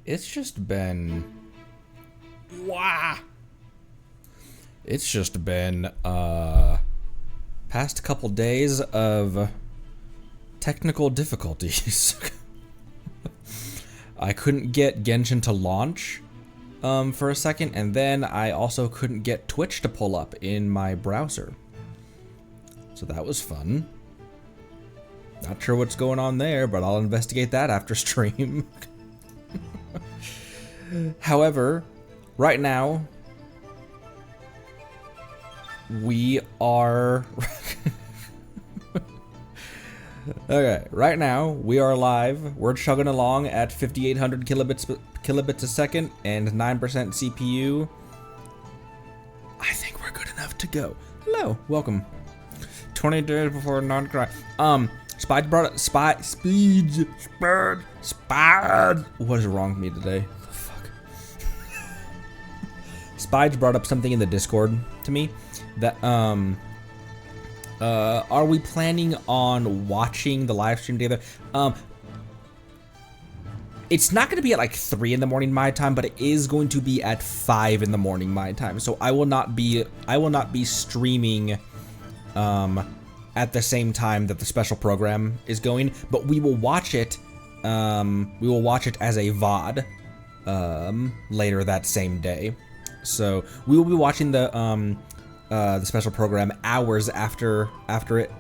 It's just been... Wow! It's just been, past couple days of technical difficulties. I couldn't get Genshin to launch for a second, and then I also couldn't get Twitch to pull up in my browser. So that was fun. Not sure what's going on there, but I'll investigate that after stream. However, right now, we are... Okay, right now, we are live. We're chugging along at 5,800 kilobits a second and 9% CPU. I think we're good enough to go. Hello, welcome. 20 days before non-cry. Spide brought up... Speed. What is wrong with me today? The fuck? Spide brought up something in the Discord to me that, are we planning on watching the live stream together? It's not going to be at like 3 in the morning my time, but it is going to be at 5 in the morning my time. So I will not be streaming at the same time that the special program is going, but we will watch it. We will watch it as a VOD later that same day. So we will be watching the special program hours after it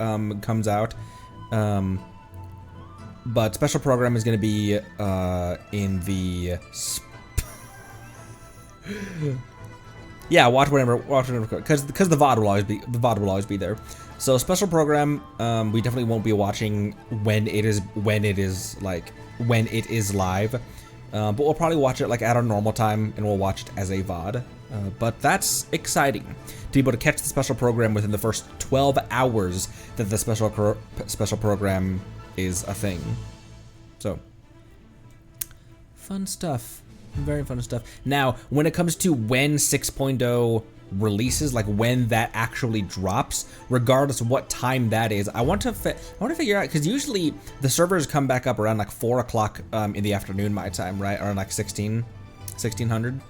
comes out. But special program is going to be in the watch whenever because the VOD will always be there. So special program, we definitely won't be watching when it is live, but we'll probably watch it like at our normal time, and we'll watch it as a VOD. But that's exciting to be able to catch the special program within the first 12 hours that the special program is a thing. So fun stuff, very fun stuff. Now, when it comes to when 6.0 releases, like when that actually drops, regardless of what time that is, I want to figure out, because usually the servers come back up around like 4 o'clock in the afternoon my time, right? Around like 1600.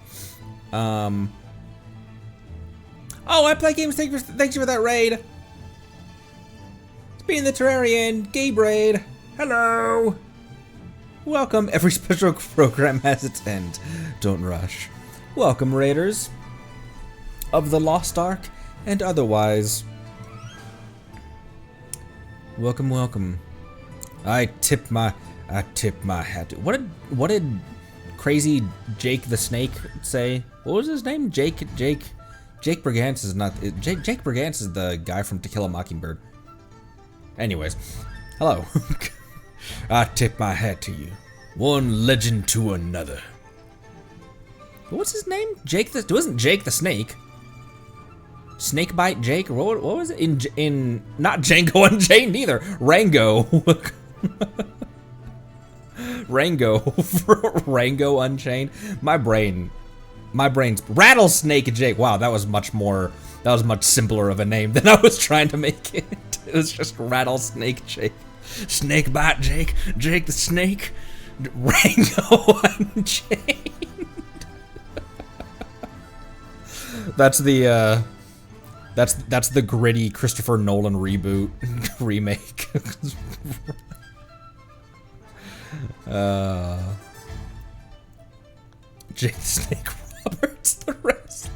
Oh, I play games. Thanks for that raid. It's being the Terrarian Gabe raid. Hello. Welcome. Every special program has its end. Don't rush. Welcome, raiders of the Lost Ark and otherwise. Welcome, welcome. I tip my hat to. What did crazy Jake the Snake say? What was his name? Jake Brigance is not. Jake Brigance is the guy from To Kill a Mockingbird. Anyways, hello. I tip my hat to you. One legend to another. What's his name? It wasn't Jake the Snake. Snakebite Jake, or what was it? In not Django Unchained either. Rango. Rango Unchained. My brain's Rattlesnake Jake. Wow, that was much simpler of a name than I was trying to make it. It was just Rattlesnake Jake. Snakebite Jake. Jake the Snake. Rango Unchained. That's the gritty Christopher Nolan remake. Jake the Snake Roberts, the wrestler.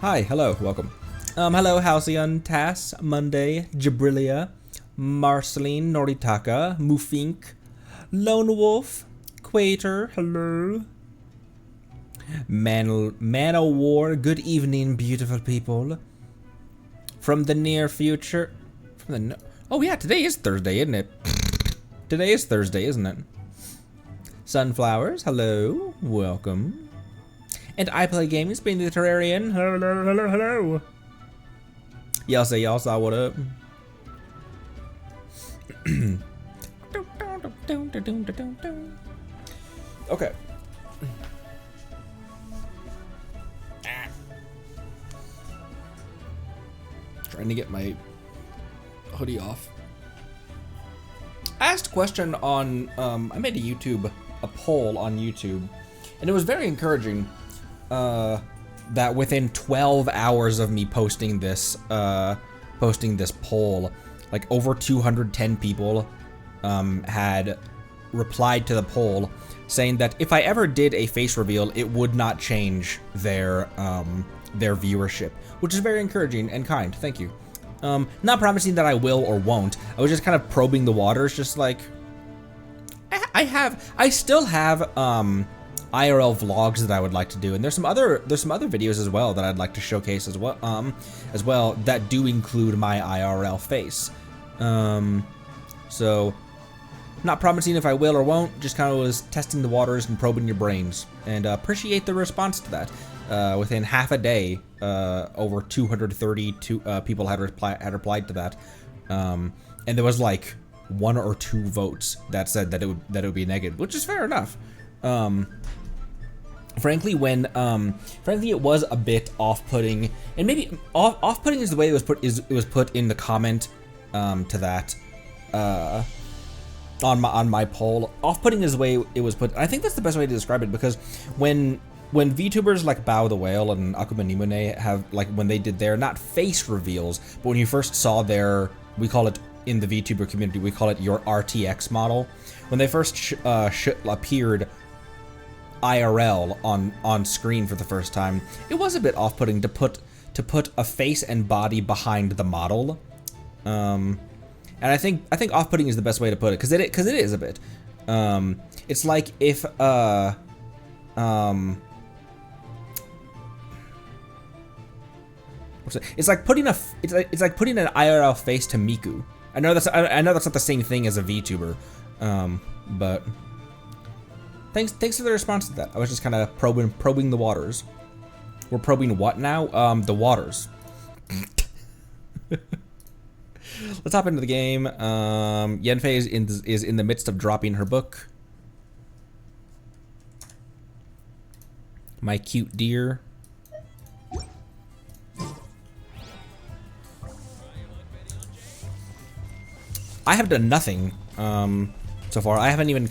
Hi, hello, welcome. Hello, Halcyon, Tass, Monday, Jabrilia, Marceline, Noritaka, Mufink, Lone Wolf, Quater, hello. Man o' War, good evening, beautiful people. From the near future. Oh yeah, today is Thursday, isn't it? Today is Thursday, isn't it? Sunflowers, hello, welcome. And I Play Games, being the Terrarian, hello. Y'all say y'all saw what up. Okay. Trying to get my hoodie off. I asked a question on, I made a poll on YouTube, and it was very encouraging, that within 12 hours of me posting this poll, like over 210 people, had replied to the poll saying that if I ever did a face reveal, it would not change their viewership, which is very encouraging and kind. Thank you. Not promising that I will or won't. I was just kind of probing the waters, just like I still have IRL vlogs that I would like to do, and there's some other videos as well that I'd like to showcase as well that do include my IRL face. So not promising if I will or won't, just kind of was testing the waters and probing your brains, and appreciate the response to that. Within half a day, over 232 people had replied to that, and there was like 1 or 2 votes that said that it would be negative, which is fair enough. Frankly, it was a bit off-putting, and maybe off-putting is the way it was put in the comment to that. on my poll. Off-putting is the way it was put. I think that's the best way to describe it, because when VTubers like Bao the Whale and Akuma Nimune have, like, when they did their, not face reveals, but when you first saw their, we call it in the VTuber community, we call it your RTX model. When they first appeared IRL on screen for the first time, it was a bit off-putting to put a face and body behind the model. And I think off-putting is the best way to put it, because it is a bit. It's like if it's like putting an IRL face to Miku. I know that's not the same thing as a VTuber, but thanks for the response to that. I was just kind of probing the waters. We're probing what now? The waters. Let's hop into the game. Yenfei is in the midst of dropping her book. My cute deer. I have done nothing so far. I haven't even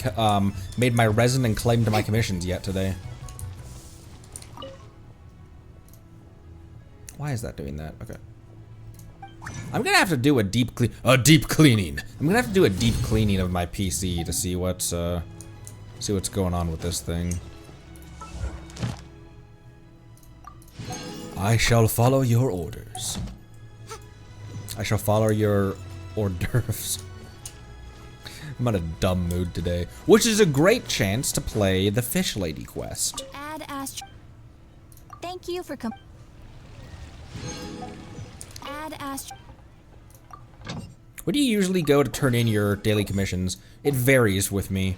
made my resin and claimed my commissions yet today. Why is that doing that? Okay. I'm gonna have to do a deep cleaning. I'm gonna have to do a deep cleaning of my PC to see what's going on with this thing. I shall follow your orders. I shall follow your hors d'oeuvres. I'm in a dumb mood today, which is a great chance to play the Fish Lady quest. Thank you for Where do you usually go to turn in your daily commissions? It varies with me.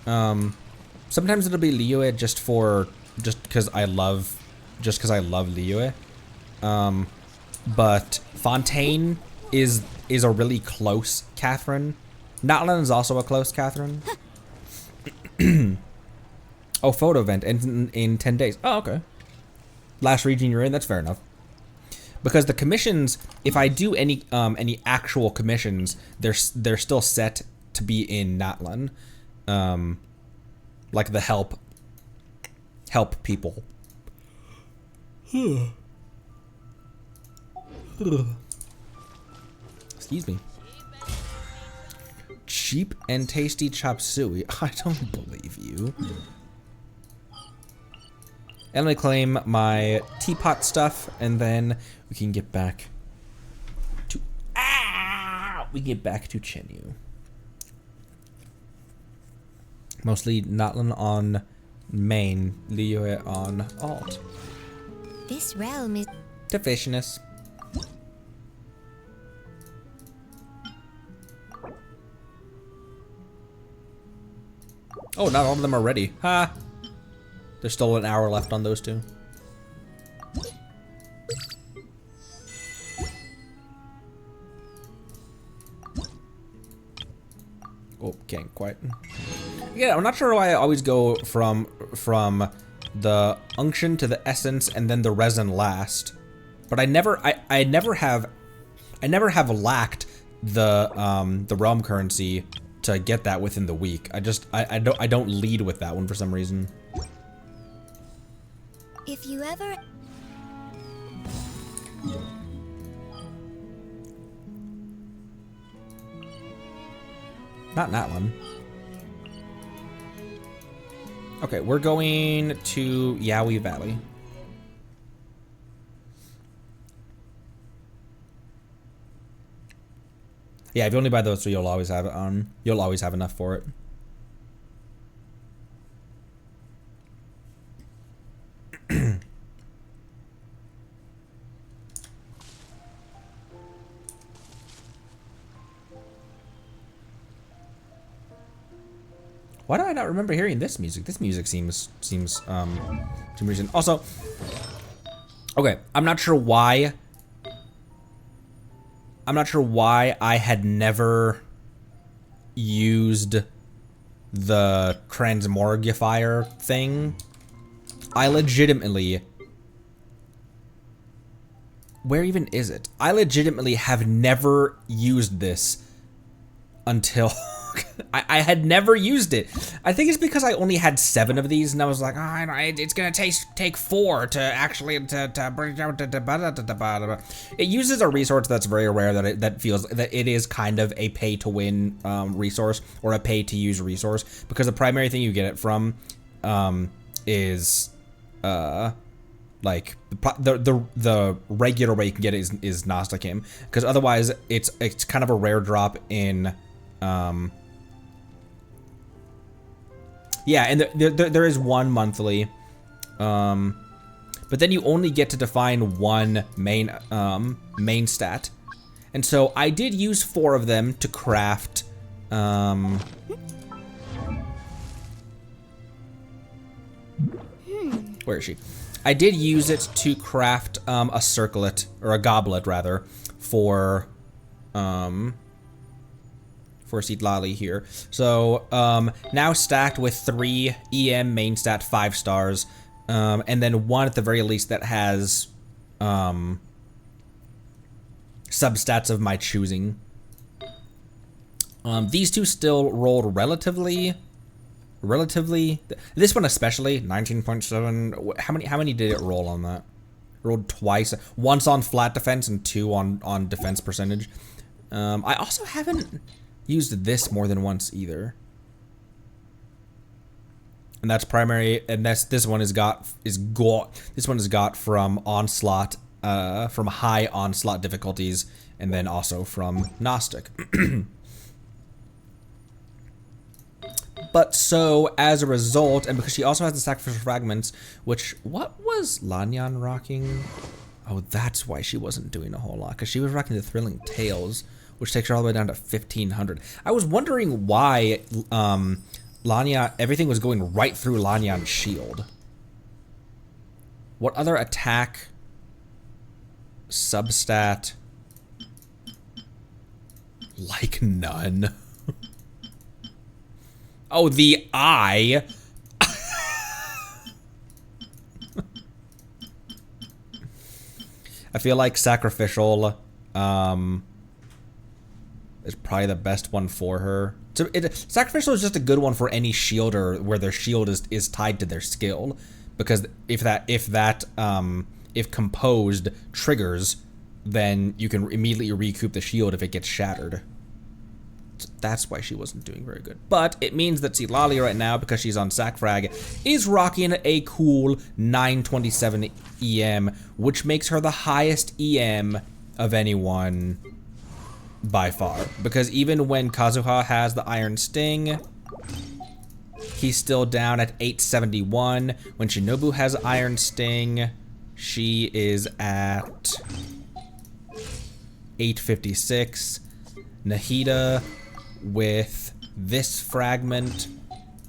Sometimes it'll be Liyue just because I love Liyue. But Fontaine is a really close Catherine. Natlan is also a close Catherine. Oh, photo event in 10 days. Oh, okay. Last region you're in, that's fair enough. Because the commissions, if I do any actual commissions, they're still set to be in Natlan. Like the help people. Excuse me. Cheap and tasty chop suey. I don't believe you. And I claim my teapot stuff, and then we can get back to Chenyu. Mostly Natlan on main, Liyue on alt. This realm is To fishness. Oh, not all of them are ready. Ha! There's still an hour left on those two. Oh, can't quite. Yeah, I'm not sure why I always go from the unction to the essence and then the resin last. But I never have lacked the realm currency to get that within the week. I don't lead with that one for some reason. if you ever Not that one. Okay, we're going to Chenyu Vale. Yeah, if you only buy those three, you'll always have it on. You'll always have enough for it. Why do I not remember hearing this music? This music seems reason. Also, okay, I'm not sure why I had never used the transmorgifier thing. I legitimately, where even is it? I legitimately have never used this until I had never used it. I think it's because I only had 7 of these, and I was like, it's gonna take 4 to actually bring down to. It uses a resource that's very rare that feels that it is kind of a pay to win resource or a pay to use resource, because the primary thing you get it from is like the regular way you can get it is Nostakim, because otherwise it's kind of a rare drop in yeah, and there is one monthly, but then you only get to define one main stat, and so I did use 4 of them to craft where is she? I did use it to craft a circlet, or a goblet rather, for Citlali here. So now stacked with 3 EM main stat 5 stars, and then 1 at the very least that has substats of my choosing. These 2 still rolled relatively. This one especially 19.7. How many did it roll on that? Rolled twice. Once on flat defense and 2 on defense percentage. I also haven't used this more than once either. And that's primary, and this one is got from onslaught, from high onslaught difficulties, and then also from Gnostic. But so, as a result, and because she also has the sacrificial fragments, which, what was Lanyan rocking? Oh, that's why she wasn't doing a whole lot, because she was rocking the Thrilling Tales, which takes her all the way down to 1500. I was wondering why Lanyan, everything was going right through Lanyan's shield. What other attack, substat, like none. Oh, the eye. I feel like sacrificial is probably the best one for her. So sacrificial is just a good one for any shielder where their shield is tied to their skill, because if composed triggers, then you can immediately recoup the shield if it gets shattered. So that's why she wasn't doing very good. But it means that Citlali right now, because she's on Sackfrag, is rocking a cool 927 EM, which makes her the highest EM of anyone by far. Because even when Kazuha has the Iron Sting, he's still down at 871. When Shinobu has Iron Sting, she is at 856. Nahida with this fragment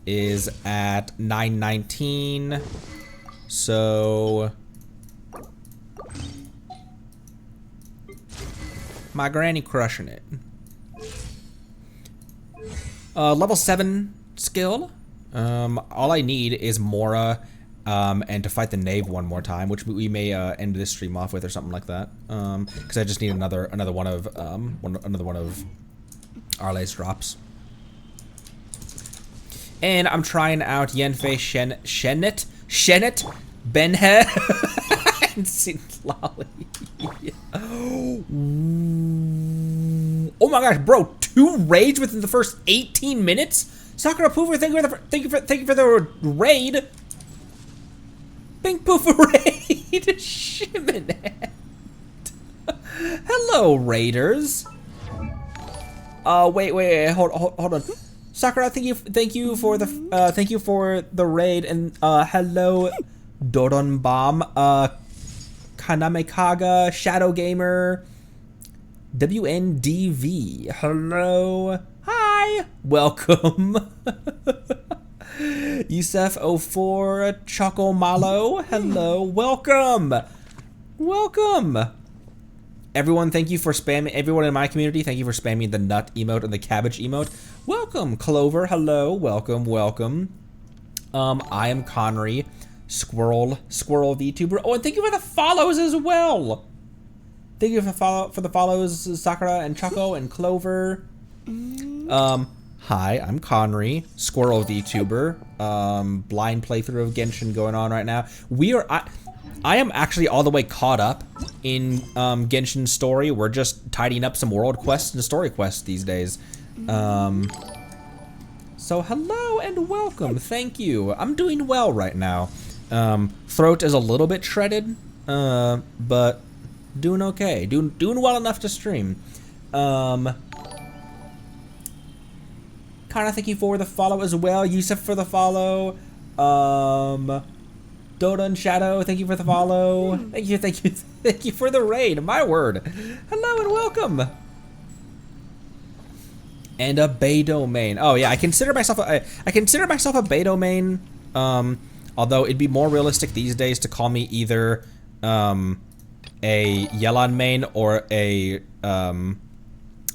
is at 919. So my granny crushing it. Level 7 skill. All I need is Mora and to fight the Knave one more time, which we may end this stream off with or something like that. Because I just need another one of Arle's drops. And I'm trying out Yenfei Shenet, Benhe, and Citlali. Oh my gosh, bro! 2 raids within the first 18 minutes. Sakura Poofer, thank you for the raid. Pink Poofer raid. Shimonette. Hello, raiders. Wait, hold on. Sakura, thank you for the raid, and hello, Doron Bomb, Kanamekaga, Shadow Gamer, WNDV. Hello, hi, welcome. Yusef04, Choco Malo, hello, welcome. Everyone, thank you for spamming. Everyone in my community, thank you for spamming the nut emote and the cabbage emote. Welcome, Clover. Hello, welcome. I am Connery, Squirrel VTuber. Oh, and thank you for the follows as well. Thank you for the follows, Sakura and Choco and Clover. Hi, I'm Conry, Squirrel VTuber. Blind playthrough of Genshin going on right now. I am actually all the way caught up in Genshin's story. We're just tidying up some world quests and story quests these days. So hello and welcome. Thank you. I'm doing well right now. Throat is a little bit shredded, but doing okay. Doing well enough to stream. Kinda thank you for the follow as well. Yusuf for the follow. Dota and Shadow, thank you for the follow. Thank you for the raid. My word. Hello and welcome. And a Beidou main. Oh yeah, I consider myself a Beidou main. Although it'd be more realistic these days to call me either a Yelan main or a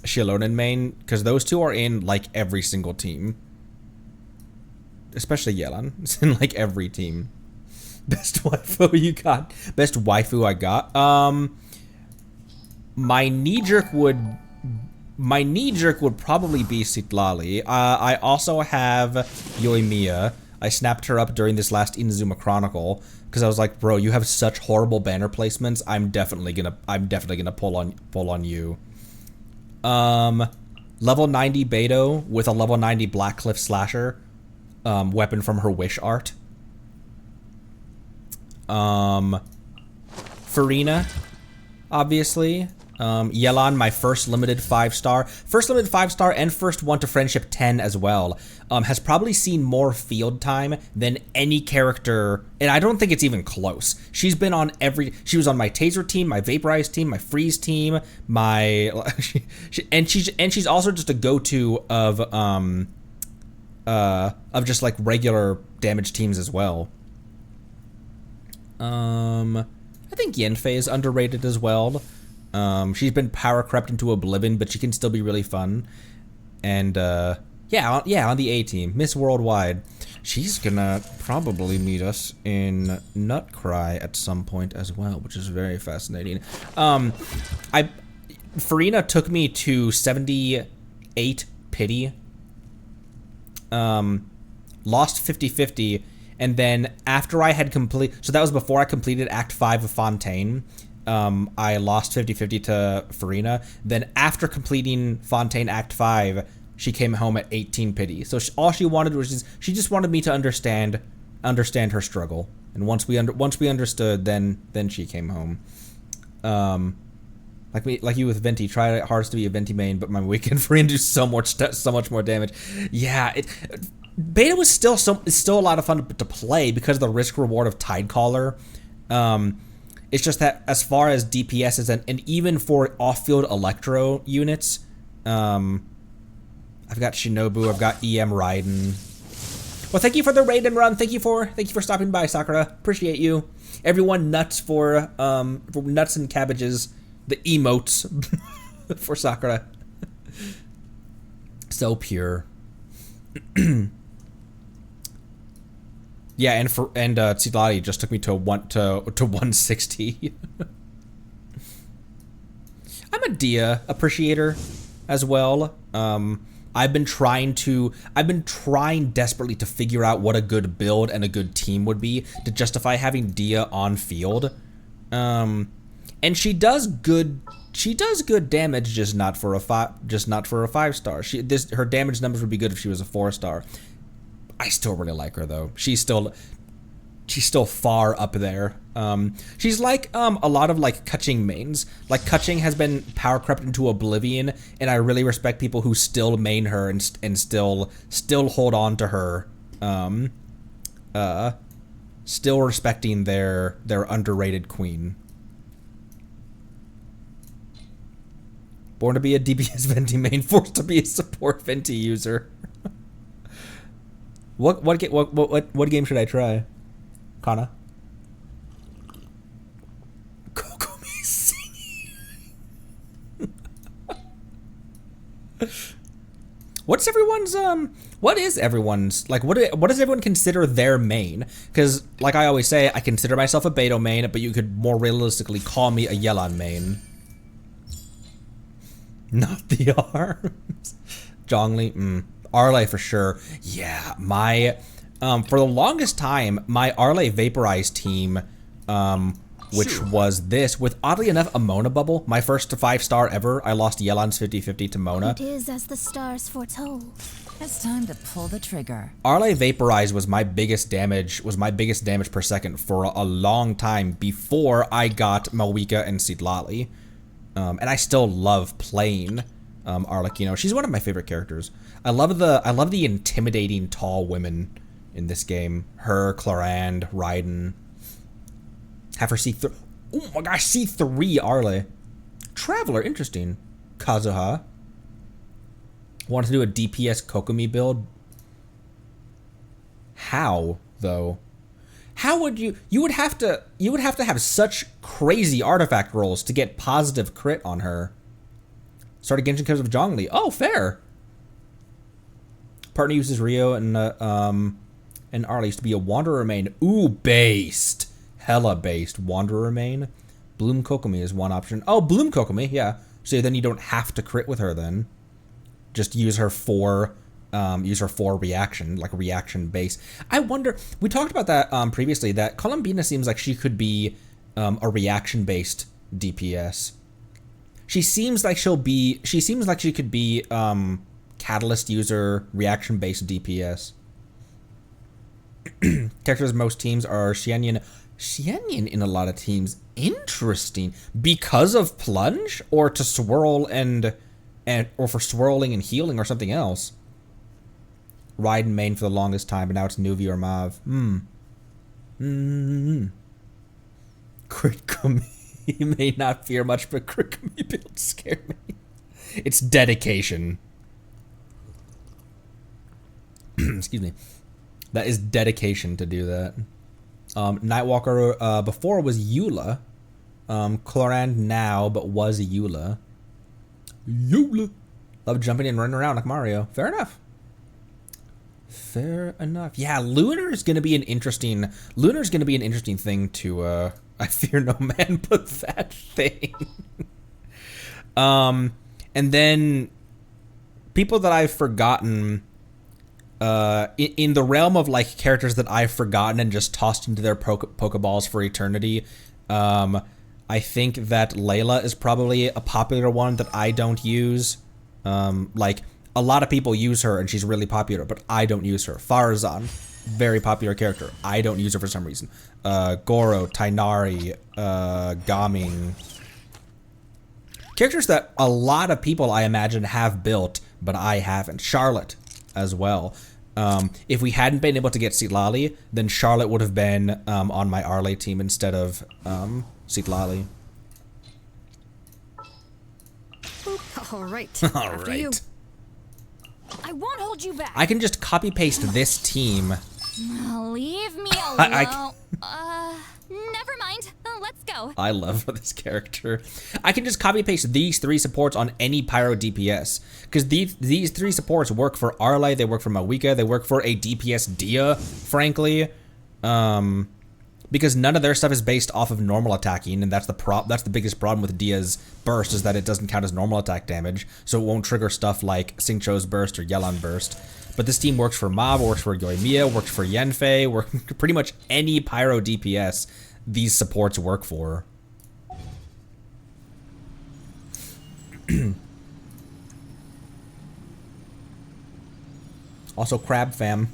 Xiaolonen main, because those two are in like every single team. Especially Yelan. It's in like every team. Best waifu you got. Best waifu I got. My knee jerk would probably be Citlali. I also have Yoimiya. I snapped her up during this last Inazuma Chronicle because I was like, bro, you have such horrible banner placements. I'm definitely gonna pull on you. Level 90 Beidou with a level 90 Blackcliff Slasher weapon from her Wish art. Farina, obviously. Yelan, my first limited 5-star. First limited 5-star and first one to Friendship 10 as well. Has probably seen more field time than any character, and I don't think it's even close. She's been on she was on my Taser team, my Vaporize team, my Freeze team, and she's also just a go-to of just like regular damage teams as well. I think Yanfei is underrated as well. She's been power crept into oblivion, but she can still be really fun. And yeah, on the A team, Miss Worldwide. She's gonna probably meet us in Nutcry at some point as well, which is very fascinating. Farina took me to 78 pity. Lost 50-50, and then after I had so that was before I completed Act 5 of Fontaine. I lost 50-50 to Farina. Then after completing Fontaine Act 5, she came home at 18 pity. So all she wanted was she just wanted me to understand her struggle. And once we understood, then she came home. Like you with Venti, try hardest to be a Venti main, but my weekend Farina do so much more damage. Yeah, Beta was still a lot of fun to play because of the risk reward of Tidecaller. It's just that as far as DPS and even for off-field Electro units, I've got Shinobu, I've got EM Raiden. Well, thank you for the raid and run. Thank you for stopping by, Sakura. Appreciate you. Everyone nuts for nuts and cabbages, the emotes for Sakura. So pure. Yeah, and Tsidlati just took me to 160. I'm a Dia appreciator as well. I've been trying desperately to figure out what a good build and a good team would be to justify having Dia on field. And she does good damage, just not for a 5-star. Her damage numbers would be good if she was a 4-star. I still really like her though. She's still far up there. She's like a lot of like Kuching mains. Like Kuching has been power crept into oblivion, and I really respect people who still main her and still hold on to her. Still respecting their underrated queen. Born to be a DPS Venti main, forced to be a support Venti user. What game should I try? Kana? Kokomi singing. What is everyone's what does everyone consider their main? Because like I always say, I consider myself a Beidou main, but you could more realistically call me a Yelan main. Not the arms. Zhongli, Arle for sure. Yeah, my for the longest time, my Arle Vaporize team, which was this, with oddly enough a Mona bubble, my first 5-star ever. I lost Yelan's 50-50 to Mona. It is as the stars foretold. It's time to pull the trigger. Arle Vaporize was my biggest damage, per second for a long time before I got Malwika and Citlali. And I still love playing Arlecchino. She's one of my favorite characters. I love the intimidating tall women in this game. Her, Clarand, Raiden. Have her C3. Oh my gosh, C3 Arle. Traveler, interesting. Kazuha. Wanted to do a DPS Kokomi build. How, though? How would you would have to have such crazy artifact rolls to get positive crit on her. Started Genshin because of Zhongli. Oh, fair. Partner uses Rio and Arle used to be a Wanderer main. Ooh, based. Hella based. Wanderer main. Bloom Kokomi is one option. Oh, Bloom Kokomi, yeah. So then you don't have to crit with her then. Just use her for reaction, like reaction base. I wonder, we talked about that previously, that Columbina seems like she could be a reaction based DPS. She seems like she could be catalyst user, reaction based DPS. Characters most teams are Xianyan in a lot of teams. Interesting. Because of plunge or to swirl or for swirling and healing or something else. Raiden main for the longest time, but now it's Nuvi or Mav. Crit Kami may not fear much, but Crit Kami builds scare me. It's dedication. Excuse me. That is dedication to do that. Nightwalker before was Eula. Chlorand now, but was Eula. Eula. Love jumping and running around like Mario. Fair enough. Fair enough. Yeah, Lunar is gonna be an interesting thing to I fear no man but that thing. And then people that I've forgotten in the realm of like characters that I've forgotten and just tossed into their Pokeballs for eternity. I think that Layla is probably a popular one that I don't use. Like, a lot of people use her and she's really popular, but I don't use her. Farazan, very popular character. I don't use her for some reason. Goro, Tainari, Gaming. Characters that a lot of people, I imagine, have built, but I haven't. Charlotte, as well. If we hadn't been able to get Citlali, then Charlotte would have been on my Arle team instead of Citlali. All right. All After you. right. I won't hold you back. I can just copy paste this team. Leave me alone. Never mind. Let's go. I love this character. I can just copy paste these 3 supports on any Pyro DPS. Because these 3 supports work for Arle, they work for Mawika, they work for a DPS Dia, frankly. Because none of their stuff is based off of normal attacking, and that's the biggest problem with Dia's burst, is that it doesn't count as normal attack damage, so it won't trigger stuff like Xingqiu's burst or Yelan burst. But this team works for Mob, works for Yoimiya, works for Yanfei, works pretty much any Pyro DPS these supports work for. Also Crab Fam.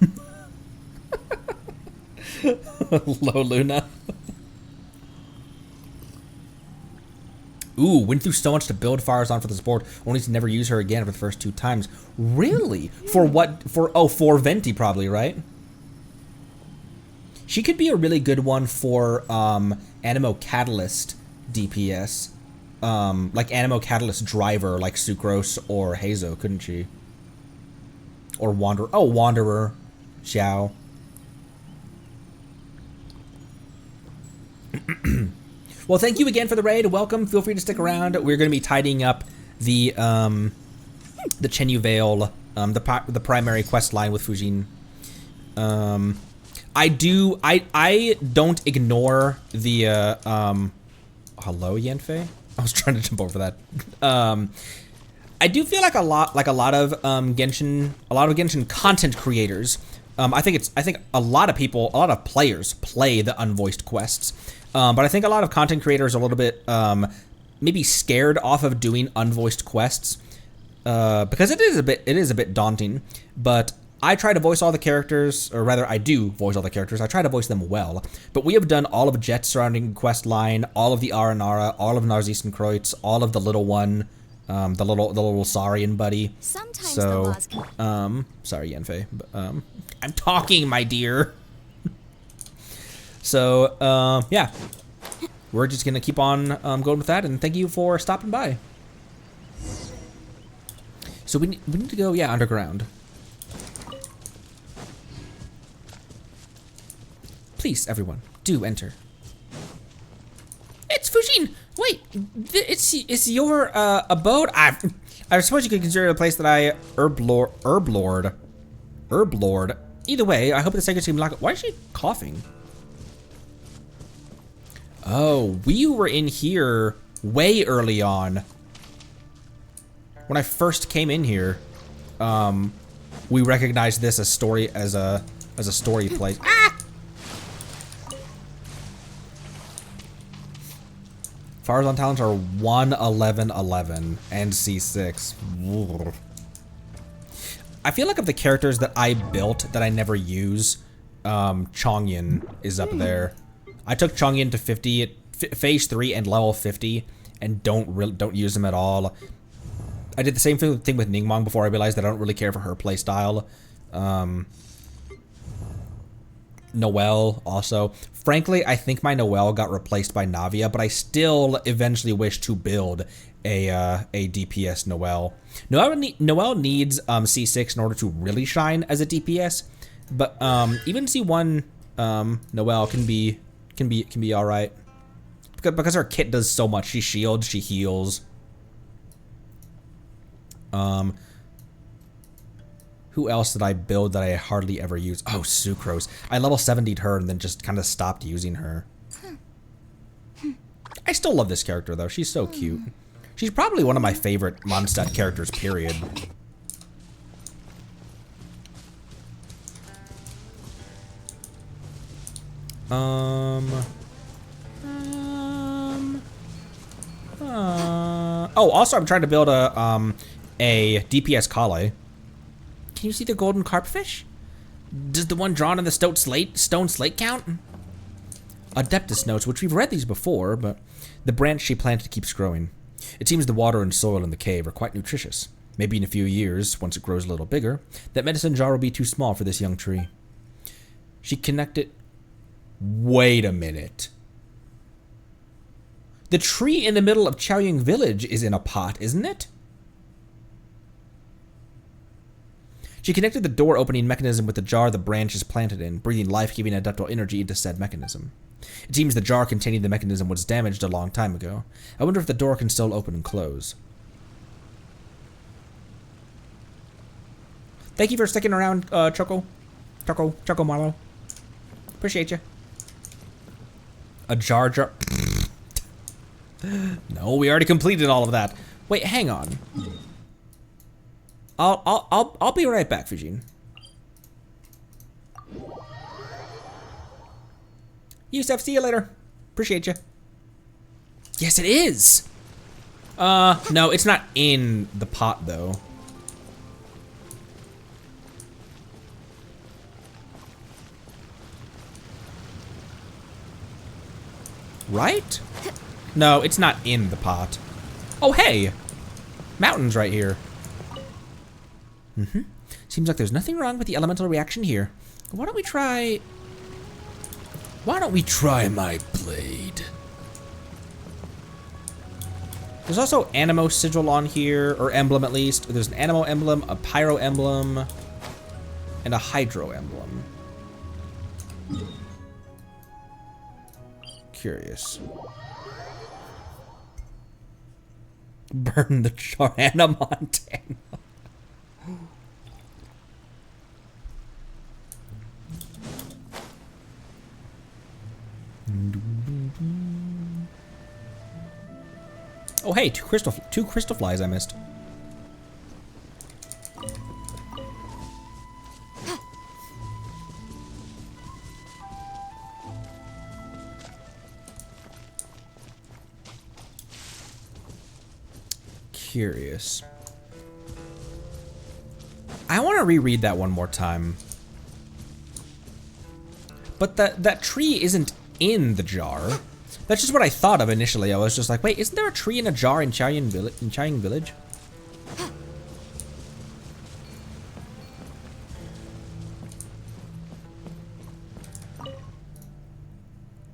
Low Luna. Ooh, went through so much to build Farazan for the support, only to never use her again for the first 2 times. Really? For what? For Venti probably, right? She could be a really good one for Animo Catalyst DPS. Like Animo Catalyst driver, like Sucrose or Hazo, couldn't she? Or Wanderer. Oh, Wanderer. Xiao. Well, thank you again for the raid. Welcome. Feel free to stick around. We're going to be tidying up the Chenyu Vale, the primary quest line with Fujin. I don't ignore the hello Yanfei. I was trying to jump over that. I I do feel like a lot of Genshin content creators. I think a lot of players play the unvoiced quests, but I think a lot of content creators are a little bit maybe scared off of doing unvoiced quests because it is a bit daunting. But I try to voice all the characters, or rather, I do voice all the characters. I try to voice them well. But we have done all of Jet's surrounding quest line, all of the Aranara, all of Narzisenkreuz, all of the little one. The little Saurian buddy. Sometimes So, the laws can... sorry, Yenfei, but, I'm talking, my dear. So, yeah. We're just gonna keep on, going with that, and thank you for stopping by. So we need to go, yeah, underground. Please, everyone, do enter. It's Fujin! Wait, it's your abode? I suppose you could consider it a place that I herb lord. Either way, I hope the second team lock. Why is she coughing? Oh, we were in here way early on. When I first came in here, we recognized this as a story place. Ah! Farzan talents are 1, 11, 11, and C6. Ugh. I feel like of the characters that I built that I never use, Chongyin is up there. I took Chongyin to 50 at phase 3 and level 50, and don't use him at all. I did the same thing with Ningmong before I realized that I don't really care for her playstyle. Noelle also. Frankly, I think my Noelle got replaced by Navia, but I still eventually wish to build a DPS Noelle. Noelle needs C6 in order to really shine as a DPS, but even C1 Noelle can be all right because her kit does so much. She shields, she heals. Who else did I build that I hardly ever use? Oh, Sucrose. I level 70'd her and then just kind of stopped using her. I still love this character, though. She's so cute. She's probably one of my favorite Mondstadt characters, period. Oh, also, I'm trying to build a DPS Kale. Can you see the golden carpfish? Does the one drawn in the stone slate count? Adeptus notes, which we've read these before, but the branch she planted keeps growing. It seems the water and soil in the cave are quite nutritious. Maybe in a few years, once it grows a little bigger, that medicine jar will be too small for this young tree. She connected... Wait a minute. The tree in the middle of Chaoying Village is in a pot, isn't it? She connected the door opening mechanism with the jar the branch is planted in, breathing life-giving adeptal energy into said mechanism. It seems the jar containing the mechanism was damaged a long time ago. I wonder if the door can still open and close. Thank you for sticking around, Choco Marlo. Appreciate you. A jar. No, we already completed all of that. Wait, hang on. I'll be right back, Fujin. Yusef, see you later. Appreciate you. Yes, it is. No, it's not in the pot though. Right? No, it's not in the pot. Oh, hey! Mountains right here. Seems like there's nothing wrong with the elemental reaction here. Why don't we try my blade? There's also Animo sigil on here, or emblem at least. There's an Animo emblem, a Pyro emblem, and a Hydro emblem. Curious. Burn the Joanna Montana. Oh hey, two crystal flies I missed. curious. I want to reread that one more time. But that tree isn't in the jar. That's just what I thought of initially. I was just like, wait, isn't there a tree in a jar in Cheyenne Village?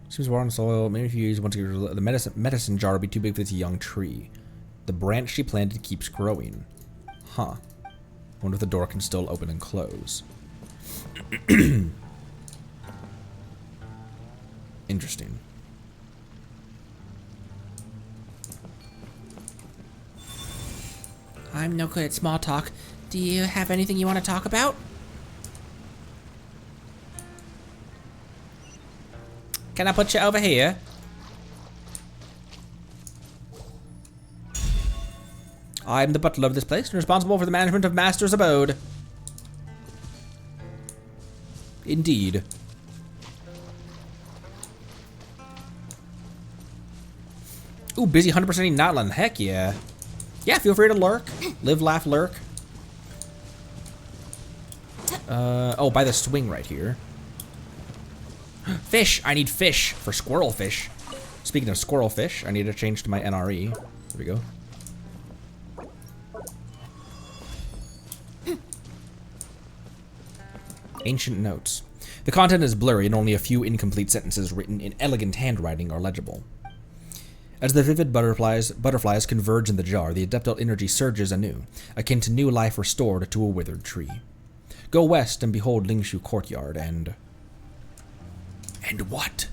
Seems water on the soil. Maybe if you use once the medicine jar would be too big for this young tree. The branch she planted keeps growing. Huh. Wonder if the door can still open and close. Interesting. I'm no good at small talk. Do you have anything you want to talk about? Can I put you over here? I'm the butler of this place and responsible for the management of Master's abode. Indeed. Ooh, busy 100%ing Notland. Heck yeah. Yeah, feel free to lurk. Live, laugh, lurk. Oh, by the swing right here. Fish! I need fish for squirrel fish. Speaking of squirrel fish, I need to change to my NRE. There we go. Ancient notes. The content is blurry and only a few incomplete sentences written in elegant handwriting are legible. As the vivid butterflies converge in the jar, the adeptal energy surges anew, akin to new life restored to a withered tree. Go west and behold Lingshu Courtyard and what?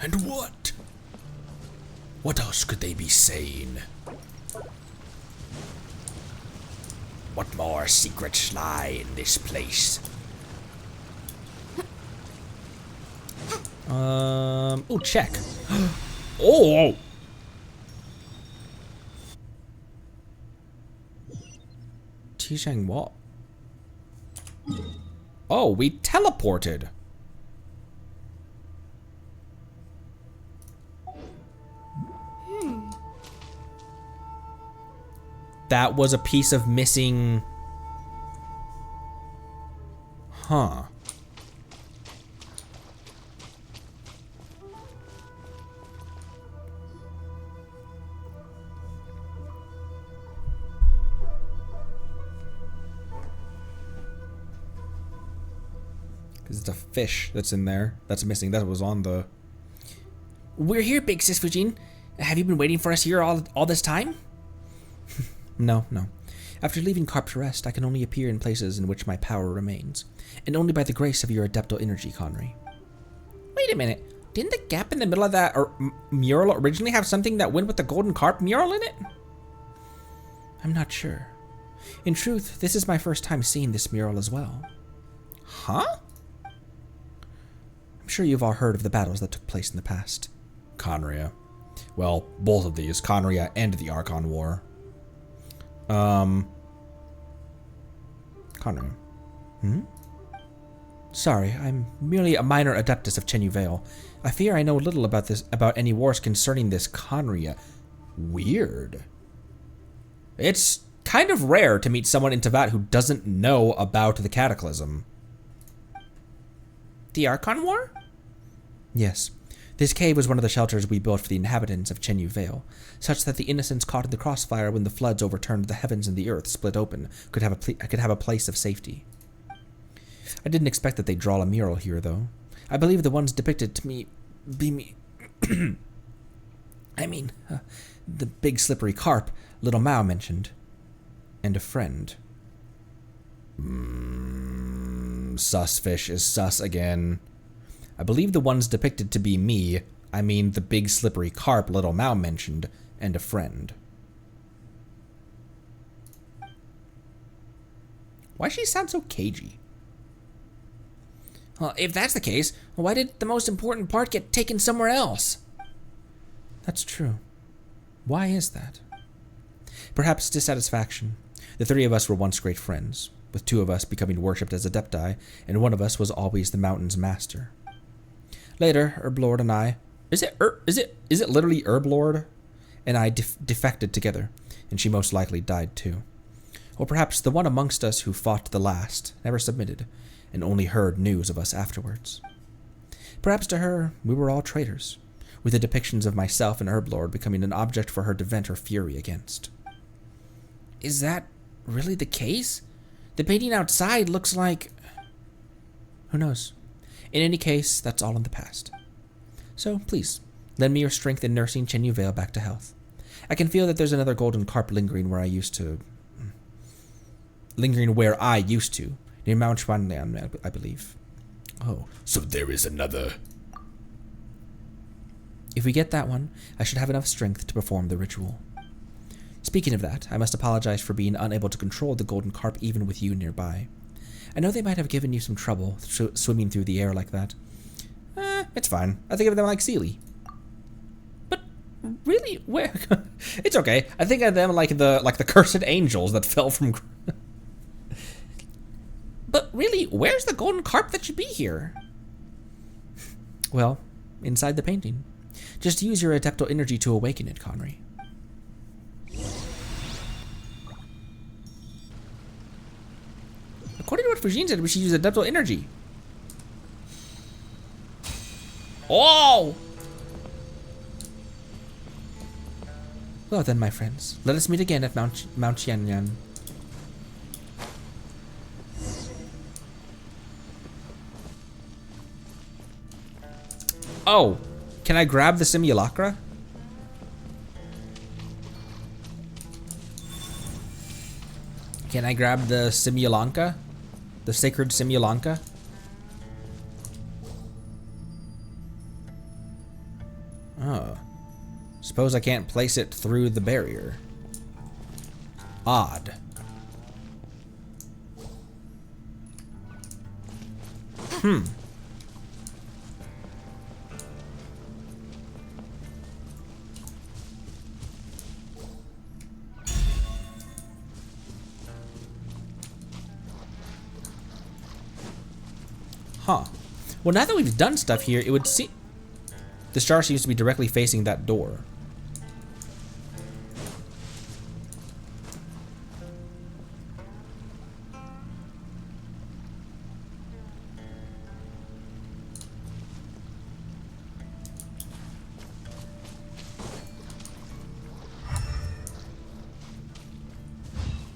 And what? What else could they be saying? What more secrets lie in this place? Oh, check. Oh! Tishang what? Oh, we teleported. That was a piece of missing... Huh. Because it's a fish that's in there. That's missing. That was on the... We're here, Big Sis Fujin. Have you been waiting for us here all this time? No. After leaving Carp's Rest, I can only appear in places in which my power remains. And only by the grace of your adeptal energy, Conry. Wait a minute. Didn't the gap in the middle of that mural originally have something that went with the golden carp mural in it? I'm not sure. In truth, this is my first time seeing this mural as well. Huh? I'm sure you've all heard of the battles that took place in the past. Conria. Well, both of these, Conria and the Archon War. Conria. Sorry, I'm merely a minor adeptus of Chenyu Vale. I fear I know little about any wars concerning this Conria. Weird. It's kind of rare to meet someone in Teyvat who doesn't know about the Cataclysm. The Archon War? Yes. This cave was one of the shelters we built for the inhabitants of Chenyu Vale, such that the innocents caught in the crossfire when the floods overturned the heavens and the earth split open could have a place of safety. I didn't expect that they'd draw a mural here, though. I believe the ones depicted to me be me. I mean, the big slippery carp little Mao mentioned. And a friend. Sus fish is sus again. I believe the ones depicted to be me, I mean the big slippery carp little Mao mentioned, and a friend. Why does she sound so cagey? Well, if that's the case, why did the most important part get taken somewhere else? That's true. Why is that? Perhaps dissatisfaction. The three of us were once great friends, with two of us becoming worshipped as adepti, and one of us was always the mountain's master. Later, Herblord and I... Is it literally Herblord? And I defected together, and she most likely died too. Or perhaps the one amongst us who fought the last never submitted, and only heard news of us afterwards. Perhaps to her, we were all traitors, with the depictions of myself and Herblord becoming an object for her to vent her fury against. Is that really the case? The painting outside looks like... Who knows? In any case, that's all in the past. So, please, lend me your strength in nursing Chenyu Vale back to health. I can feel that there's another golden carp lingering where I used to... near Mount Xuanlian, I believe. Oh, So there is another. if we get that one, I should have enough strength to perform the ritual. Speaking of that, I must apologize for being unable to control the golden carp even with you nearby. I know they might have given you some trouble swimming through the air like that. It's fine. I think of them like Sealy. But really, where? It's okay. I think of them like the cursed angels that fell from. But really, where's the golden carp that should be here? Well, inside the painting. Just use your adeptal energy to awaken it, Conry. According to what Fujin said, we should use adeptal energy. Oh! Well then, my friends, let us meet again at Mount Xianyan. Oh, can I grab the simulacra? Can I grab the simulanka? The sacred simulanka? Oh. Suppose I can't place it through the barrier. Odd. Huh. Well, now that we've done stuff here, it would seem... The star seems to be directly facing that door.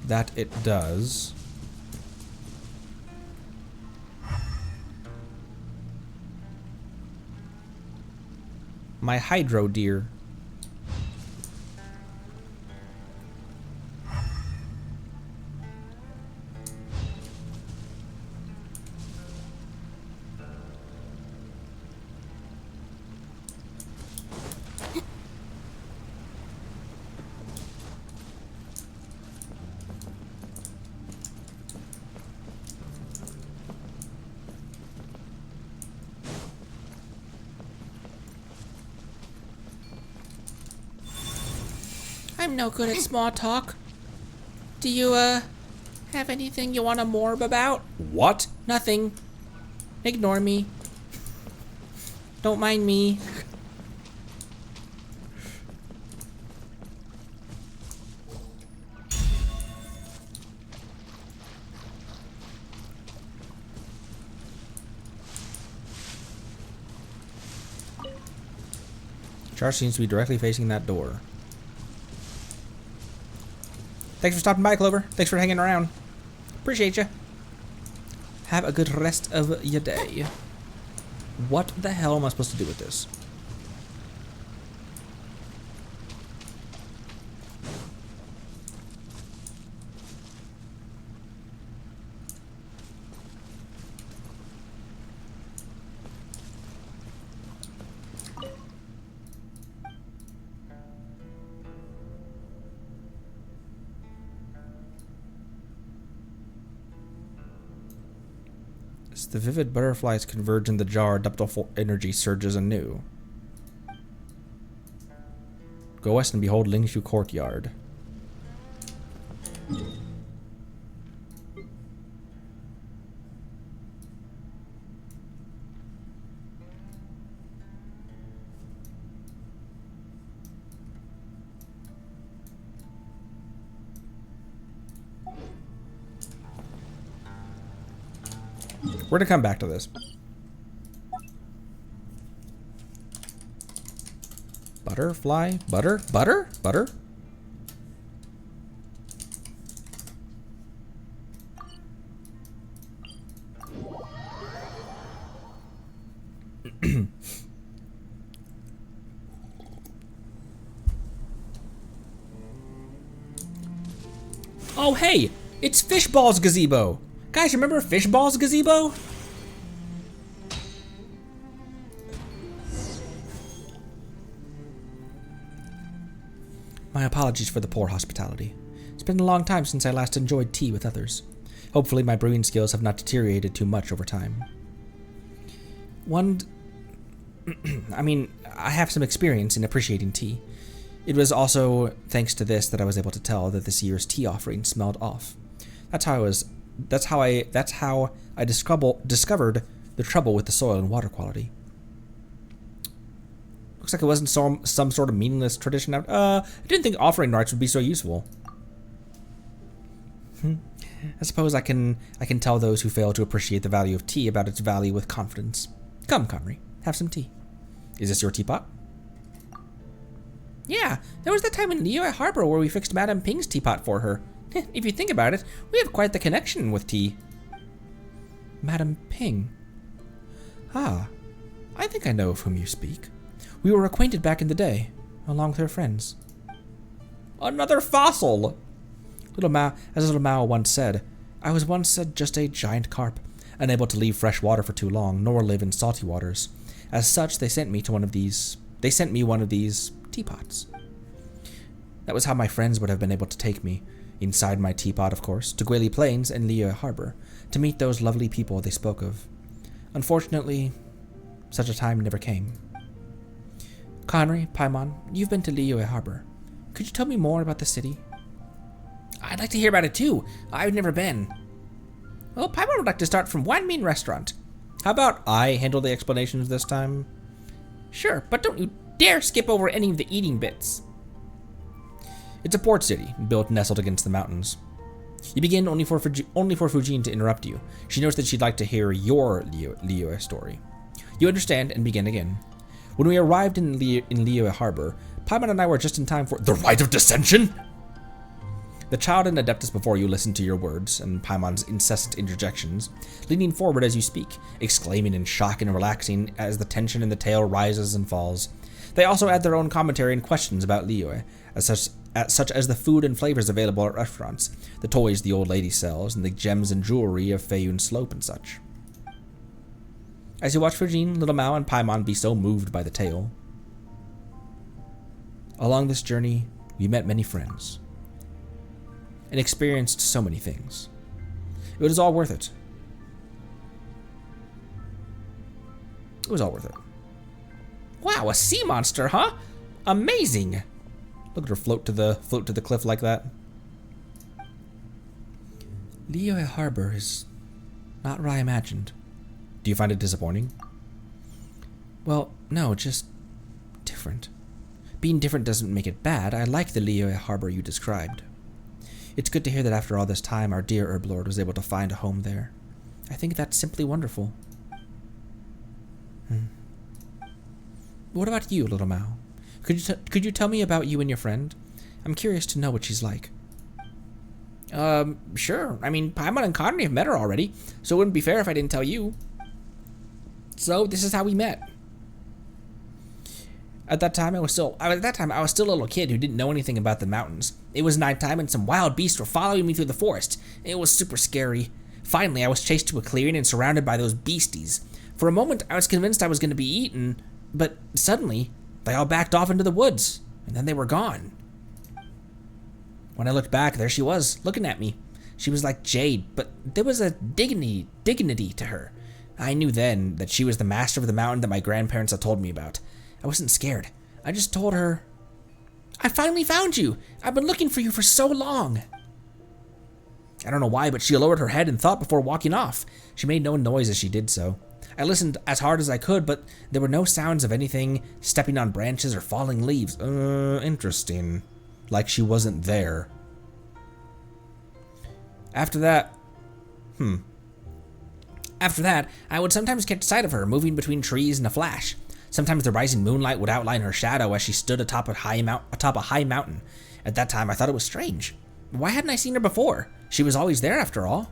That it does. My hydro deer. I'm no good at small talk. Do you, have anything you want to morb about? What? Nothing. Ignore me. Don't mind me. Char seems to be directly facing that door. Thanks for stopping by, Clover. Thanks for hanging around. Appreciate you. Have a good rest of your day. What the hell am I supposed to do with this? As the vivid butterflies converge in the jar, adeptal energy surges anew. Go west and behold Lingshu Courtyard. We're gonna come back to this. Butterfly? Butter? Butter? Butter? Oh, hey! It's Fishball's gazebo! Guys, remember Fishball's gazebo? My apologies for the poor hospitality. It's been a long time since I last enjoyed tea with others. Hopefully my brewing skills have not deteriorated too much over time. I have some experience in appreciating tea. It was also thanks to this that I was able to tell that this year's tea offering smelled off. That's how I discovered the trouble with the soil and water quality. Looks like it wasn't some sort of meaningless tradition. I didn't think offering rites would be so useful. I suppose I can tell those who fail to appreciate the value of tea about its value with confidence. Come, Conry, have some tea. Is this your teapot? Yeah, there was that time in Liyue Harbor where we fixed Madame Ping's teapot for her. If you think about it, we have quite the connection with tea. Madame Ping? Ah, I think I know of whom you speak. We were acquainted back in the day, along with her friends. Another fossil! As Little Mao once said, I was once just a giant carp, unable to leave fresh water for too long, nor live in salty waters. As such, they sent me one of these teapots. That was how my friends would have been able to take me, inside my teapot, of course, to Guili Plains and Liyue Harbor, to meet those lovely people they spoke of. Unfortunately, such a time never came. Conry, Paimon, you've been to Liyue Harbor. Could you tell me more about the city? I'd like to hear about it too. I've never been. Well, Paimon would like to start from one main restaurant. How about I handle the explanations this time? Sure, but don't you dare skip over any of the eating bits. It's a port city, built nestled against the mountains. You begin only for Fujin to interrupt you. She knows that she'd like to hear your Liyue story. You understand and begin again. When we arrived in Liyue Harbor, Paimon and I were just in time for the rite of dissension. The child and Adeptus before you listen to your words and Paimon's incessant interjections, leaning forward as you speak, exclaiming in shock and relaxing as the tension in the tale rises and falls. They also add their own commentary and questions about Liyue, such as the food and flavors available at restaurants, the toys the old lady sells, and the gems and jewelry of Feiyun Slope and such. As you watch Fujin, Little Mao, and Paimon be so moved by the tale. Along this journey, we met many friends, and experienced so many things. It was all worth it. It was all worth it. Wow, a sea monster, huh? Amazing! Look at her float to the cliff like that. Liyue Harbor is not what I imagined. Do you find it disappointing? Well, no, just different. Being different doesn't make it bad. I like the Liyue Harbor you described. It's good to hear that after all this time, our dear Herblord was able to find a home there. I think that's simply wonderful. What about you, Little Mao? Could you tell me about you and your friend? I'm curious to know what she's like. Sure. I mean, Paimon and Conry have met her already, so it wouldn't be fair if I didn't tell you. So this is how we met. At that time, I was still a little kid who didn't know anything about the mountains. It was nighttime and some wild beasts were following me through the forest. It was super scary. Finally, I was chased to a clearing and surrounded by those beasties. For a moment, I was convinced I was going to be eaten, but suddenly, they all backed off into the woods, and then they were gone. When I looked back, there she was, looking at me. She was like jade, but there was a dignity to her. I knew then that she was the master of the mountain that my grandparents had told me about. I wasn't scared. I just told her, I finally found you. I've been looking for you for so long. I don't know why, but she lowered her head and thought before walking off. She made no noise as she did so. I listened as hard as I could, but there were no sounds of anything stepping on branches or falling leaves. Interesting. Like she wasn't there. After that, After that, I would sometimes catch sight of her moving between trees in a flash. Sometimes the rising moonlight would outline her shadow as she stood atop a high mountain. At that time, I thought it was strange. Why hadn't I seen her before? She was always there, after all.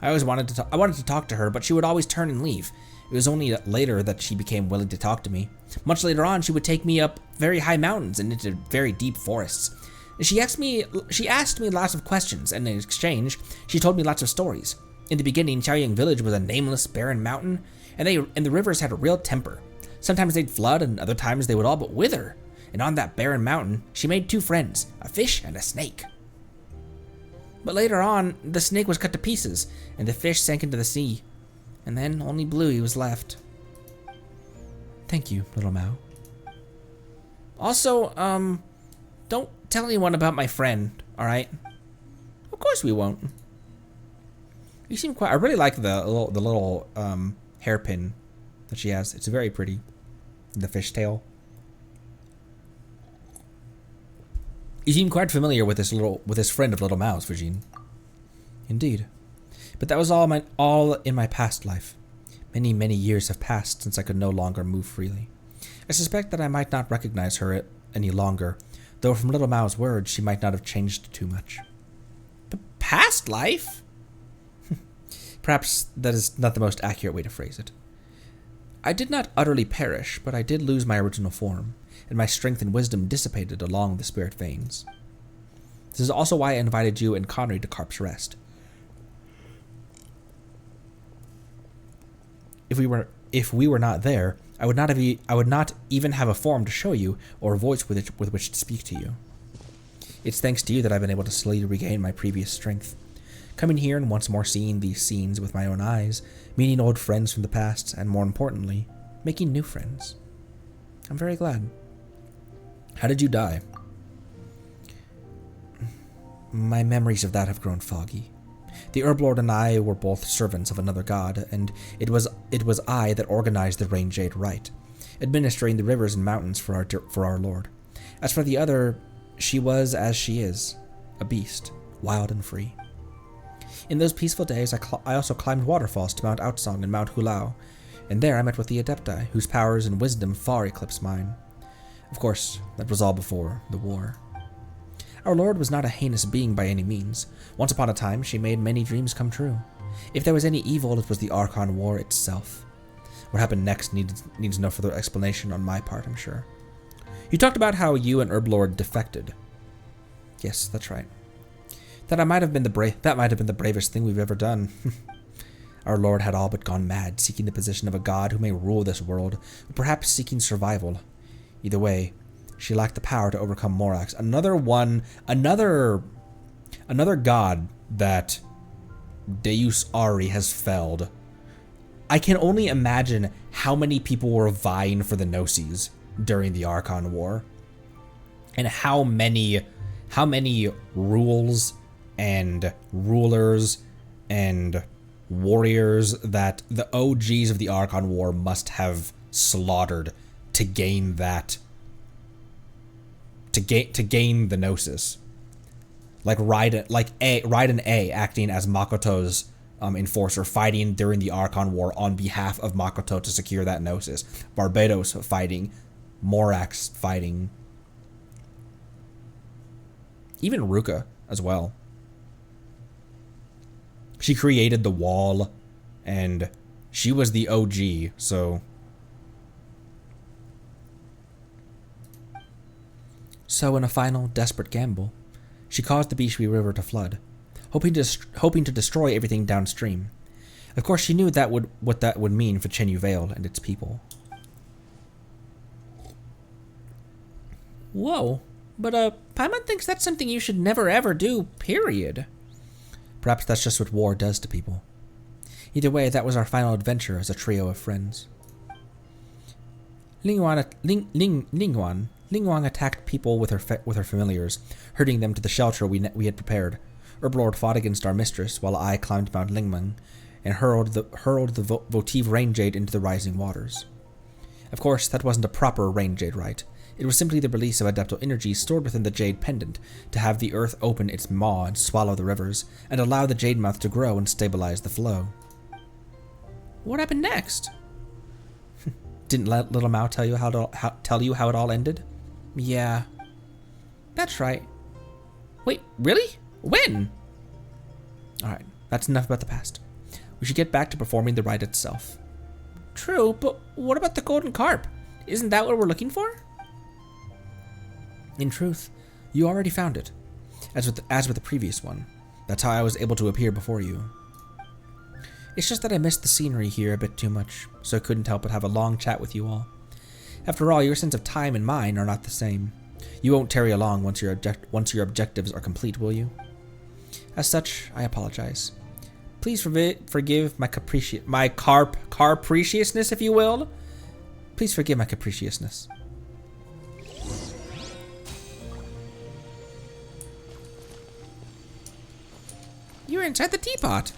I wanted to talk to her, but she would always turn and leave. It was only later that she became willing to talk to me. Much later on, she would take me up very high mountains and into very deep forests. She asked me lots of questions, and in exchange, she told me lots of stories. In the beginning, Chaoying Village was a nameless, barren mountain, and the rivers had a real temper. Sometimes they'd flood, and other times they would all but wither. And on that barren mountain, she made 2 friends, a fish and a snake. But later on, the snake was cut to pieces, and the fish sank into the sea. And then only Bluey was left. Thank you, little Mao. Also, don't tell anyone about my friend, alright? Of course we won't. You seem quite... I really like the little hairpin that she has. It's very pretty. The fishtail. You seem quite familiar with this friend of little Mao's, Virgin. Indeed. But that was all in my past life. Many, many years have passed since I could no longer move freely. I suspect that I might not recognize her any longer, though from little Mao's words, she might not have changed too much. But past life? Perhaps that is not the most accurate way to phrase it. I did not utterly perish, but I did lose my original form, and my strength and wisdom dissipated along the spirit veins. This is also why I invited you and Connery to Carp's Rest. If we were not there, I would not even have a form to show you or a voice with which to speak to you. It's thanks to you that I've been able to slowly regain my previous strength. Coming here and once more seeing these scenes with my own eyes, meeting old friends from the past, and more importantly, making new friends. I'm very glad. How did you die? My memories of that have grown foggy. The Herblord and I were both servants of another god, and it was I that organized the Rain Jade Rite, administering the rivers and mountains for our lord. As for the other, she was as she is, a beast, wild and free. In those peaceful days, I also climbed waterfalls to Mount Outsong and Mount Hulao, and there I met with the Adepti, whose powers and wisdom far eclipsed mine. Of course, that was all before the war. Our Lord was not a heinous being by any means. Once upon a time, she made many dreams come true. If there was any evil, it was the Archon War itself. What happened next needs no further explanation on my part, I'm sure. You talked about how you and Herblord defected. Yes, that's right. That might have been the bravest thing we've ever done. Our Lord had all but gone mad, seeking the position of a god who may rule this world, but perhaps seeking survival. Either way, she lacked the power to overcome Morax. Another god that Deus Ari has felled. I can only imagine how many people were vying for the Gnosis during the Archon War, and how many rules and rulers and warriors that the OGs of the Archon War must have slaughtered to gain that, to gain the Gnosis. Like Raiden A acting as Makoto's enforcer, fighting during the Archon War on behalf of Makoto to secure that Gnosis. Barbados fighting, Morax fighting, even Ruka as well. She created the wall, and she was the OG, so... So in a final, desperate gamble, she caused the Bishwi River to flood, hoping to destroy everything downstream. Of course, she knew what that would mean for Chenyu Vale and its people. Whoa, but Paimon thinks that's something you should never ever do, period. Perhaps that's just what war does to people. Either way, that was our final adventure as a trio of friends. Lingwang attacked people with her familiars, herding them to the shelter we had prepared. Herblord fought against our mistress, while I climbed Mount Lingmeng and hurled the votive Rain Jade into the rising waters. Of course, that wasn't a proper Rain Jade rite. It was simply the release of adeptal energy stored within the Jade Pendant to have the earth open its maw and swallow the rivers, and allow the Jade Mouth to grow and stabilize the flow. What happened next? Didn't let little Mao tell you how it all ended? Yeah. That's right. Wait, really? When? Alright, that's enough about the past. We should get back to performing the rite itself. True, but what about the golden carp? Isn't that what we're looking for? In truth, you already found it. As with the previous one. That's how I was able to appear before you. It's just that I missed the scenery here a bit too much, so I couldn't help but have a long chat with you all. After all, your sense of time and mine are not the same. You won't tarry along once your objectives are complete, will you? As such, I apologize. Please forgive my capriciousness, if you will. Please forgive my capriciousness. You're inside the teapot.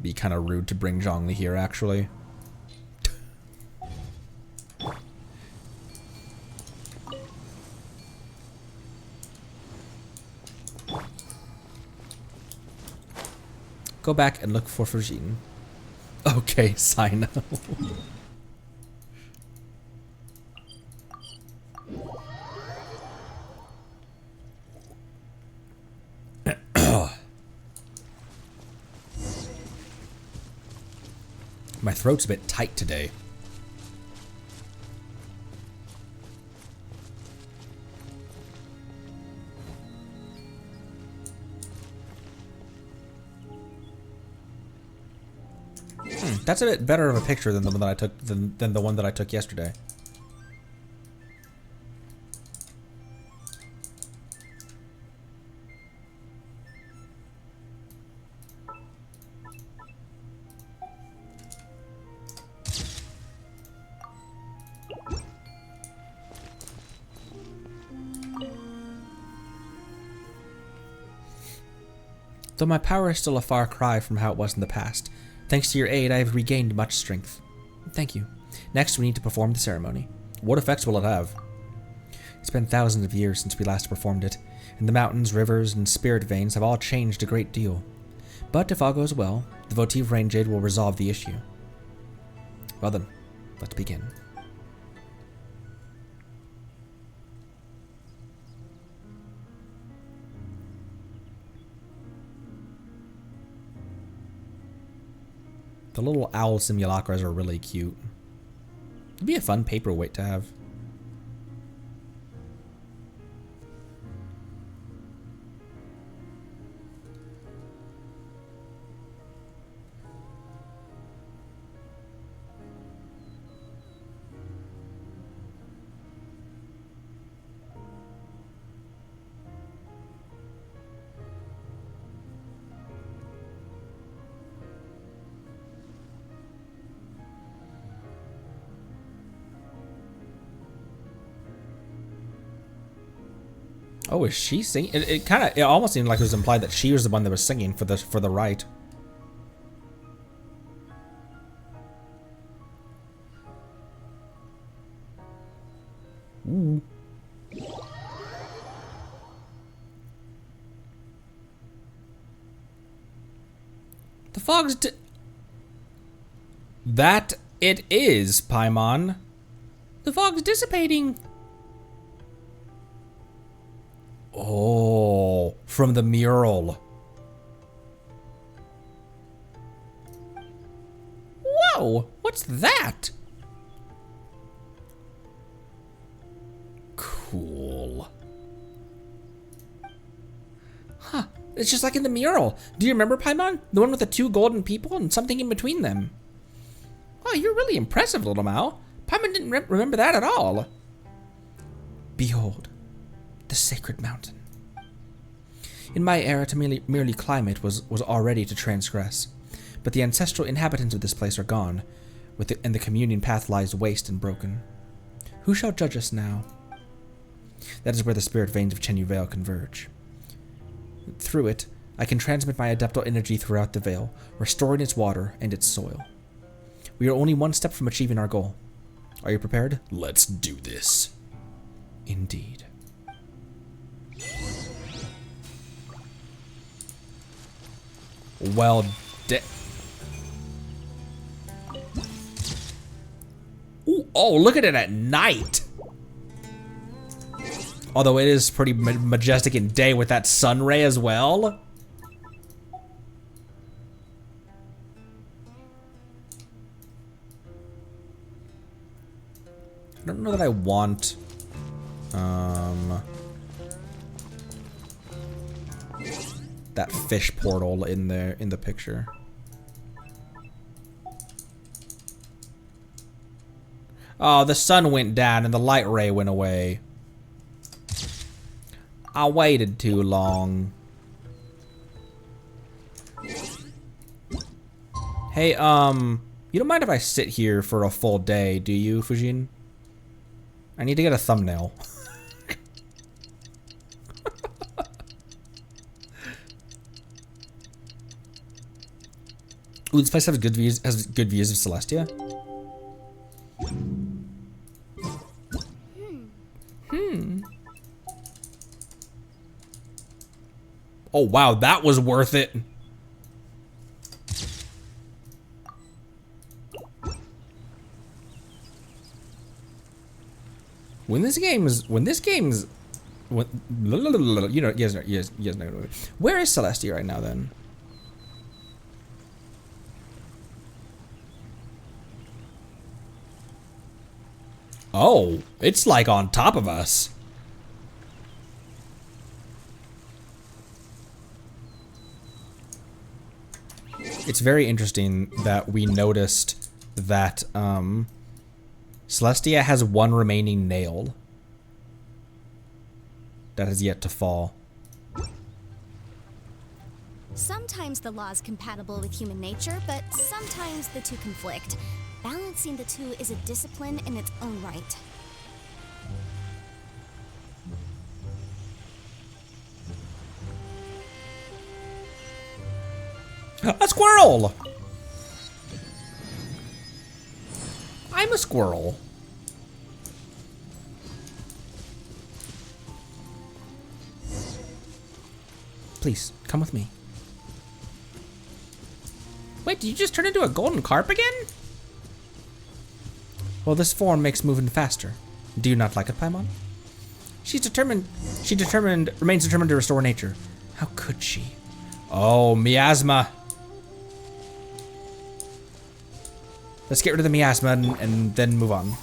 Be kind of rude to bring Zhongli here, actually. Go back and look for Fujin. Okay, Sino. My throat's a bit tight today. That's a bit better of a picture than the one that I took than the one that I took yesterday. Though my power is still a far cry from how it was in the past, thanks to your aid, I have regained much strength. Thank you. Next, we need to perform the ceremony. What effects will it have? It's been thousands of years since we last performed it, and the mountains, rivers, and spirit veins have all changed a great deal. But if all goes well, the votive rain jade will resolve the issue. Well then, let's begin. The little owl simulacras are really cute. It'd be a fun paperweight to have. Oh, is she singing? It almost seemed like it was implied that she was the one that was singing for the rite. Ooh. The fog's that it is, Paimon. The fog's dissipating. Oh, from the mural. Whoa, what's that? Cool. Huh, it's just like in the mural. Do you remember, Paimon? The one with the two golden people and something in between them. Oh, you're really impressive, little Mao. Paimon didn't remember that at all. Behold. The sacred mountain. In my era, to merely climb it was already to transgress. But the ancestral inhabitants of this place are gone, and the communion path lies waste and broken. Who shall judge us now? That is where the spirit veins of Chenyu Vale converge. Through it, I can transmit my adeptal energy throughout the Vale, restoring its water and its soil. We are only one step from achieving our goal. Are you prepared? Let's do this. Indeed. Well, ooh, oh, look at it at night. Although it is pretty majestic in day with that sun ray as well. I don't know that I want that fish portal in there in the picture. Oh, the sun went down and the light ray went away. I waited too long. Hey, you don't mind if I sit here for a full day, do you, Fujin? I need to get a thumbnail. Ooh, this place has good views. Has good views of Celestia. Oh wow, that was worth it. When this game's, you know, yes, no. Where is Celestia right now then? Oh, it's like on top of us. It's very interesting that we noticed that Celestia has one remaining nail that has yet to fall. Sometimes the law is compatible with human nature, but sometimes the two conflict. Balancing the two is a discipline in its own right. A squirrel! I'm a squirrel. Please, come with me. Wait, did you just turn into a golden carp again? Well, this form makes moving faster. Do you not like it, Paimon? Remains determined to restore nature. How could she? Oh, miasma. Let's get rid of the miasma and then move on.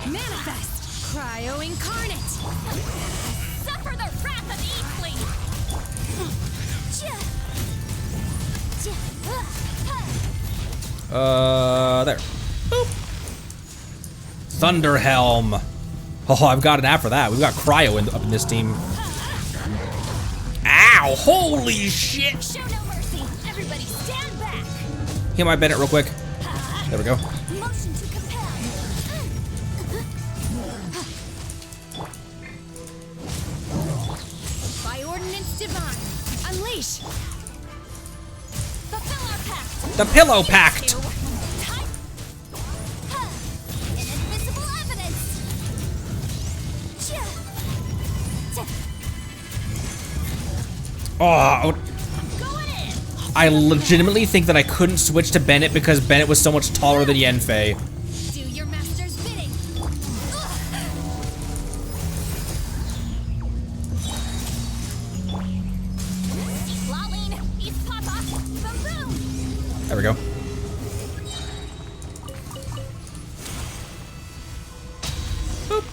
Manifest! Cryo incarnate! Suffer the wrath of Eastling! There. Boop. Thunder Helm. Oh, I've got an app for that. We've got Cryo up in this team. Ow! Holy shit! Show no mercy! Everybody stand back! Heal my Bennett real quick. There we go. Motion to compel. By ordinance divine, unleash! Fulfill our pact! The Pillow Pact! Inadmissible evidence. Oh, Going in! I legitimately think that I couldn't switch to Bennett because Bennett was so much taller than Yenfei. Do your master's bidding! Lolling! East Papa! Boom boom! There we go. Boop.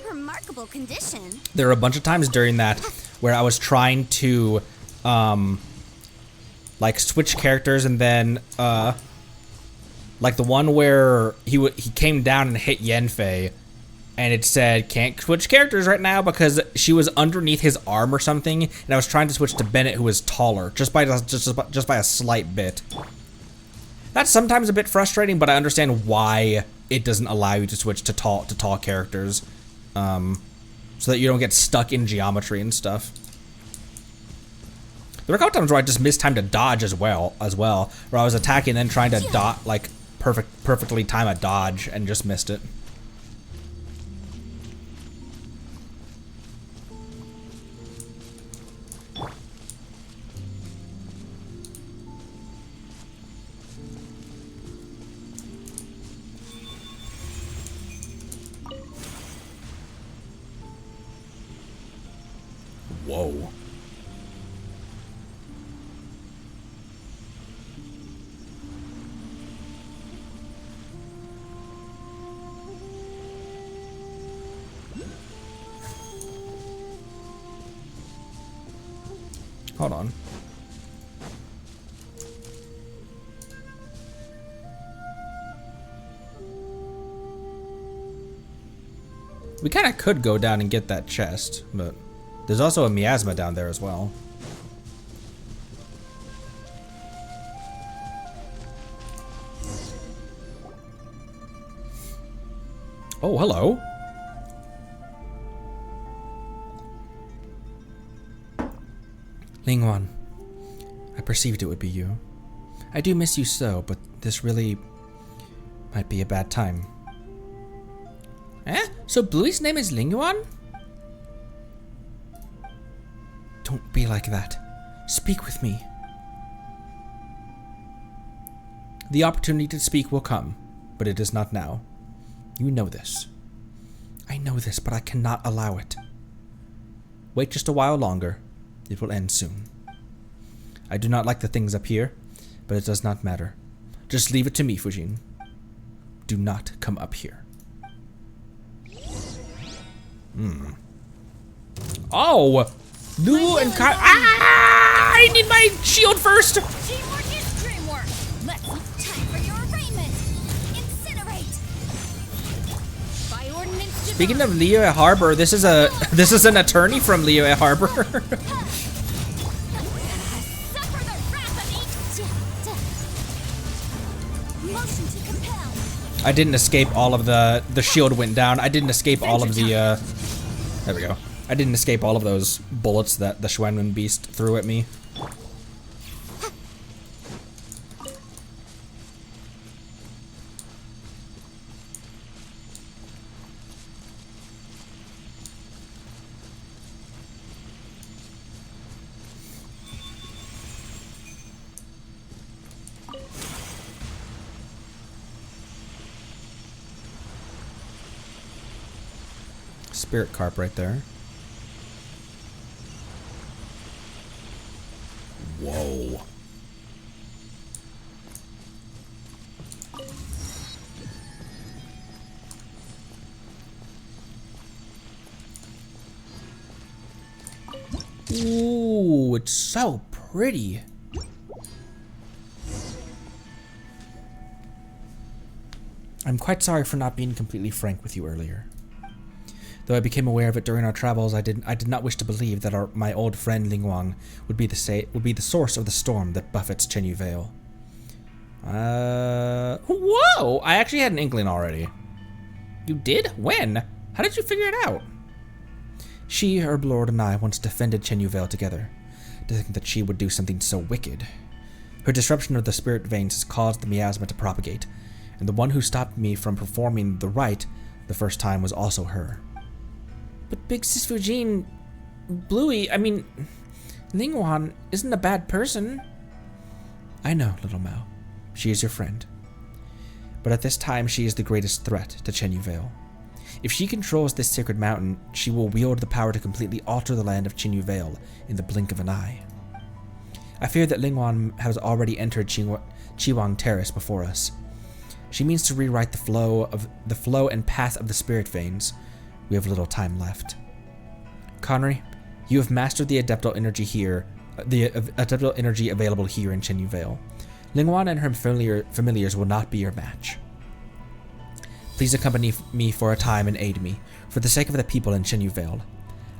Remarkable condition. There were a bunch of times during that where I was trying to, like switch characters and then, like the one where he came down and hit Yenfei, and it said can't switch characters right now because she was underneath his arm or something, and I was trying to switch to Bennett, who was taller, just by a slight bit. That's sometimes a bit frustrating, but I understand why it doesn't allow you to switch to tall characters, so that you don't get stuck in geometry and stuff. There were a couple times where I just missed time to dodge as well, where I was attacking and then trying to perfectly time a dodge and just missed it. Whoa. Hold on. We kind of could go down and get that chest, but there's also a miasma down there as well. Oh, hello. Lingwan, I perceived it would be you. I do miss you so, but this really might be a bad time. Eh? So Bluey's name is Lingwan? Don't be like that. Speak with me. The opportunity to speak will come, but it is not now. You know this. I know this, but I cannot allow it. Wait just a while longer. It will end soon. I do not like the things up here, but it does not matter. Just leave it to me, Fujin. Do not come up here. Oh! Lulu and Kai. Ah! I need my shield first! Teamwork is dreamwork. Let's time for your arraignment. Incinerate. By ordinance. Speaking of Liyue Harbor, this is an attorney from Liyue Harbor. Suffer the wrath of each. Motion to compel. I didn't escape all of the shield went down. I didn't escape all of the there we go. I didn't escape all of those bullets that the Schwenwen beast threw at me. Spirit carp right there. Whoa. Ooh, it's so pretty. I'm quite sorry for not being completely frank with you earlier. Though I became aware of it during our travels, I did not wish to believe that my old friend Lingwang would be the source of the storm that buffets Chenyu Vale. Whoa! I actually had an inkling already. You did? When? How did you figure it out? She, her lord, and I once defended Chenyu Vale together. To think that she would do something so wicked. Her disruption of the spirit veins has caused the miasma to propagate, and the one who stopped me from performing the rite the first time was also her. But Big Sis Fujin, Bluey, I mean, Lingwan isn't a bad person. I know, little Mao. She is your friend. But at this time, she is the greatest threat to Chenyu Vale. If she controls this sacred mountain, she will wield the power to completely alter the land of Chenyu Vale in the blink of an eye. I fear that Lingwan has already entered Chiwang Terrace before us. She means to rewrite the flow and path of the spirit veins. We have little time left. Connery, you have mastered the adeptal energy here, the adeptal energy available here in Chenyu Vale. Lingwan and her familiars will not be your match. Please accompany me for a time and aid me, for the sake of the people in Chenyu Vale.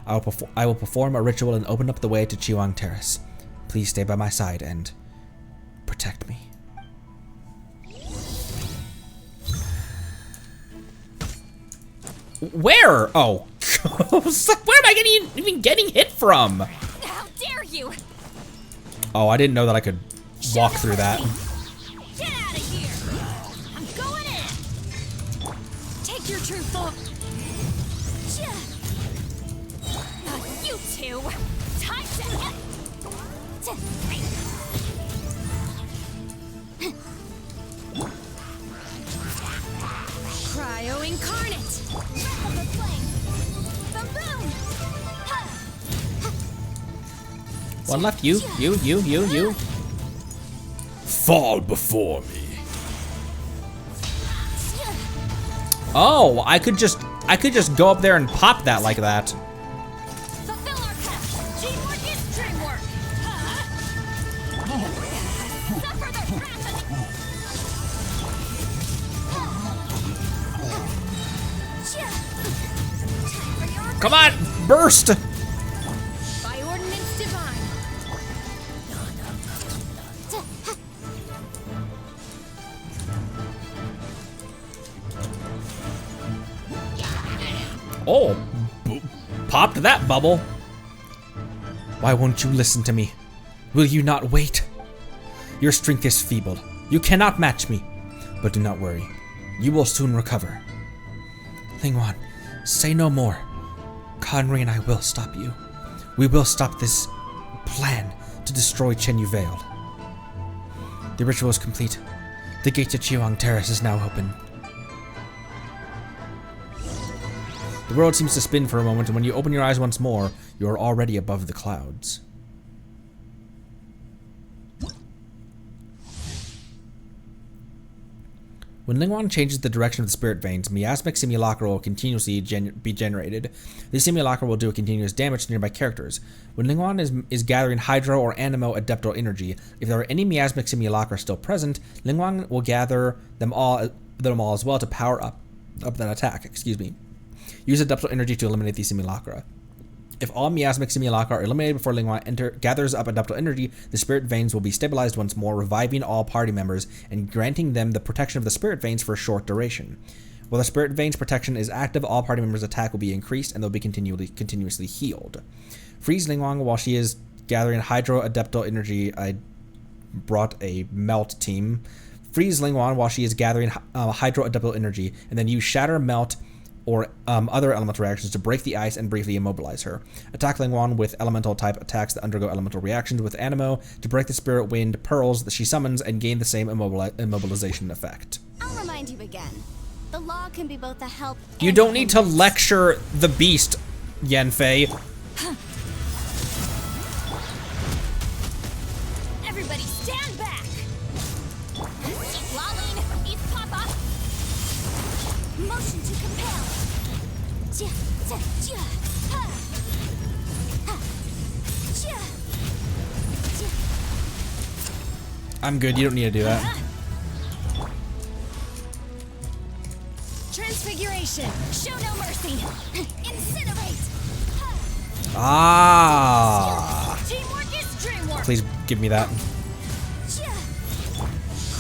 I will perform a ritual and open up the way to Chiwang Terrace. Please stay by my side and protect me. Where? Oh. Where am I even getting hit from? How dare you! Oh, I didn't know that I could walk through that. Get out of here! I'm going in! Take your true form! You two! Time to... Cryo incarnate! Wrath of the flame! The boom! One left. You. Fall before me. Oh, I could just go up there and pop that like that. Fulfill our path. Teamwork is dreamwork. Suffer the wrath of Come on, burst! by ordinance divine. Oh, popped that bubble. Why won't you listen to me? Will you not wait? Your strength is feeble. You cannot match me. But do not worry. You will soon recover. Lingwan, say no more. Conry and I will stop you. We will stop this plan to destroy Chenyu Vale. The ritual is complete. The gate to Chiwang Terrace is now open. The world seems to spin for a moment, and when you open your eyes once more, you are already above the clouds. When Lingwan changes the direction of the spirit veins, miasmic simulacra will continuously be generated. This simulacra will do continuous damage to nearby characters. When Lingwan is gathering hydro or animo adeptal energy, if there are any miasmic simulacra still present, Lingwan will gather them all as well to power up that attack. Use adeptal energy to eliminate these simulacra. If all miasmic simulacra are eliminated before Lingwan gathers up adeptal energy, the spirit veins will be stabilized once more, reviving all party members and granting them the protection of the spirit veins for a short duration. While the spirit veins protection is active, all party members' attack will be increased and they'll be continuously healed. Freeze Lingwan while she is gathering hydro adeptal energy. I brought a melt team. Freeze Lingwan while she is gathering hydro adeptal energy, and then use shatter, melt, or other elemental reactions to break the ice and briefly immobilize her. Attack Lingwan with elemental type attacks that undergo elemental reactions with animo to break the spirit wind pearls that she summons and gain the same immobilization effect. I'll remind you again. The law can be both a help and You don't need to hindrance. lecture the beast, Yanfei. Everybody stand back. Lolling, East Papa. Motion to compel. I'm good, you don't need to do that. Transfiguration. Show no mercy. Incinerate. Ah! Teamwork is dreamwork. Please give me that.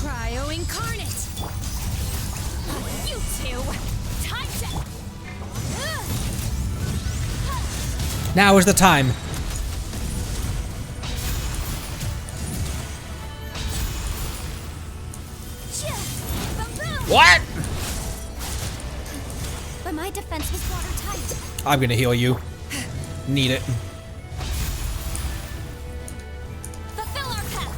Cryo incarnate. You two. Time to. Now is the time. What? But my defense was watertight. I'm gonna heal you. Need it. Fulfill our path.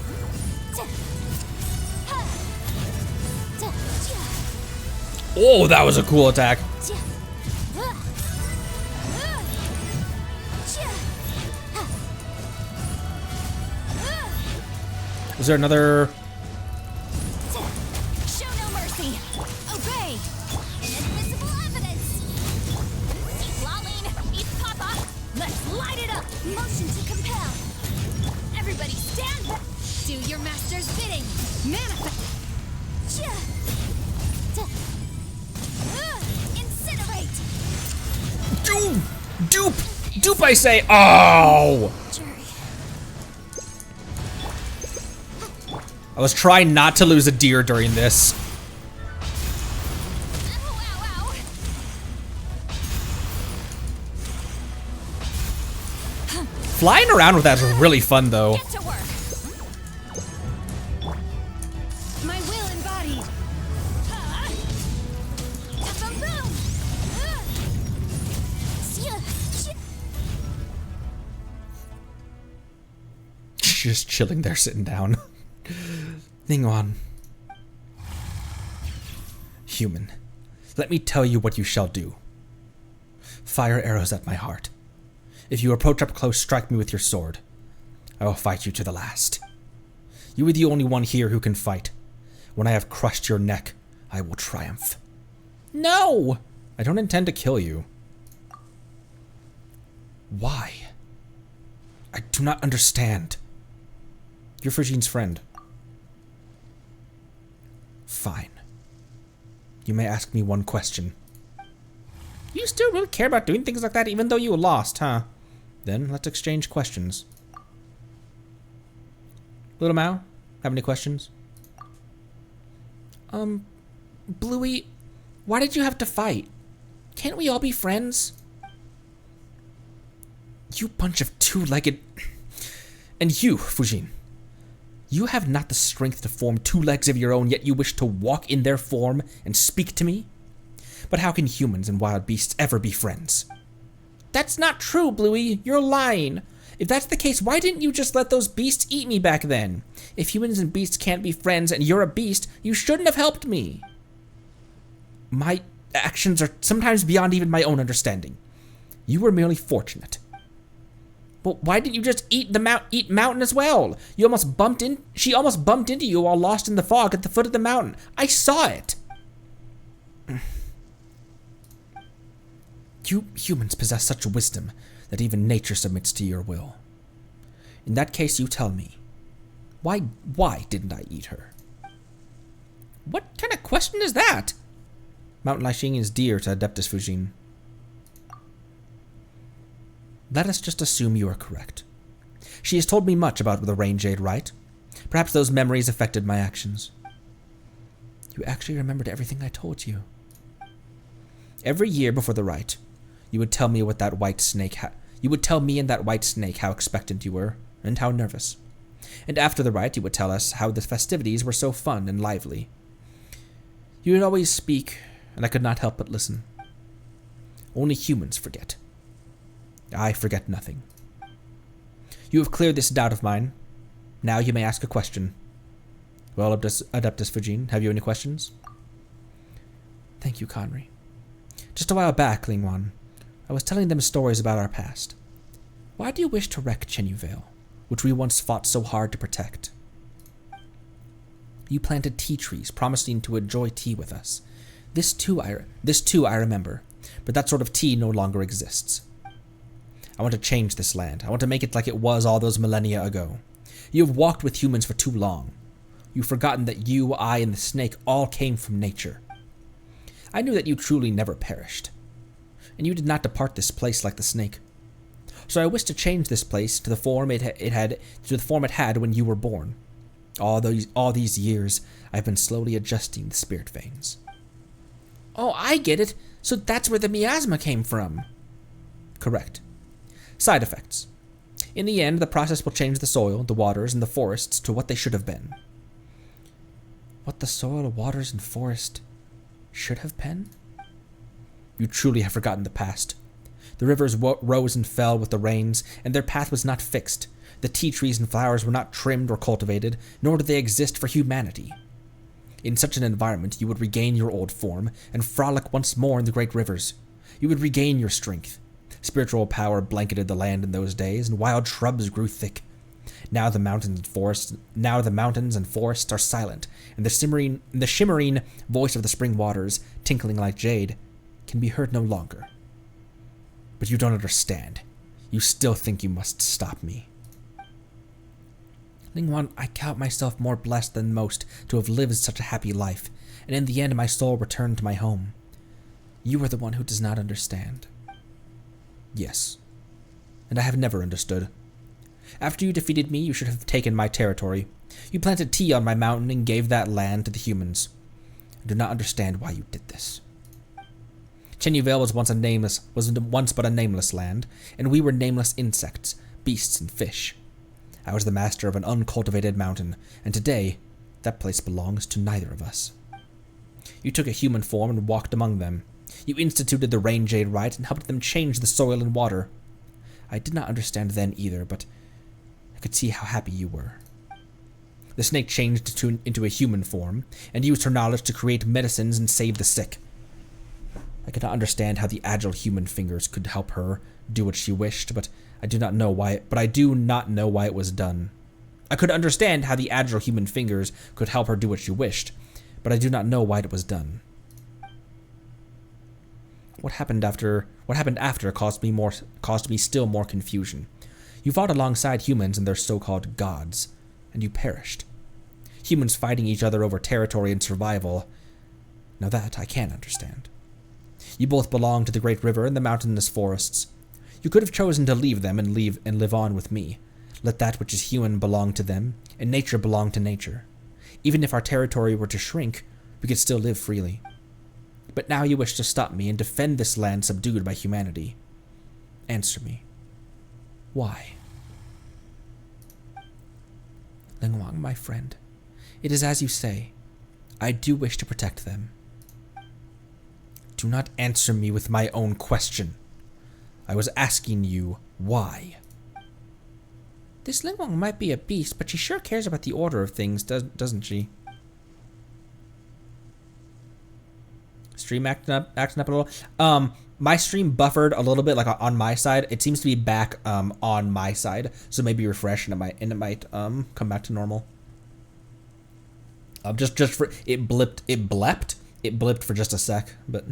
Oh, that was a cool attack. Was there another? Show no mercy. Obey. Inadmissible evidence. Lolling, East Papa. Let's light it up. Motion to compel. Everybody stand back. Do your master's bidding. Manifest. Incinerate. Dupe, I say. Oh! Jerry. I was trying not to lose a deer during this. Ow, ow, ow. Flying around with that is really fun, though. Get to work. My will embodied. Boom. Just chilling there, sitting down. Ningwan. Human, let me tell you what you shall do. Fire arrows at my heart. If you approach up close, strike me with your sword. I will fight you to the last. You are the only one here who can fight. When I have crushed your neck, I will triumph. No! I don't intend to kill you. Why? I do not understand. You're Fujine's friend. Fine. You may ask me one question. You still really care about doing things like that even though you lost, huh? Then let's exchange questions. Little Mao, have any questions? Bluey, why did you have to fight? Can't we all be friends? You bunch of two-legged... And you, Fujin. You have not the strength to form two legs of your own, yet you wish to walk in their form and speak to me? But how can humans and wild beasts ever be friends? That's not true, Bluey. You're lying. If that's the case, why didn't you just let those beasts eat me back then? If humans and beasts can't be friends and you're a beast, you shouldn't have helped me. My actions are sometimes beyond even my own understanding. You were merely fortunate. Well, why didn't you just eat Mountain as well? She almost bumped into you while lost in the fog at the foot of the mountain. I saw it. You humans possess such wisdom that even nature submits to your will. In that case, you tell me, why didn't I eat her? What kind of question is that? Mountain Laixing is dear to Adeptus Fujin. Let us just assume you are correct. She has told me much about the Rain Jade, right? Perhaps those memories affected my actions. You actually remembered everything I told you. Every year before the rite, you would tell me what that white snake you would tell me and that white snake how expectant you were, and how nervous. And after the rite, you would tell us how the festivities were so fun and lively. You would always speak, and I could not help but listen. Only humans forget. I forget nothing. You have cleared this doubt of mine. Now you may ask a question. Well, Adeptus Fujin, have you any questions? Thank you, Conry. Just a while back, Lingwan, I was telling them stories about our past. Why do you wish to wreck Chenyu Vale, which we once fought so hard to protect? You planted tea trees, promising to enjoy tea with us. This too I remember, but that sort of tea no longer exists. I want to change this land. I want to make it like it was all those millennia ago. You have walked with humans for too long. You've forgotten that you, I, and the snake all came from nature. I knew that you truly never perished, and you did not depart this place like the snake. So I wish to change this place to the form it had when you were born. All these years, I've been slowly adjusting the spirit veins. Oh, I get it. So that's where the miasma came from. Correct. Side effects. In the end, the process will change the soil, the waters, and the forests to what they should have been. What the soil, waters, and forest should have been? You truly have forgotten the past. The rivers rose and fell with the rains, and their path was not fixed. The tea trees and flowers were not trimmed or cultivated, nor did they exist for humanity. In such an environment, you would regain your old form and frolic once more in the great rivers. You would regain your strength. Spiritual power blanketed the land in those days, and wild shrubs grew thick. Now the mountains and forests are silent, and the shimmering voice of the spring waters, tinkling like jade, can be heard no longer. But you don't understand. You still think you must stop me. Lingwan, I count myself more blessed than most to have lived such a happy life, and in the end my soul returned to my home. You are the one who does not understand. Yes, and I have never understood. After you defeated me, you should have taken my territory. You planted tea on my mountain and gave that land to the humans. I do not understand why you did this. Chenyu Vale was once but a nameless land, and we were nameless insects, beasts, and fish. I was the master of an uncultivated mountain, and today, that place belongs to neither of us. You took a human form and walked among them. You instituted the Rain Jade rite and helped them change the soil and water. I did not understand then either, but I could see how happy you were. The snake changed into a human form, and used her knowledge to create medicines and save the sick. I could not understand how the agile human fingers could help her do what she wished, but I do not know why, but I do not know why it was done. I could understand how the agile human fingers could help her do what she wished, but I do not know why it was done. What happened after caused me still more confusion. You fought alongside humans and their so-called gods, and you perished. Humans fighting each other over territory and survival. Now that I can understand. You both belong to the great river and the mountainous forests. You could have chosen to leave them and live on with me. Let that which is human belong to them, and nature belong to nature. Even if our territory were to shrink, we could still live freely. But now you wish to stop me and defend this land subdued by humanity. Answer me. Why? Lingwang, my friend, it is as you say. I do wish to protect them. Do not answer me with my own question. I was asking you why. This Lingwang might be a beast, but she sure cares about the order of things, doesn't she? Stream acting up at all. My stream buffered a little bit, like on my side. It seems to be back on my side, so maybe refresh and it might come back to normal. Just for it blipped for just a sec, but.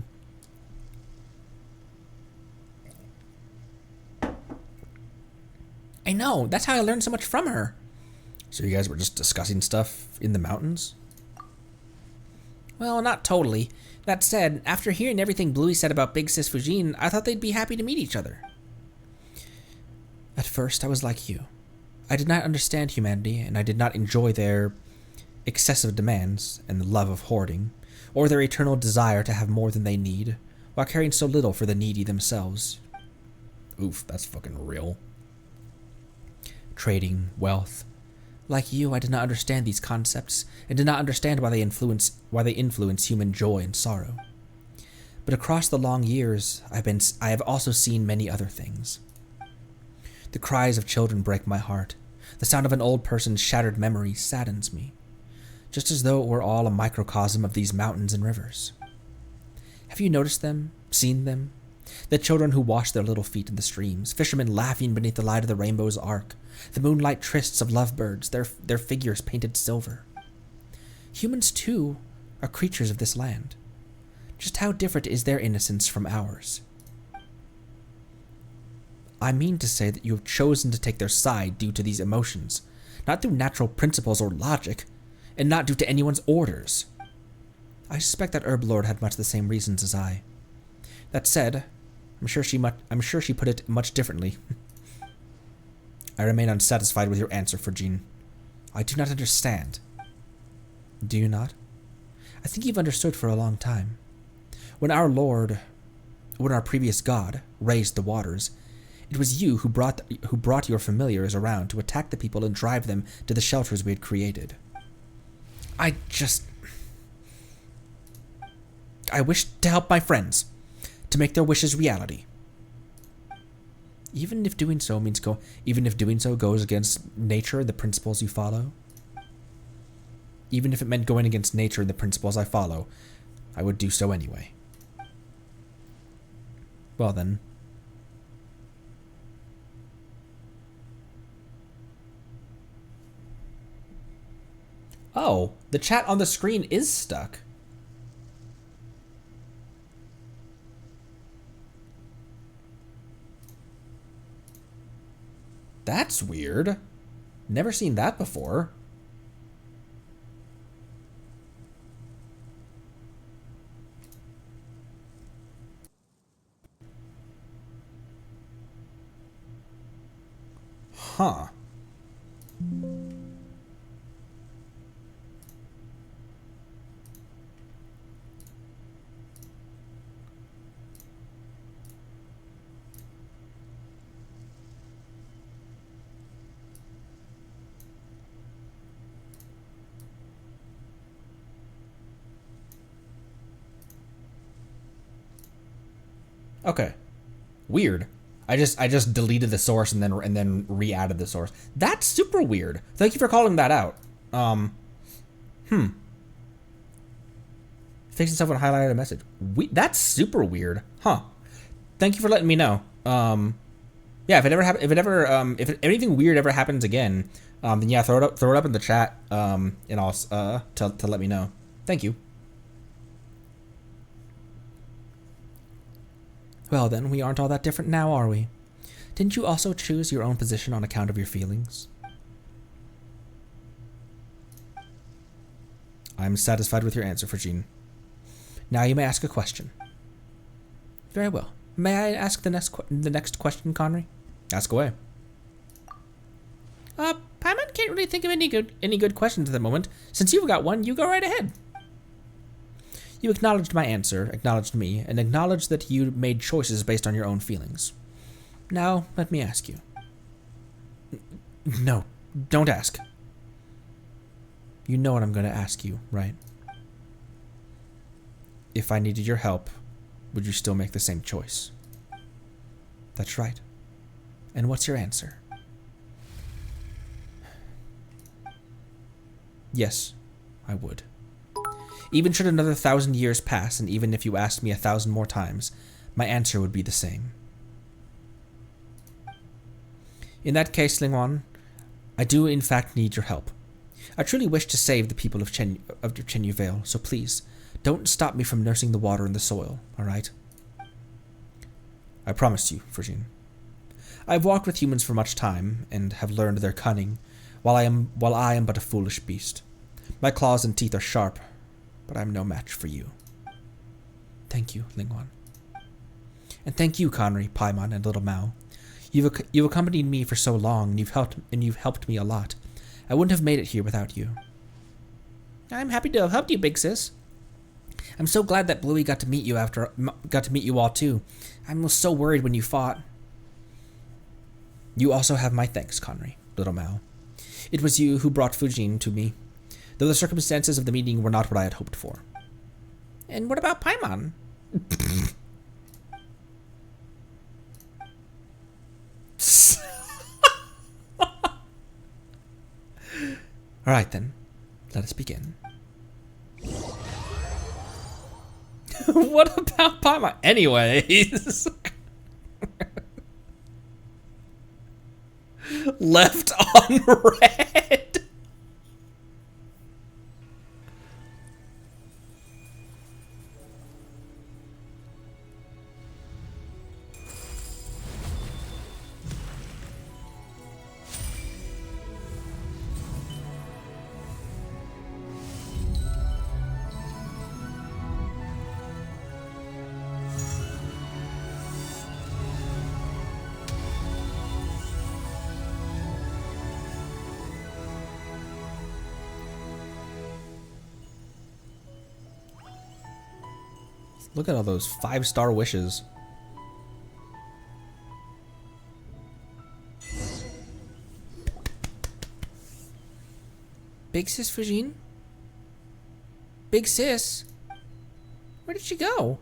I know, that's how I learned so much from her. So you guys were just discussing stuff in the mountains? Well, not totally. That said, after hearing everything Bluey said about Big Sis Fujin, I thought they'd be happy to meet each other. At first, I was like you. I did not understand humanity, and I did not enjoy their excessive demands and the love of hoarding, or their eternal desire to have more than they need, while caring so little for the needy themselves. Oof, that's fucking real. Trading, wealth. Like you, I did not understand these concepts, and did not understand why they influence human joy and sorrow. But across the long years, I have also seen many other things. The cries of children break my heart. The sound of an old person's shattered memory saddens me, just as though it were all a microcosm of these mountains and rivers. Have you noticed them? Seen them? The children who wash their little feet in the streams, fishermen laughing beneath the light of the rainbow's arc, the moonlight trysts of lovebirds, their figures painted silver. Humans, too, are creatures of this land. Just how different is their innocence from ours? I mean to say that you have chosen to take their side due to these emotions, not through natural principles or logic, and not due to anyone's orders. I suspect that Herb Lord had much the same reasons as I. That said, I'm sure she put it much differently. I remain unsatisfied with your answer, Fujin. I do not understand. Do you not? I think you've understood for a long time. When our previous god raised the waters, it was you who brought your familiars around to attack the people and drive them to the shelters we had created. I wish to help my friends, to make their wishes reality. Even if doing so goes against nature and the principles you follow. Even if it meant going against nature and the principles I follow, I would do so anyway. Well then. Oh, the chat on the screen is stuck. That's weird. Never seen that before. Huh. Okay. Weird. I just deleted the source and then re-added the source. That's super weird. Thank you for calling that out. Fix itself and highlighted a message. That's super weird. Huh. Thank you for letting me know. Yeah, if anything weird ever happens again, then yeah, throw it up in the chat, and I'll to let me know. Thank you. Well then, we aren't all that different now, are we? Didn't you also choose your own position on account of your feelings? I'm satisfied with your answer, Fujin. Now you may ask a question. Very well. May I ask the next question, Connery? Ask away. Paimon can't really think of any good questions at the moment. Since you've got one, you go right ahead. You acknowledged my answer, acknowledged me, and acknowledged that you made choices based on your own feelings. Now, let me ask you. No, don't ask. You know what I'm going to ask you, right? If I needed your help, would you still make the same choice? That's right. And what's your answer? Yes, I would. Even should another 1,000 years pass, and even if you asked me 1,000 more times, my answer would be the same. In that case, Lingwan, I do in fact need your help. I truly wish to save the people of Chenyu Vale, so please, don't stop me from nursing the water in the soil, alright? I promise you, Fujin. I have walked with humans for much time, and have learned their cunning, while I am but a foolish beast. My claws and teeth are sharp, but I am no match for you. Thank you, Lingwan. And thank you, Connery, Paimon, and Little Mao. You've accompanied me for so long, and you've helped me a lot. I wouldn't have made it here without you. I'm happy to have helped you, big sis. I'm so glad that Bluey got to meet you all too. I was so worried when you fought. You also have my thanks, Connery, Little Mao. It was you who brought Fujin to me, though the circumstances of the meeting were not what I had hoped for. And what about Paimon? Alright then, let us begin. What about Paimon? Anyways. Left on red. Look at all those 5-star wishes. Big sis Fujin? Big sis? Where did she go?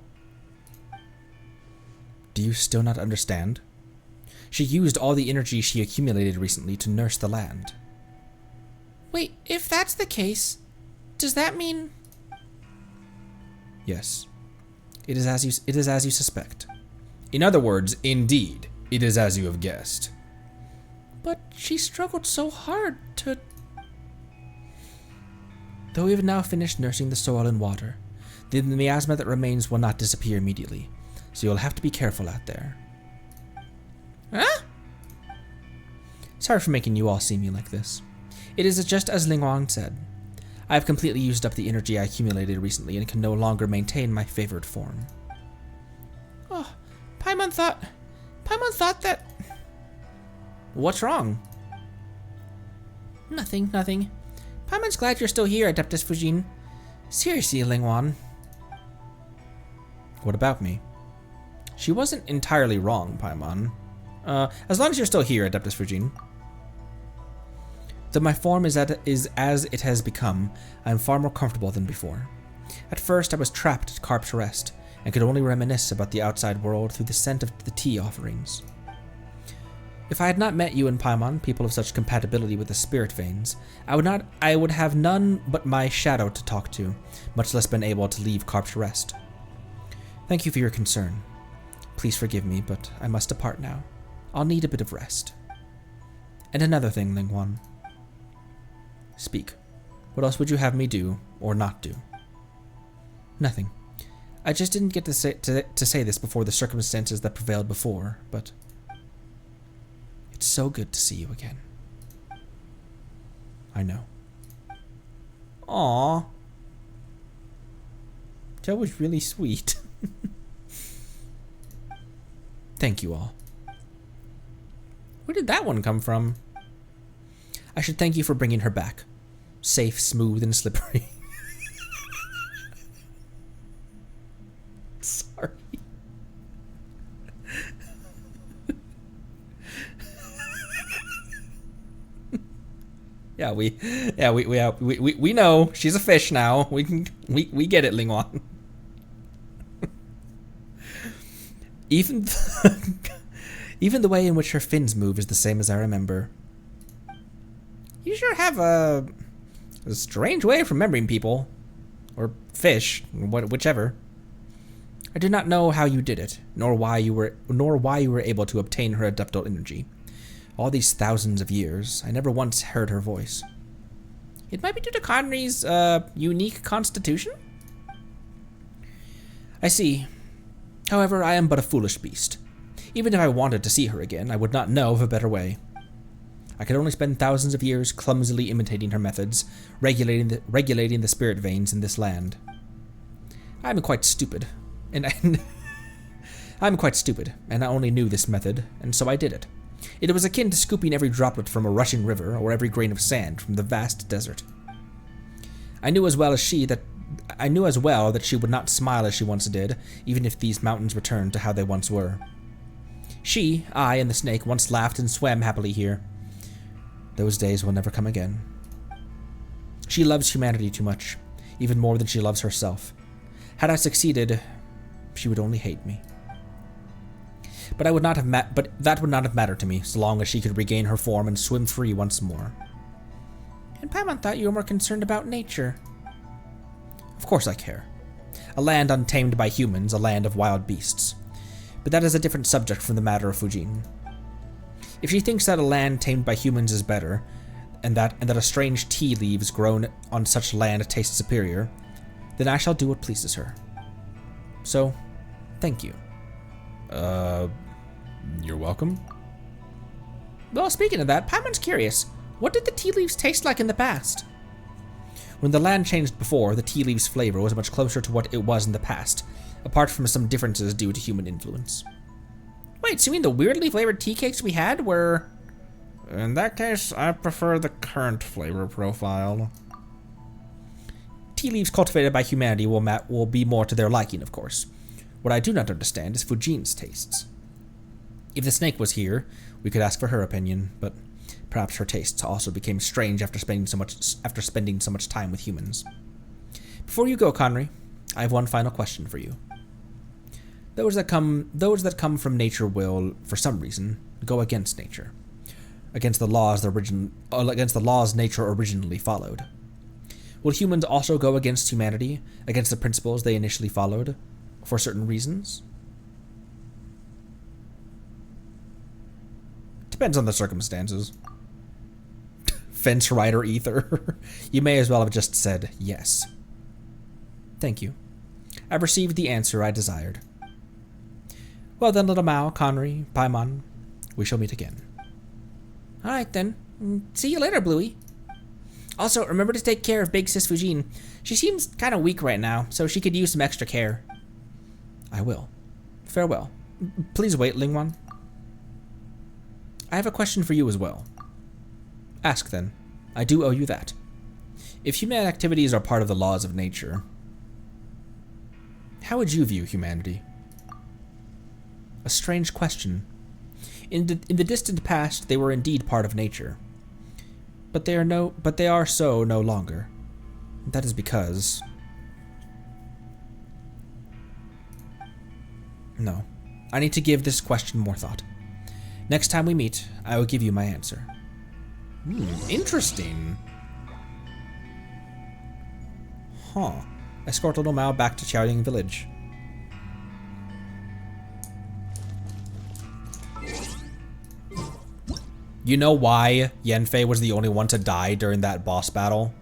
Do you still not understand? She used all the energy she accumulated recently to nurse the land. Wait, if that's the case, does that mean... Yes. It is as you suspect. In other words, indeed, it is as you have guessed. But she struggled so hard to... Though we have now finished nursing the soil and water, the miasma that remains will not disappear immediately, so you'll have to be careful out there. Huh? Sorry for making you all see me like this. It is just as Ling Wang said. I have completely used up the energy I accumulated recently and can no longer maintain my favored form. Oh, Paimon thought that... What's wrong? Nothing. Paimon's glad you're still here, Adeptus Fujin. Seriously, Lingwan. What about me? She wasn't entirely wrong, Paimon. As long as you're still here, Adeptus Fujin. Though my form is as it has become, I am far more comfortable than before. At first, I was trapped at Carp's Rest, and could only reminisce about the outside world through the scent of the tea offerings. If I had not met you and Paimon, people of such compatibility with the spirit veins, I would have none but my shadow to talk to, much less been able to leave Carp's Rest. Thank you for your concern. Please forgive me, but I must depart now. I'll need a bit of rest. And another thing, Lingwan. Speak. What else would you have me do, or not do? Nothing. I just didn't get to say this before the circumstances that prevailed before, but it's so good to see you again. I know. Aww. That was really sweet. Thank you all. Where did that one come from? I should thank you for bringing her back. Safe, smooth, and slippery. Sorry. we know she's a fish now. We get it, Lingwan. Even the way in which her fins move is the same as I remember. You sure have a strange way of remembering people. Or fish, whichever. I do not know how you did it, nor why you were able to obtain her adaptal energy. All these thousands of years, I never once heard her voice. It might be due to Conry's unique constitution? I see. However, I am but a foolish beast. Even if I wanted to see her again, I would not know of a better way. I could only spend thousands of years clumsily imitating her methods, regulating the spirit veins in this land. I am quite stupid, and I only knew this method, and so I did it. It was akin to scooping every droplet from a rushing river or every grain of sand from the vast desert. I knew as well that she would not smile as she once did, even if these mountains returned to how they once were. She, I, and the snake once laughed and swam happily here. Those days will never come again. She loves humanity too much, even more than she loves herself. Had I succeeded, she would only hate me. But that would not have mattered to me, so long as she could regain her form and swim free once more. And Paimon thought you were more concerned about nature. Of course I care. A land untamed by humans, a land of wild beasts. But that is a different subject from the matter of Fujin. If she thinks that a land tamed by humans is better, and that a strange tea leaves grown on such land taste superior, then I shall do what pleases her. So, thank you. You're welcome. Well, speaking of that, Paimon's curious. What did the tea leaves taste like in the past? When the land changed before, the tea leaves' flavor was much closer to what it was in the past, apart from some differences due to human influence. Wait, so you mean the weirdly flavored tea cakes we had were... In that case, I prefer the current flavor profile. Tea leaves cultivated by humanity will be more to their liking, of course. What I do not understand is Fujin's tastes. If the snake was here, we could ask for her opinion, but perhaps her tastes also became strange after spending so much time with humans. Before you go, Conry, I have one final question for you. Those that come from nature will, for some reason, go against nature, against the laws nature originally followed. Will humans also go against humanity, against the principles they initially followed, for certain reasons? Depends on the circumstances. Fence rider ether. You may as well have just said yes. Thank you. I've received the answer I desired. Well then, little Mao, Conry, Paimon, we shall meet again. Alright then. See you later, Bluey. Also, remember to take care of Big Sis Fujin. She seems kind of weak right now, so she could use some extra care. I will. Farewell. Please wait, Lingwan. I have a question for you as well. Ask then. I do owe you that. If human activities are part of the laws of nature, how would you view humanity? A strange question. In the distant past, they were indeed part of nature. But they are so no longer. That is because... No. I need to give this question more thought. Next time we meet, I will give you my answer. Interesting. Huh. Escort little Mao back to Qiaoying Village. You know why Yanfei was the only one to die during that boss battle?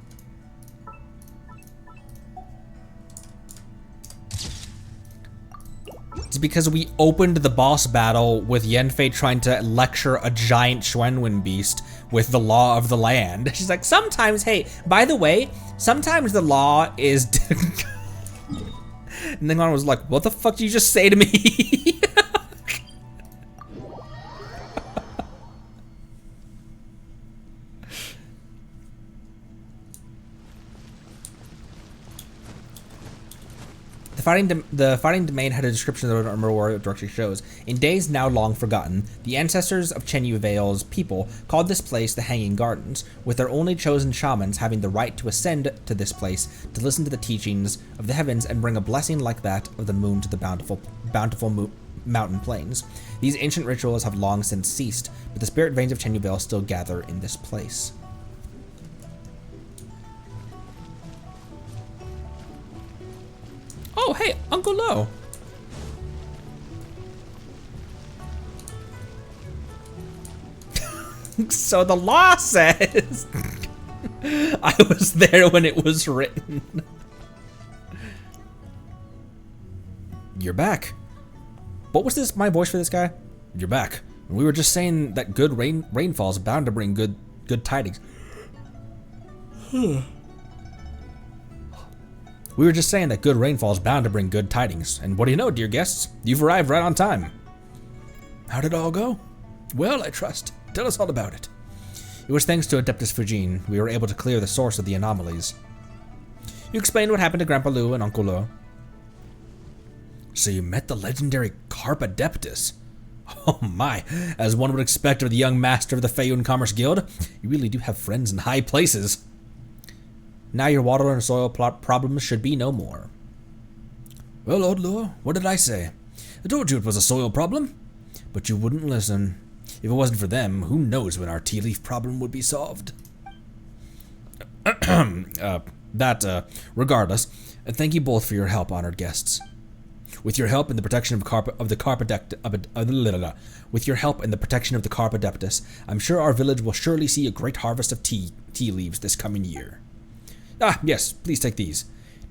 It's because we opened the boss battle with Yanfei trying to lecture a giant Xuanwen beast with the law of the land. She's like, sometimes, hey, by the way, sometimes the law is... And then Ningguang was like, what the fuck did you just say to me? The fighting domain had a description of the reward it directly shows. In days now long forgotten, the ancestors of Chenyu Vale's people called this place the Hanging Gardens, with their only chosen shamans having the right to ascend to this place to listen to the teachings of the heavens and bring a blessing like that of the moon to the bountiful mountain plains. These ancient rituals have long since ceased, but the spirit veins of Chenyu Vale still gather in this place. Oh, hey, Uncle Lo. So the law says... I was there when it was written. You're back. What was this, my voice for this guy? You're back. We were just saying that good rainfall is bound to bring good tidings. We were just saying that good rainfall is bound to bring good tidings. And what do you know, dear guests? You've arrived right on time. How did it all go? Well, I trust. Tell us all about it. It was thanks to Adeptus Fujin we were able to clear the source of the anomalies. You explained what happened to Grandpa Lu and Uncle Lo. So you met the legendary Carp Adeptus. Oh my, as one would expect of the young master of the Feiyun Commerce Guild, you really do have friends in high places. Now your water and soil problems should be no more. Well, Old Lo, what did I say? I told you it was a soil problem, but you wouldn't listen. If it wasn't for them, who knows when our tea leaf problem would be solved? Regardless, thank you both for your help, honored guests. With your help in the protection of the Carp Adeptus, I'm sure our village will surely see a great harvest of tea leaves this coming year. Ah, yes, please take these.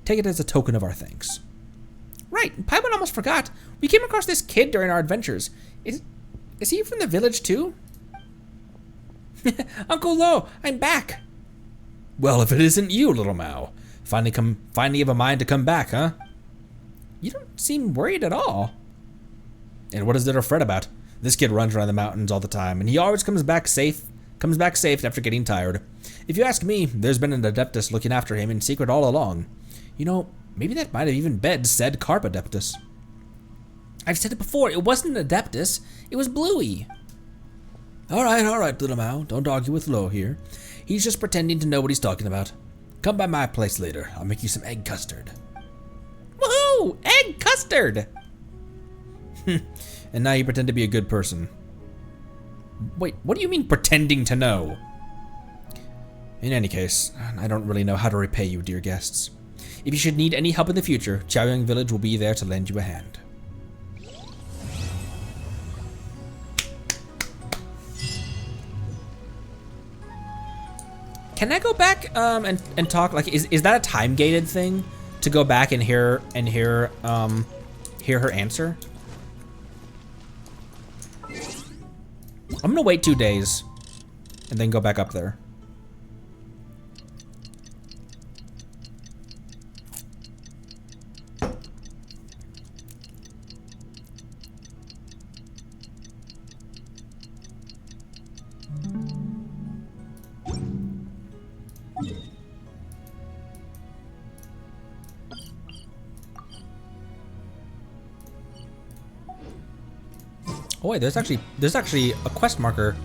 Take it as a token of our thanks. Right, Paimon almost forgot. We came across this kid during our adventures. Is he from the village too? Uncle Lo, I'm back. Well, if it isn't you, little Mao. Finally have a mind to come back, huh? You don't seem worried at all. And what is there to fret about? This kid runs around the mountains all the time, and he always comes back safe after getting tired. If you ask me, there's been an Adeptus looking after him in secret all along. You know, maybe that might have even been said Carp Adeptus. I've said it before, it wasn't an Adeptus, it was Bluey. All right, little Mao, don't argue with Lo here. He's just pretending to know what he's talking about. Come by my place later, I'll make you some egg custard. Woohoo! Egg custard! And now you pretend to be a good person. Wait, what do you mean pretending to know? In any case, I don't really know how to repay you, dear guests. If you should need any help in the future, Chaoyang Village will be there to lend you a hand. Can I go back and talk? Like, is that a time gated thing to go back and hear her answer? I'm gonna wait 2 days and then go back up there. Oh wait, there's actually a quest marker.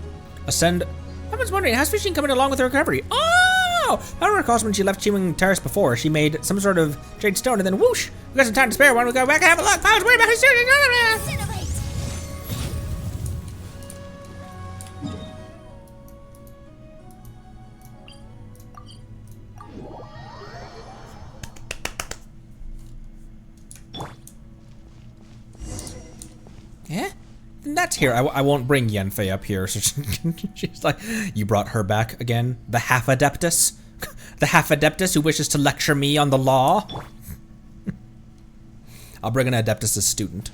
Ascend. I was wondering, how's Fishing coming along with her recovery? Oh! I recall when she left Qingwen Terrace before, she made some sort of jade stone and then whoosh! We got some time to spare. Why don't we go back and have a look? I was worried about her soon. that's here. I won't bring Yenfei up here. So she's like, you brought her back again? The half-adeptus? The half-adeptus who wishes to lecture me on the law? I'll bring an adeptus as student.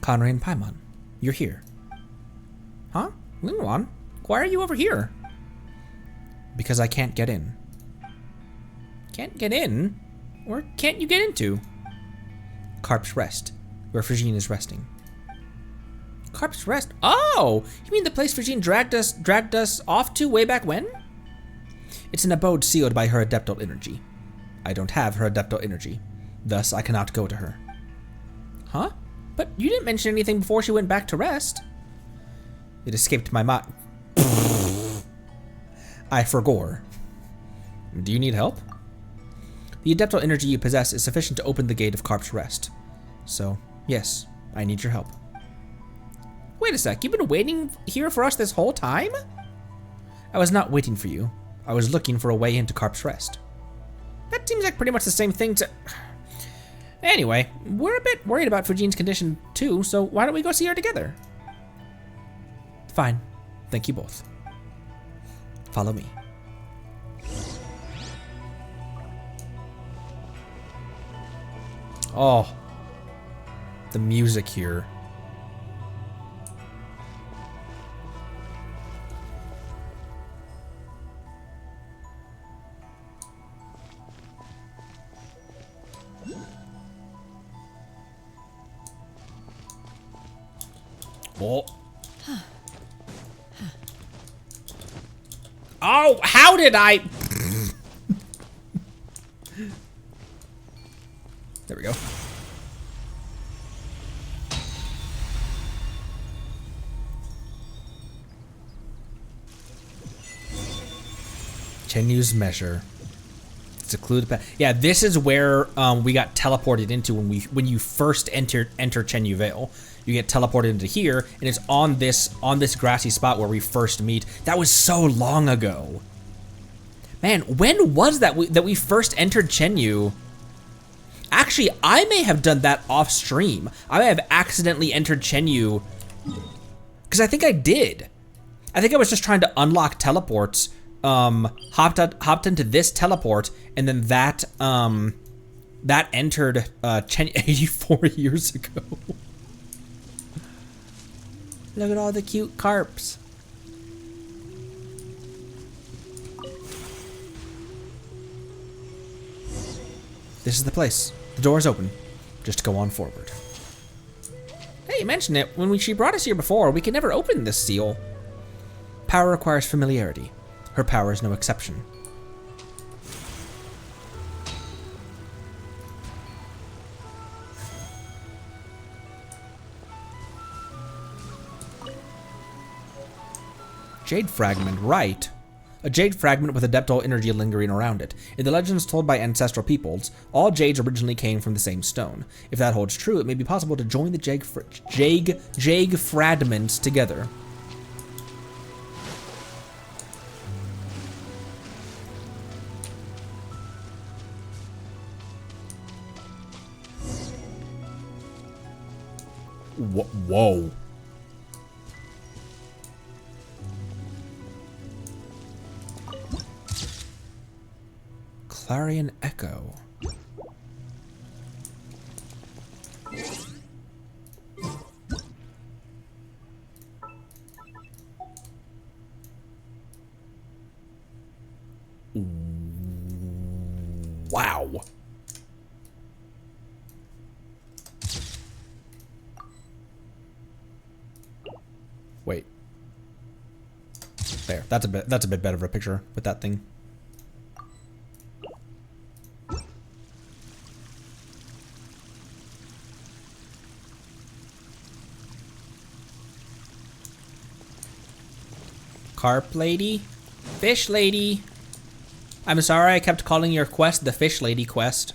Conrad and Paimon, you're here. Huh? Lingwan, why are you over here? Because I can't get in. Can't get in? Or can't you get into? Carp's Rest, where Phrygian is resting. Carp's Rest? Oh! You mean the place Phrygian dragged us off to way back when? It's an abode sealed by her adeptal energy. I don't have her adeptal energy. Thus, I cannot go to her. Huh? But you didn't mention anything before she went back to rest. It escaped my mind. I forgore. Do you need help? The adeptal energy you possess is sufficient to open the gate of Carp's Rest. So, yes, I need your help. Wait a sec, you've been waiting here for us this whole time? I was not waiting for you. I was looking for a way into Carp's Rest. That seems like pretty much the same thing to... Anyway, we're a bit worried about Phrygian's condition too, so why don't we go see her together? Fine. Thank you both. Follow me. Oh. The music here. Oh. Oh, how did I? There we go. Chenyu's measure. Secluded path. Yeah, this is where we got teleported into when you first enter Chenyu Vale. You get teleported into here, and it's on this grassy spot where we first meet. That was so long ago. Man, when was that we first entered Chenyu? Actually, I may have done that off stream. I may have accidentally entered Chenyu, because I think I did. I think I was just trying to unlock teleports. Hopped into this teleport, and then that entered Chenyu 84 years ago. Look at all the cute carps. This is the place. The door is open. Just go on forward. Hey, you mentioned it. When she brought us here before, we could never open this seal. Power requires familiarity. Her power is no exception. Jade fragment, right. A jade fragment with adeptal energy lingering around it. In the legends told by ancestral peoples, all jades originally came from the same stone. If that holds true, it may be possible to join the jade fragments together. Whoa. Clarion Echo. Wow. Wait. There. That's a bit better of a picture with that thing. Carp lady? Fish lady? I'm sorry I kept calling your quest the fish lady quest.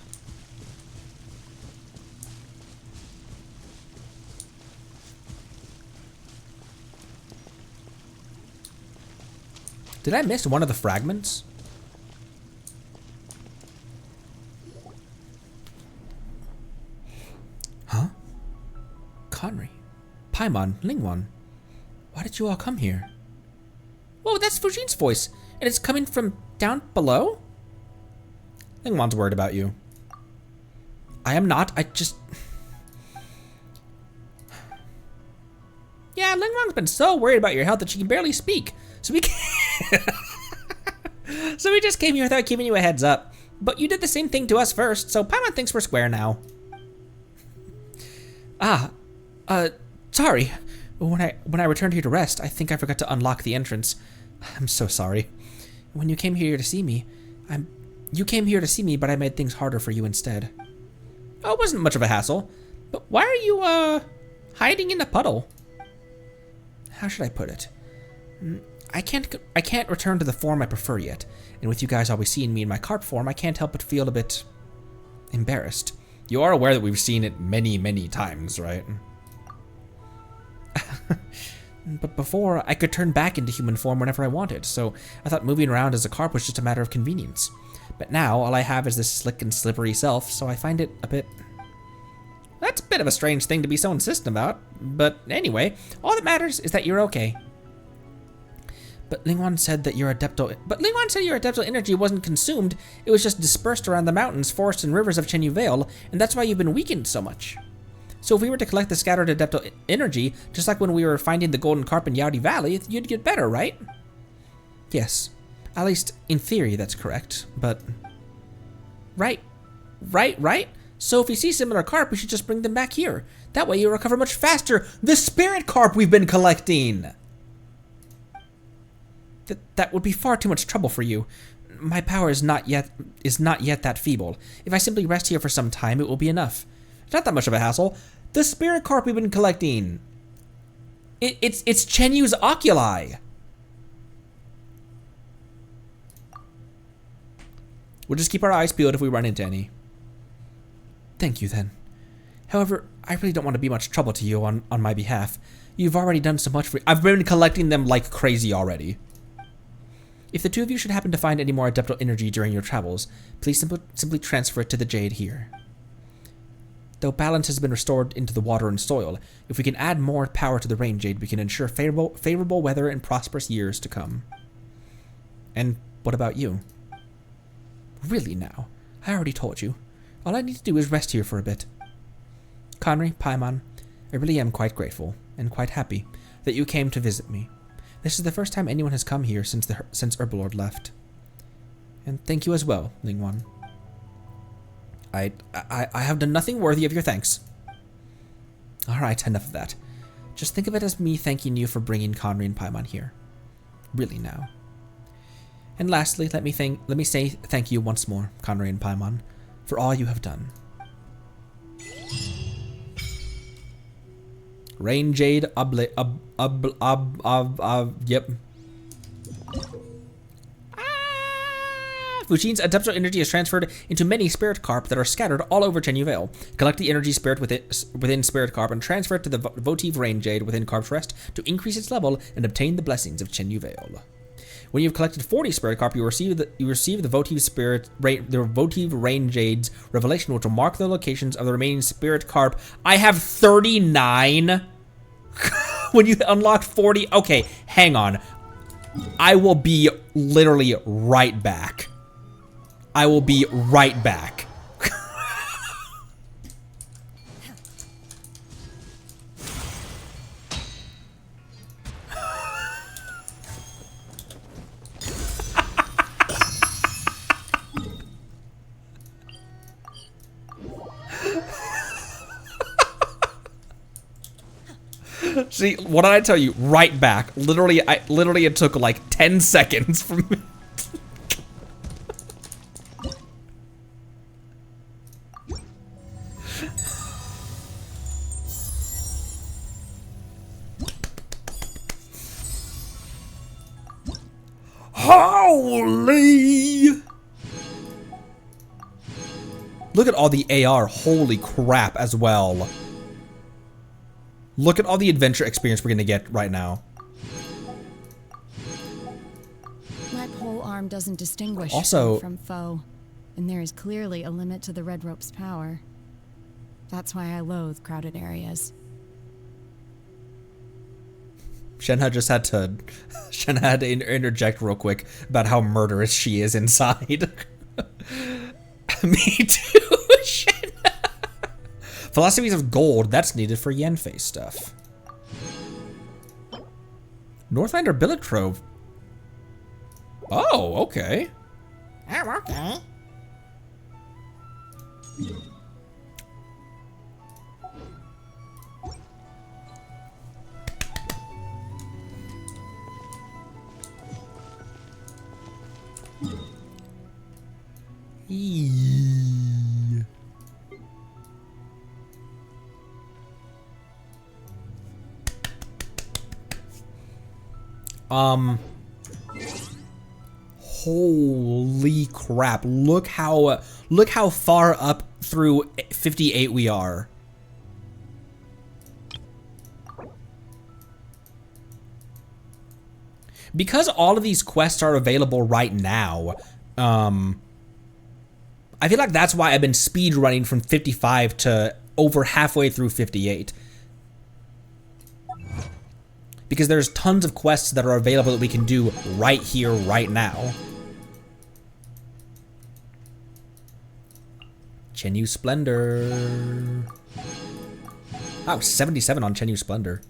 Did I miss one of the fragments? Paimon, Lingwan, why did you all come here? Whoa, that's Fujin's voice, and it's coming from down below? Lingwan's worried about you. I am not, I just... Yeah, Lingwan's been so worried about your health that she can barely speak. So we So we just came here without giving you a heads up. But you did the same thing to us first, so Paimon thinks we're square now. Sorry. When I returned here to rest, I think I forgot to unlock the entrance. I'm so sorry. When you came here to see me, You came here to see me, but I made things harder for you instead. Oh, it wasn't much of a hassle. But why are you, hiding in a puddle? How should I put it? I can't return to the form I prefer yet. And with you guys always seeing me in my carp form, I can't help but feel a bit embarrassed. You are aware that we've seen it many, many times, right? But before, I could turn back into human form whenever I wanted, so I thought moving around as a carp was just a matter of convenience. But now, all I have is this slick and slippery self, so I find it a bit... That's a bit of a strange thing to be so insistent about. But anyway, all that matters is that you're okay. But Lingwan said your adeptal energy wasn't consumed, it was just dispersed around the mountains, forests, and rivers of Chenyu Vale, and that's why you've been weakened so much. So if we were to collect the scattered adeptal energy, just like when we were finding the golden carp in Yaodi Valley, you'd get better, right? Yes. At least, in theory, that's correct, but... Right. So if we see similar carp, we should just bring them back here. That way you'll recover much faster. The spirit carp we've been collecting! That would be far too much trouble for you. My power is not yet that feeble. If I simply rest here for some time, it will be enough. It's not that much of a hassle. The spirit carp we've been collecting. It's Chenyu's oculi. We'll just keep our eyes peeled if we run into any. Thank you, then. However, I really don't want to be much trouble to you on my behalf. You've already done so much for me. I've been collecting them like crazy already. If the two of you should happen to find any more adeptal energy during your travels, please simply transfer it to the jade here. Though balance has been restored into the water and soil, if we can add more power to the rain jade, we can ensure favorable weather and prosperous years to come. And what about you? Really now? I already told you. All I need to do is rest here for a bit. Conry, Paimon, I really am quite grateful, and quite happy, that you came to visit me. This is the first time anyone has come here since Herbalord left. And thank you as well, Lingwan. I have done nothing worthy of your thanks. Alright, enough of that. Just think of it as me thanking you for bringing Conry and Paimon here. Really now. And lastly, let me say thank you once more, Conry and Paimon, for all you have done. Rain Jade, yep. Fujin's adeptal energy is transferred into many spirit carp that are scattered all over Chenyu Vale. Collect the energy spirit within spirit carp and transfer it to the votive Rain Jade within Carp's Rest to increase its level and obtain the blessings of Chenyu Vale. When you've collected 40 spirit carp, you receive the votive Rain Jade's revelation, which will mark the locations of the remaining spirit carp. I have 39. When you unlock 40, okay, hang on. I will be literally right back. I will be right back. See, what did I tell you? Right back. Literally, it took like 10 seconds for me. Holy! Look at all the AR. Holy crap as well. Look at all the adventure experience we're gonna get right now. My pole arm doesn't distinguish Also, friend from foe, and there is clearly a limit to the Red Rope's power. That's why I loathe crowded areas. Shenhe just had to Shenhe had to interject real quick about how murderous she is inside. Me too, Shenhe. Philosophies of gold, that's needed for Yenfei stuff. Northlander Billet Trove. Oh, okay. Oh, okay. Eee. Holy crap. Look how far up through 58 we are. Because all of these quests are available right now, I feel like that's why I've been speed running from 55 to over halfway through 58. Because there's tons of quests that are available that we can do right here, right now. Chenyu Splendor. Wow, 77 on Chenyu Splendor.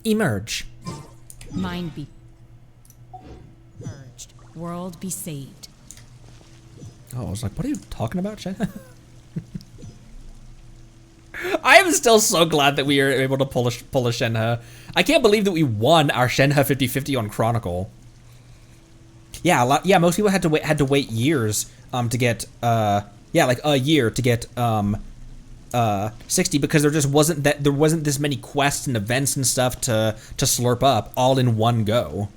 Emerge. Mind be purged. World be saved. Oh, I was like, what are you talking about, Shenhe? I am still so glad that we are able to pull a Shenhe. I can't believe that we won our Shenhe 50/50 on Chronicle. Yeah, yeah. Most people had to wait years to get like a year to get 60 because there wasn't this many quests and events and stuff to slurp up all in one go.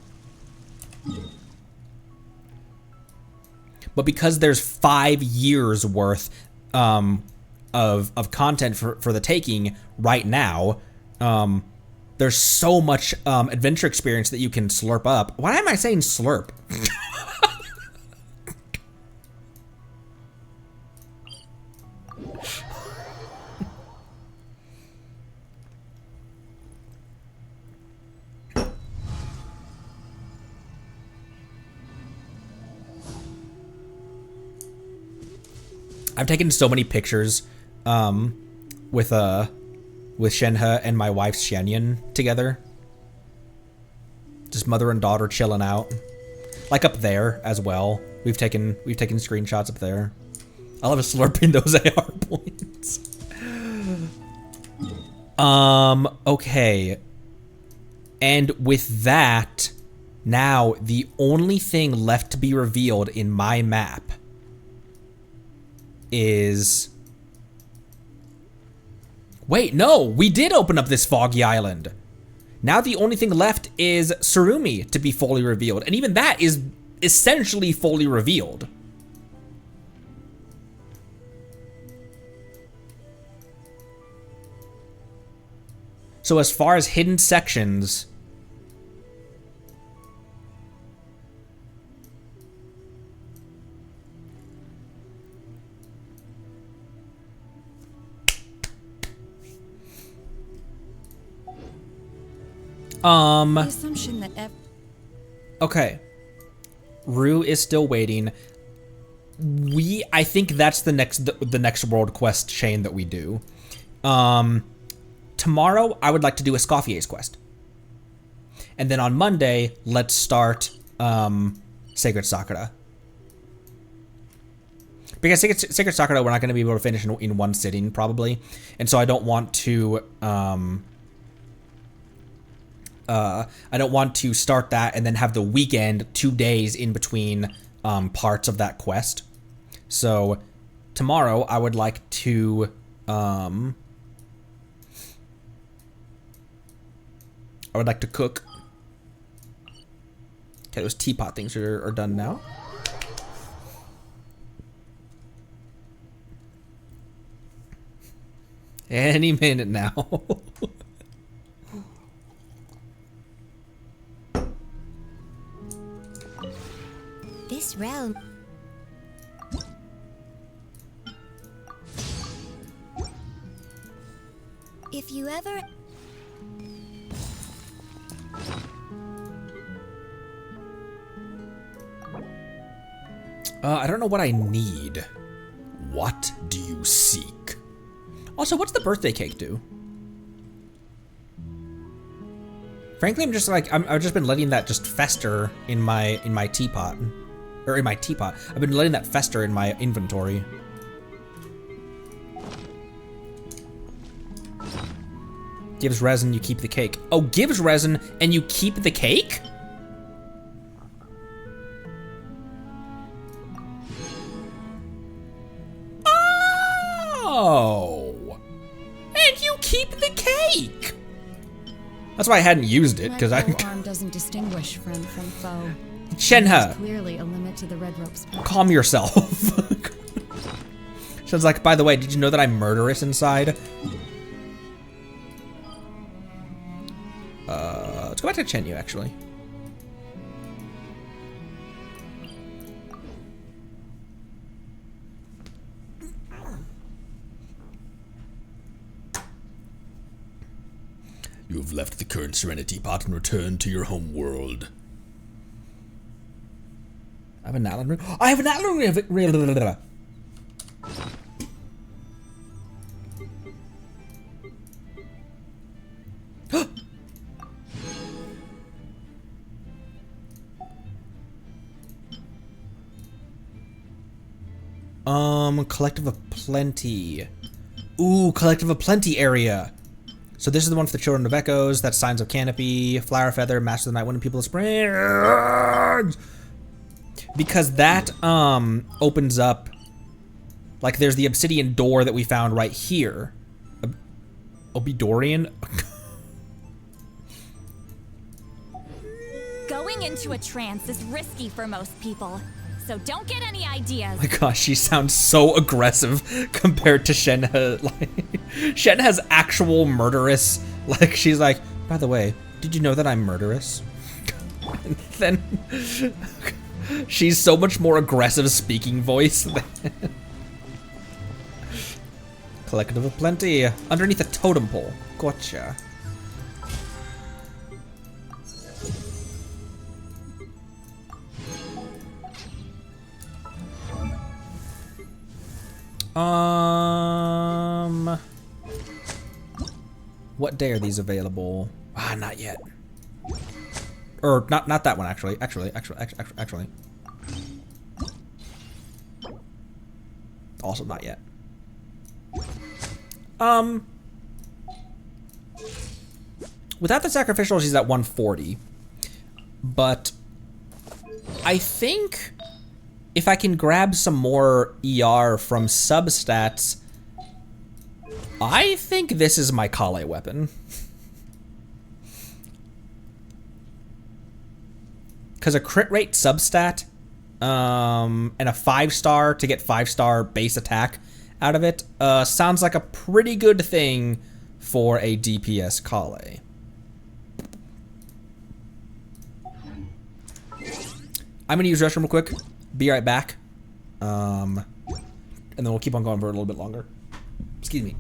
But because there's 5 years worth of content for the taking right now, there's so much adventure experience that you can slurp up. Why am I saying slurp? I've taken so many pictures with Shenhe and my wife Xianyan together. Just mother and daughter chilling out. Like up there as well. We've taken screenshots up there. I love slurping those AR points. Okay. And with that, now the only thing left to be revealed in my map is... Wait, no, we did open up this foggy island. Now the only thing left is Surumi to be fully revealed, and even that is essentially fully revealed. So as far as hidden sections, The assumption that okay. Rue is still waiting. I think that's the next world quest chain that we do. Tomorrow I would like to do a Scoffier's quest. And then on Monday, let's start Sacred Sakura. Because Sacred Sakura we're not going to be able to finish in one sitting probably. And so I don't want to start that and then have the weekend 2 days in between parts of that quest. So tomorrow I would like to cook. Okay, those teapot things are done now. Any minute now. This realm... If you ever... I don't know what I need. What do you seek? Also, what's the birthday cake do? Frankly, I'm just like, I've just been letting that just fester in my teapot. Or in my teapot. I've been letting that fester in my inventory. Gives resin, you keep the cake. Oh, gives resin and you keep the cake? Oh. And you keep the cake. That's why I hadn't used it, because I... arm doesn't distinguish friend from foe. Chenyu, There's clearly a limit to the red rope's power. calm yourself. Shen's like, by the way, did you know that I'm murderous inside? Let's go back to Chenyu, actually. You have left the current Serenity Pot and returned to your home world. I have an Atlan ring. I have an Atlan ring. Collective of Plenty. Ooh, Collective of Plenty area. So this is the one for the Children of Echoes. That's Signs of Canopy, Flower Feather, Master of the Night Wind, and People of Spring. Because that opens up, like, there's the obsidian door that we found right here. Obidorian. Going into a trance is risky for most people, so don't get any ideas. Oh my gosh, she sounds so aggressive compared to Shenhe. Like, Shenhe's actual murderous. Like, she's like, by the way, did you know that I'm murderous? And then she's so much more aggressive speaking voice than Collective of Plenty. Underneath a totem pole. Gotcha. What day are these available? Ah, not yet. Or not that one actually. Actually. Also not yet. Without the sacrificial, she's at 140. But I think if I can grab some more ER from substats, I think this is my Kale weapon. Because a crit rate substat and a 5-star to get 5-star base attack out of it sounds like a pretty good thing for a DPS Kale. I'm gonna use restroom real quick. Be right back. And then we'll keep on going for a little bit longer. Excuse me.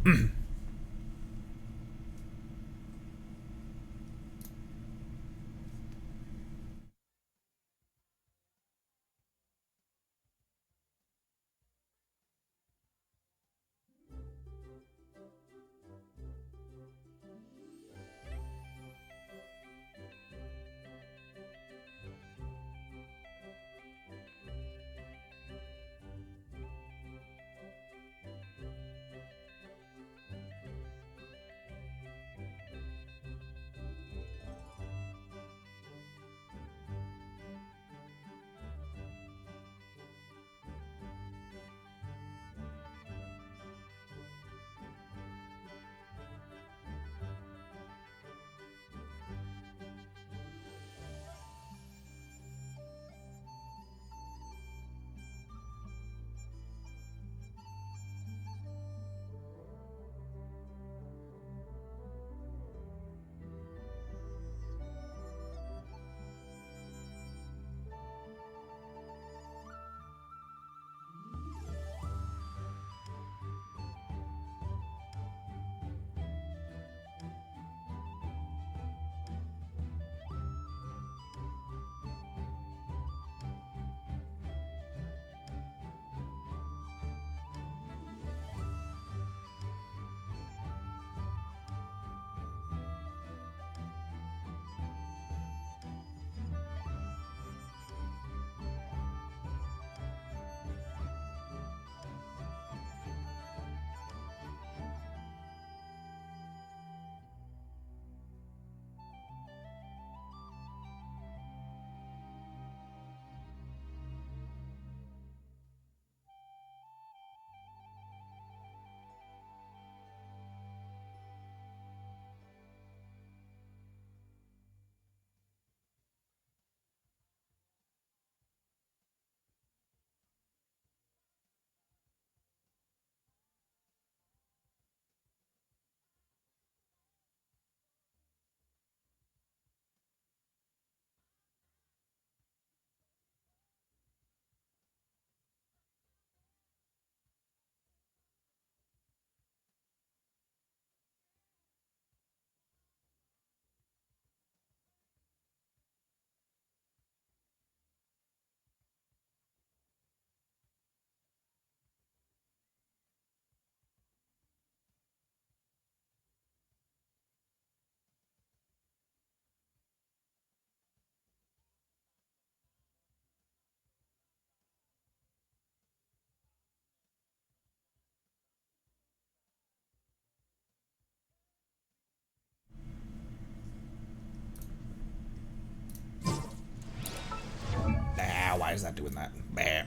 is that doing that? Bam.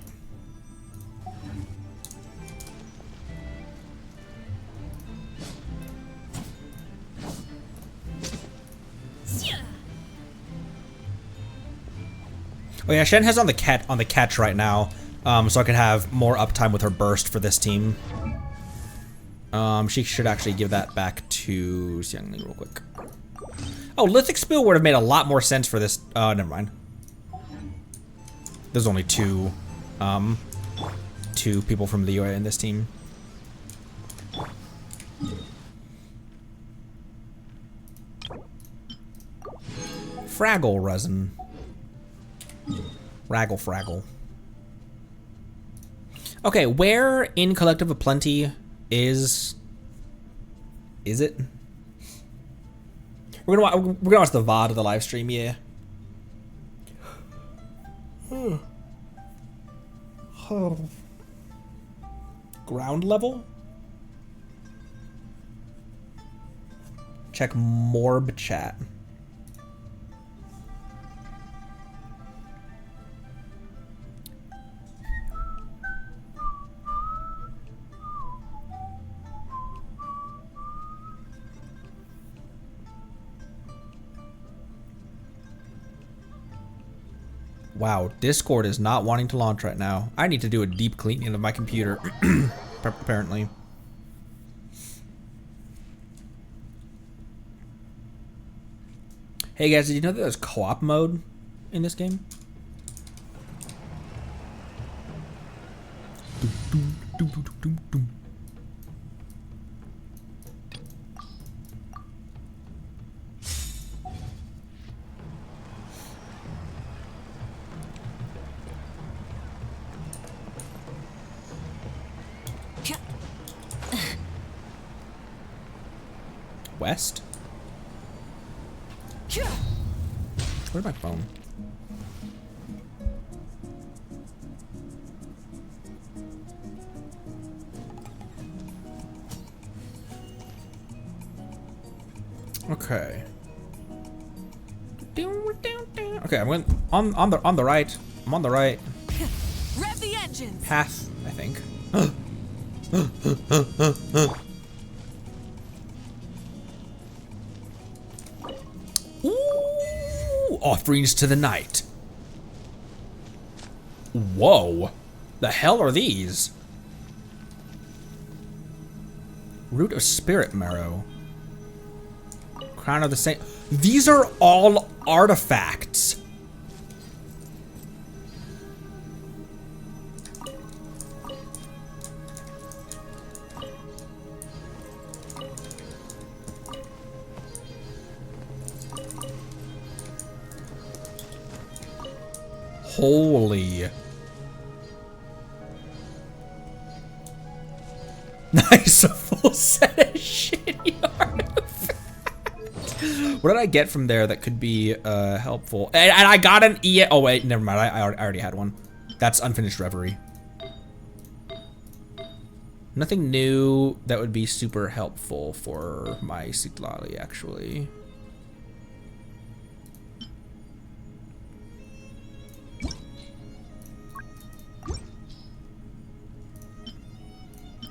Oh yeah, Shen has on the catch right now, so I can have more uptime with her burst for this team. She should actually give that back to Xiangling real quick. Oh, Lithic Spill would have made a lot more sense for this. Never mind. There's only two people from the UA in this team. Fraggle resin. Raggle fraggle. Okay, where in Collective of Plenty is it? We're gonna watch the VOD of the live stream, yeah. Ground level? Check Morb chat. Wow, Discord is not wanting to launch right now. I need to do a deep cleaning of my computer, apparently. Hey guys, did you know that there's co-op mode in this game? West? Where's my phone? Okay. Okay, I'm going on the right. I'm on the right. Rev the engines. Path, I think. Ooh, offerings to the night. Whoa. The hell are these? Root of Spirit Marrow. Crown of the Saint. These are all artifacts. Holy. Nice, a full set of shitty artifacts. What did I get from there that could be helpful? And I got an E. Oh wait, never mind. I already had one. That's Unfinished Reverie. Nothing new that would be super helpful for my Citlali, actually.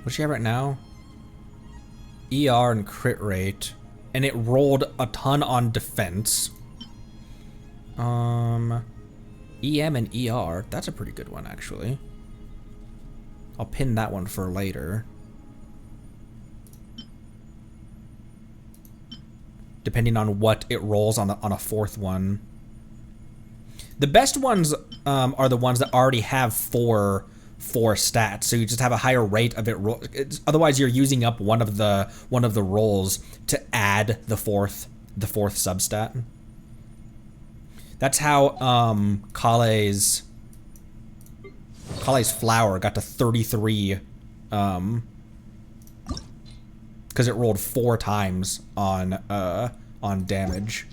What's she have right now? ER and crit rate. And it rolled a ton on defense. EM and ER. That's a pretty good one, actually. I'll pin that one for later. Depending on what it rolls on a fourth one. The best ones are the ones that already have four stats, so you just have a higher rate of it. Otherwise, you're using up one of the rolls to add the fourth substat. That's how Kale's flower got to 33, because it rolled 4 times on damage.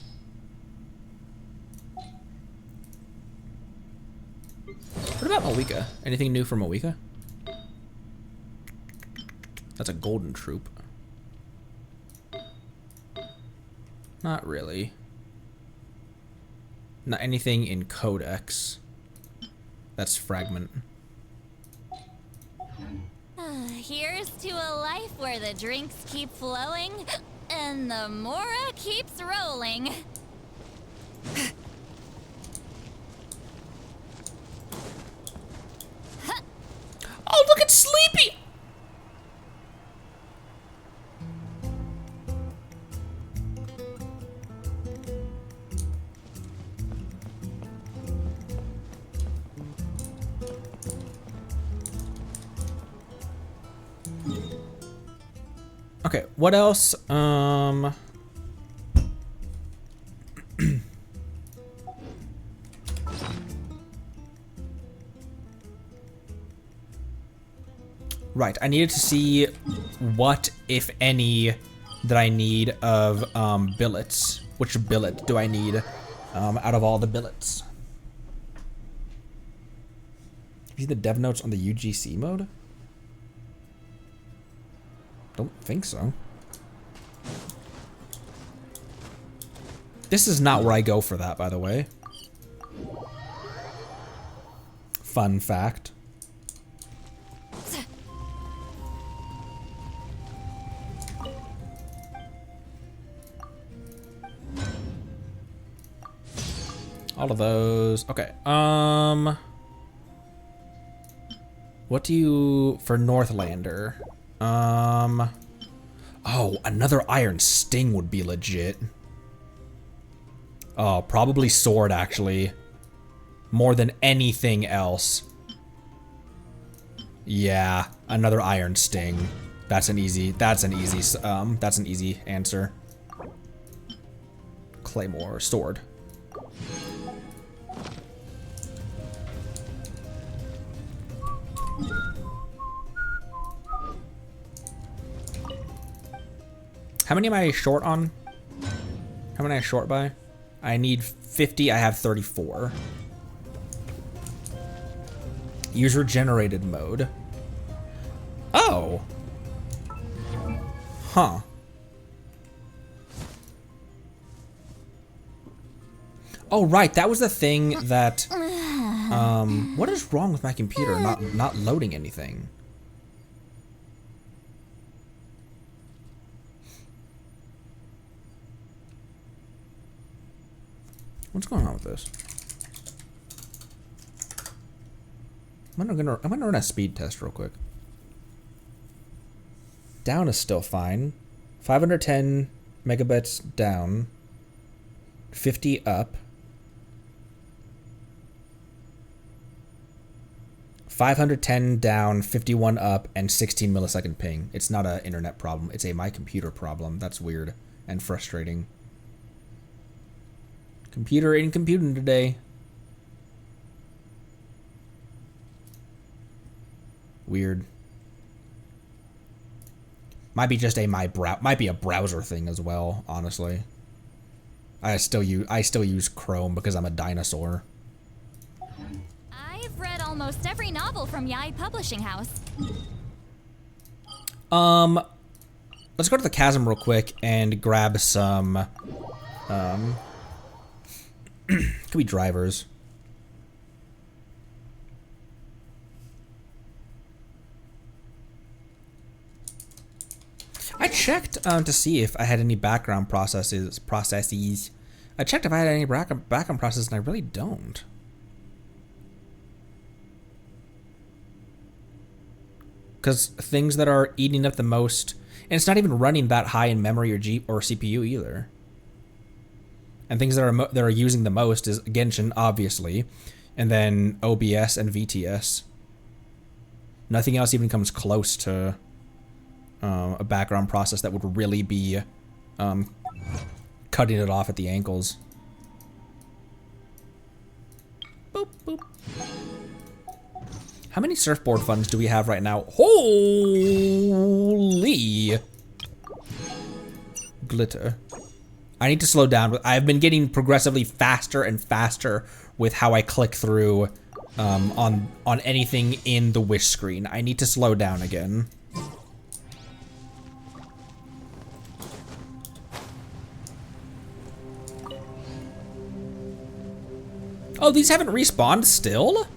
What about Moika? Anything new from Moika? That's a golden troop. Not really. Not anything in Codex. That's fragment. Here's to a life where the drinks keep flowing and the Mora keeps rolling. Oh, look at Sleepy! Okay, what else? Right, I needed to see what, if any, that I need of billets. Which billet do I need out of all the billets? Have you seen the dev notes on the UGC mode? Don't think so. This is not where I go for that, by the way. Fun fact. All of those. Okay. What do you for Northlander? Oh, another Iron Sting would be legit. Oh, probably sword actually. More than anything else. Yeah, another Iron Sting. That's an easy answer. Claymore, sword. How many am I short on? How many am I short by? I need 50, I have 34. User generated mode. Oh. Huh. Oh, right, that was the thing that, what is wrong with my computer not loading anything? What's going on with this? I'm gonna run a speed test real quick. Down is still fine. 510 megabits down. 50 up. 510 down, 51 up, and 16 millisecond ping. It's not an internet problem. It's a my computer problem. That's weird and frustrating. Computer ain't computing today. Weird. Might be just might be a browser thing as well, honestly. I still use Chrome because I'm a dinosaur. I've read almost every novel from Yai Publishing House. Let's go to the chasm real quick and grab some could be drivers. I checked to see if I had any background processes. I checked if I had any background processes, and I really don't. Because things that are eating up the most, and it's not even running that high in memory or CPU either. And things that are using the most is Genshin, obviously, and then OBS and VTS. Nothing else even comes close to a background process that would really be cutting it off at the ankles. Boop, boop. How many surfboard funds do we have right now? Holy glitter. I need to slow down. I've been getting progressively faster and faster with how I click through on anything in the wish screen. I need to slow down again. Oh, these haven't respawned still?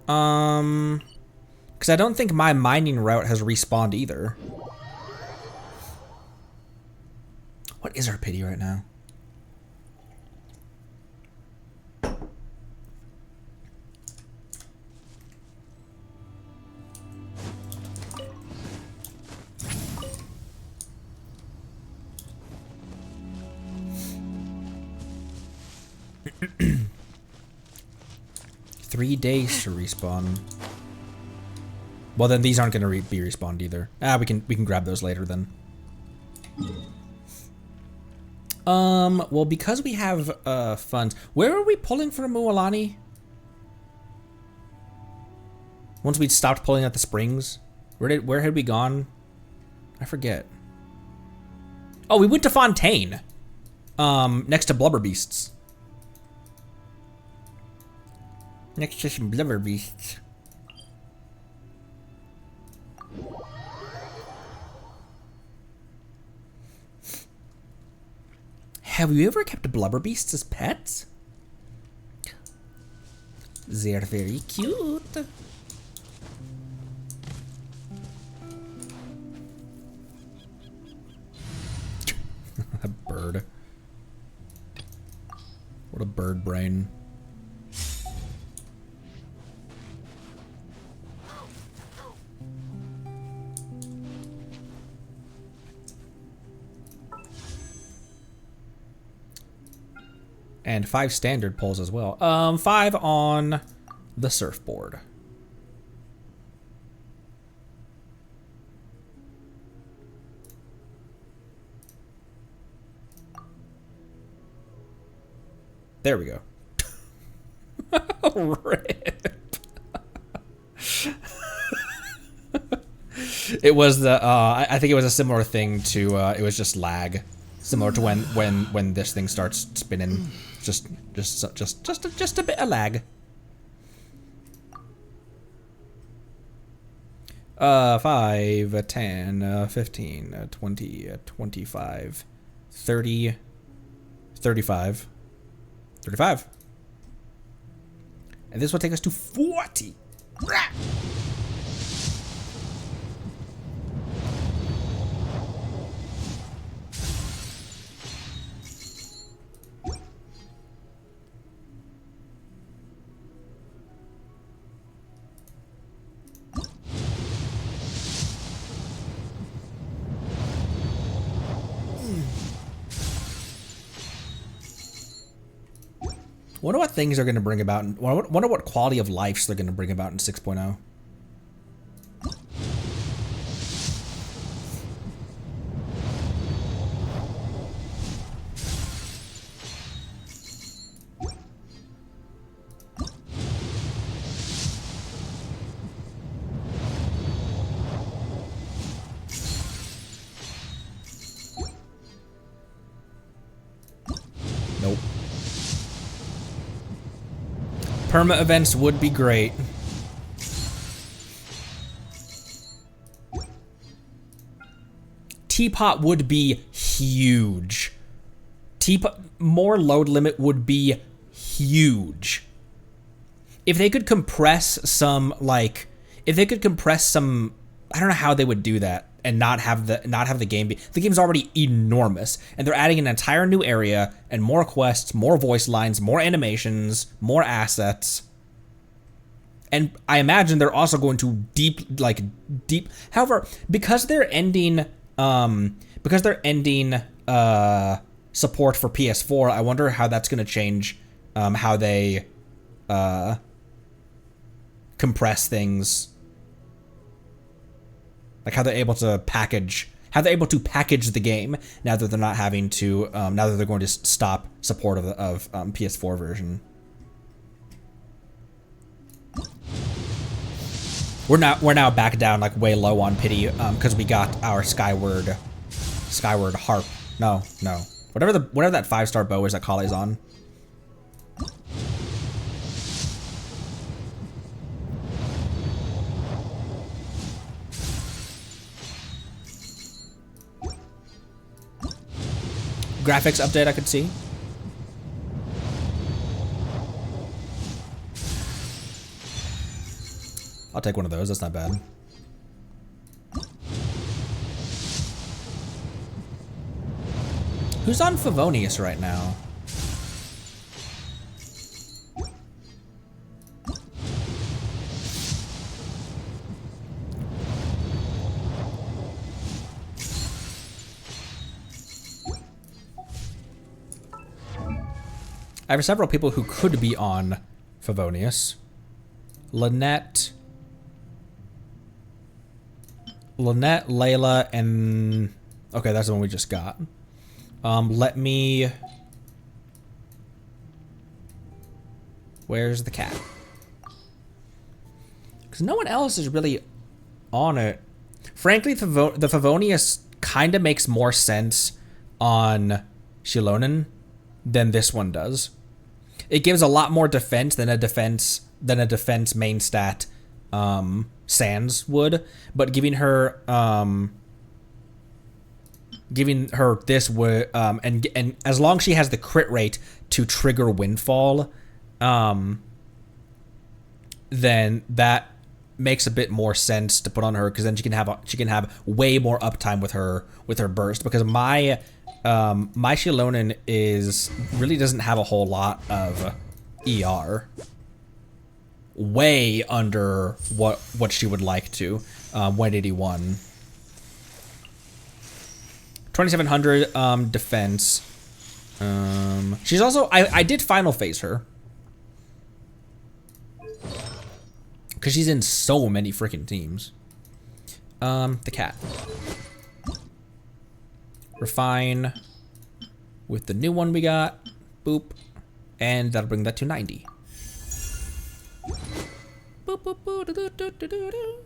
Because I don't think my mining route has respawned either. What is our pity right now? Three days to respawn. Well, then these aren't going to be respawned either. We can grab those later then. Well, because we have funds, where are we pulling from Mualani? Once we stopped pulling at the springs, where had we gone? I forget. Oh, we went to Fontaine. Next to Blubber Beasts. Next to some Blubber Beasts. Have you ever kept Blubber Beasts as pets? They're very cute. A bird. What a bird brain. And 5 standard pulls as well. 5 on the surfboard. There we go. Rip. It was the I think it was a similar thing to it was just lag, similar to when this thing starts spinning. Just a bit of lag. 5, 10, 15, 20, 25, 30, 35, 35. And this will take us to 40. Wonder what things they're going to bring about. Wonder what quality of life they're going to bring about in 6.0. Nope. Perma events would be great. Teapot would be huge. Teapot, more load limit would be huge. If they could compress some, like, if they could compress some, I don't know how they would do that and not have the game be, the game's already enormous and they're adding an entire new area and more quests, more voice lines, more animations, more assets. And I imagine they're also going to deep, however, because they're ending support for PS4, I wonder how that's going to change how they compress things. Like how they're able to package the game now that they're not having to, now that they're going to stop support of PS4 version. We're now back down like way low on pity because we got our skyward harp. No, whatever that 5-star bow is that Kale's on. Graphics update I could see. I'll take one of those. That's not bad. Who's on Favonius right now? I have several people who could be on Favonius. Lynette, Layla, and... Okay, that's the one we just got. Let me... Where's the cat? Because no one else is really on it. Frankly, the Favonius kind of makes more sense on Shilonen than this one does. It gives a lot more defense than a defense main stat Sans would, but giving her this would and as long as she has the crit rate to trigger Windfall, then that makes a bit more sense to put on her, because then she can have way more uptime with her burst, because my Shilonen really doesn't have a whole lot of ER. Way under what she would like to. 181. 2700 defense. She's also I did final phase her. Because she's in so many freaking teams. The cat. Refine with the new one we got. Boop. And that'll bring that to 90. Boop, boop, boop, doo, doo, doo, doo, doo.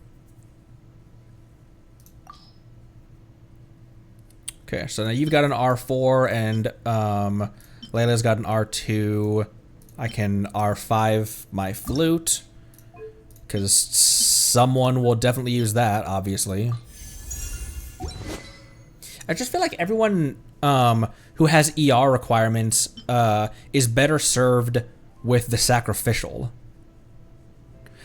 Okay, so now you've got an R4 and Layla's got an R2. I can R5 my flute, because someone will definitely use that, obviously. I just feel like everyone who has ER requirements is better served with the sacrificial.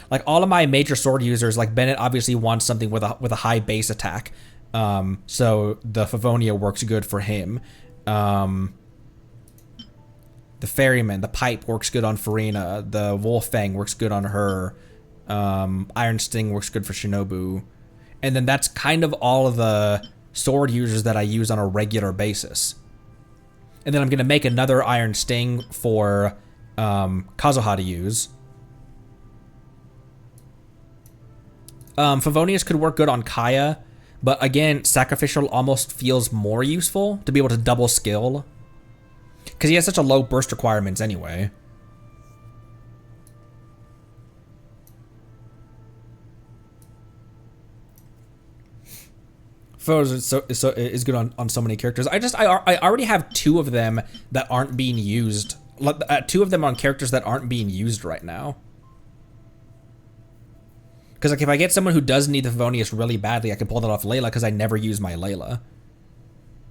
Like all of my major sword users, like Bennett obviously wants something with a high base attack, so the Favonia works good for him. The Ferryman, the Pipe works good on Farina. The Wolfang works good on her. Iron Sting works good for Shinobu. And then that's kind of all of the sword users that I use on a regular basis. And then I'm going to make another Iron Sting for Kazuha to use. Favonius could work good on Kaya, but again, Sacrificial almost feels more useful to be able to double skill, because he has such a low burst requirements anyway. Favonius is good on so many characters. I already have two of them that aren't being used. Two of them on characters that aren't being used right now. Because like if I get someone who does need the Favonius really badly, I can pull that off Layla, because I never use my Layla.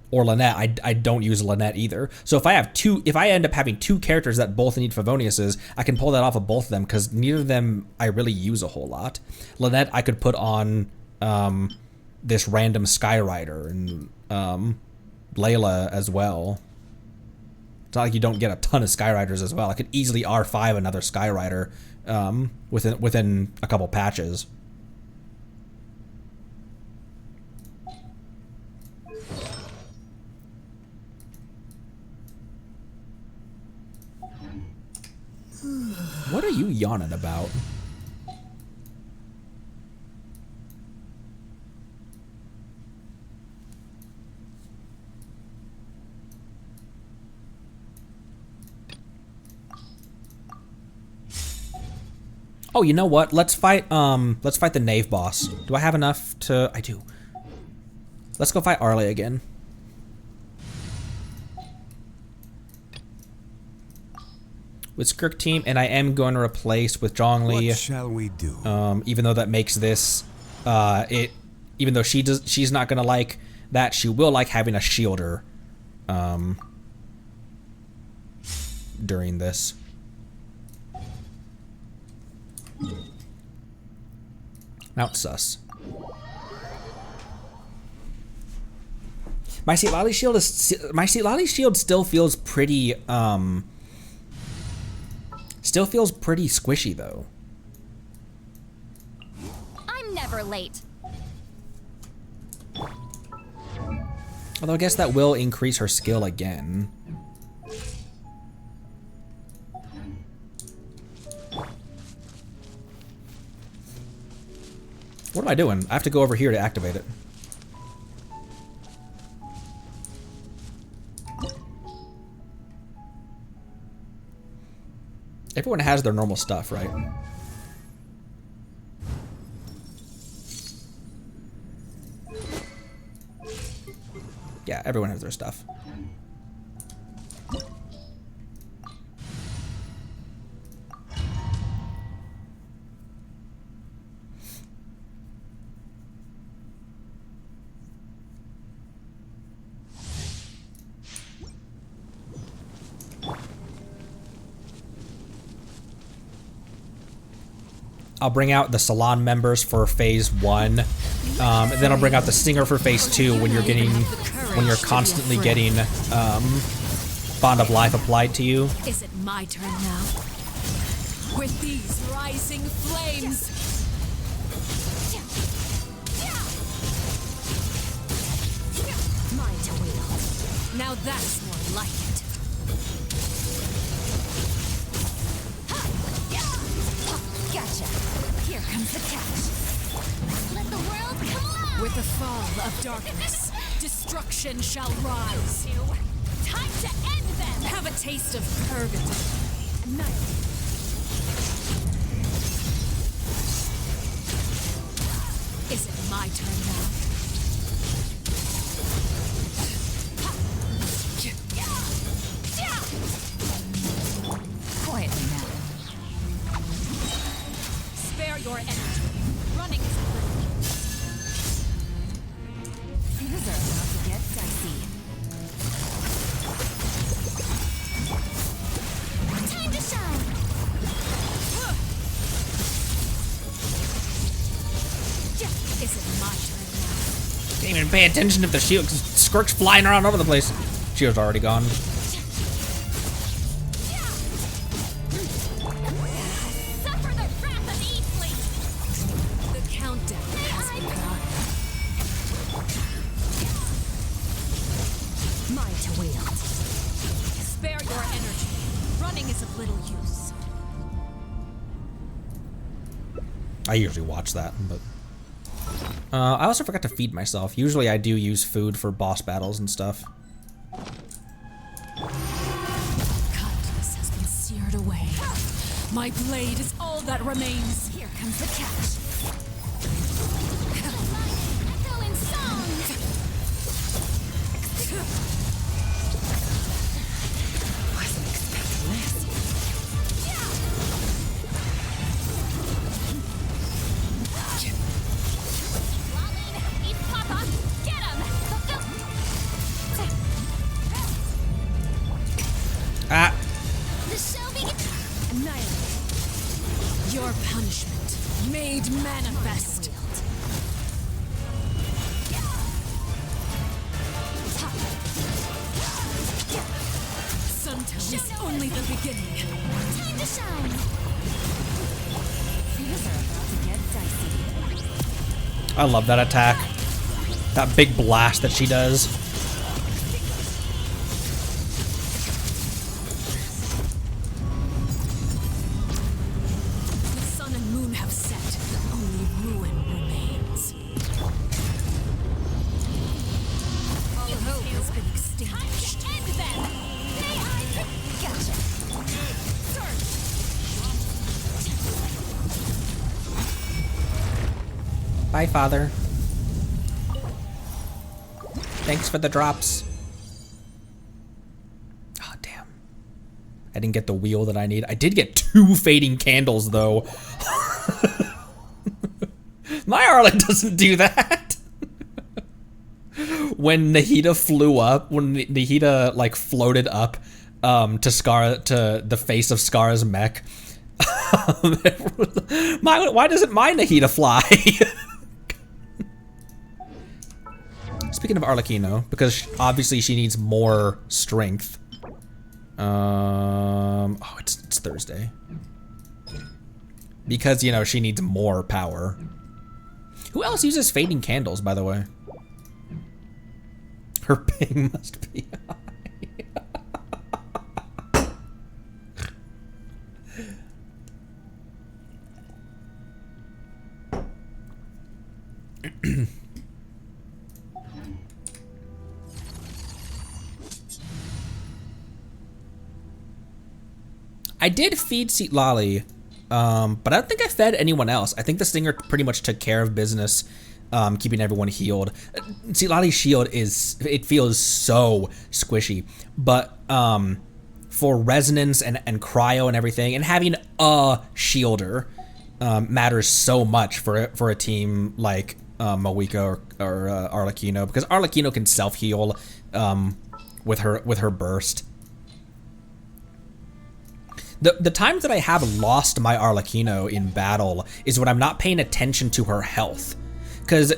Or Lynette. I don't use Lynette either. So if I end up having two characters that both need Favoniuses, I can pull that off of both of them, because neither of them I really use a whole lot. Lynette I could put on this random Skyrider, and Layla as well. It's not like you don't get a ton of Skyriders as well. I could easily R5 another Skyrider within a couple patches. What are you yawning about? Oh, you know what? Let's fight the Knave boss. Do I have enough to... I do. Let's go fight Arle again. With Skirk team, and I am going to replace with Zhongli. What shall we do? Even though that makes this even though she's not gonna like that, she will like having a shielder during this. Mount sus. My Silali shield still feels pretty squishy though. I'm never late. Although I guess that will increase her skill again. What am I doing? I have to go over here to activate it. Everyone has their normal stuff, right? Yeah, everyone has their stuff. I'll bring out the salon members for phase 1, and then I'll bring out the singer for phase 2 when you're constantly getting Bond of Life applied to you. Is it my turn now? With these rising flames. My to wield. Now that's more like it. Gotcha. Here comes the catch. Let the world come alive. With the fall of darkness, destruction shall rise. Time to end them. Have a taste of purgatory. Is it my turn now? Quietly now. Spare your energy. Running is a Things are about to get dicey. Time to shine. Is it my turn now? Can't even pay attention to the shield because Skirk's flying around over the place. Shield's already gone. Suffer the wrath of Eastling. The countdown has begun. Mine to wield. Spare your energy. Running is of little use. I usually watch that, but I also forgot to feed myself. Usually I do use food for boss battles and stuff. Kindness has been seared away. My blade is all that remains. Here comes the catch. Echo in song. Wasn't expecting this. Lolling, eat Papa, get him. Ah! The show begins. Annihilate. Your punishment made manifest. Suntown is only the beginning. Time to shine. Things are about to get dicey. I love that attack. That big blast that she does. The sun and moon have set. Only ruin remains. All hope has been extinguished. End them. May I? Gotcha. Bye, Father. Thanks for the drops. Oh, damn. I didn't get the wheel that I need. I did get 2 fading candles, though. My Arlen doesn't do that. When Nahida flew up, when Nahida, like, floated up to the face of Scar's mech, Why doesn't my Nahida fly? Speaking of Arlecchino, because obviously she needs more strength. Oh, it's Thursday. Because, you know, she needs more power. Who else uses fading candles, by the way? Her ping must be high. I did feed Citlali, but I don't think I fed anyone else. I think the Stinger pretty much took care of business, keeping everyone healed. Citlali's shield it feels so squishy, but for resonance and cryo and everything, and having a shielder matters so much for a team like Moika or Arlecchino, because Arlecchino can self-heal with her burst. The times that I have lost my Arlecchino in battle is when I'm not paying attention to her health. Because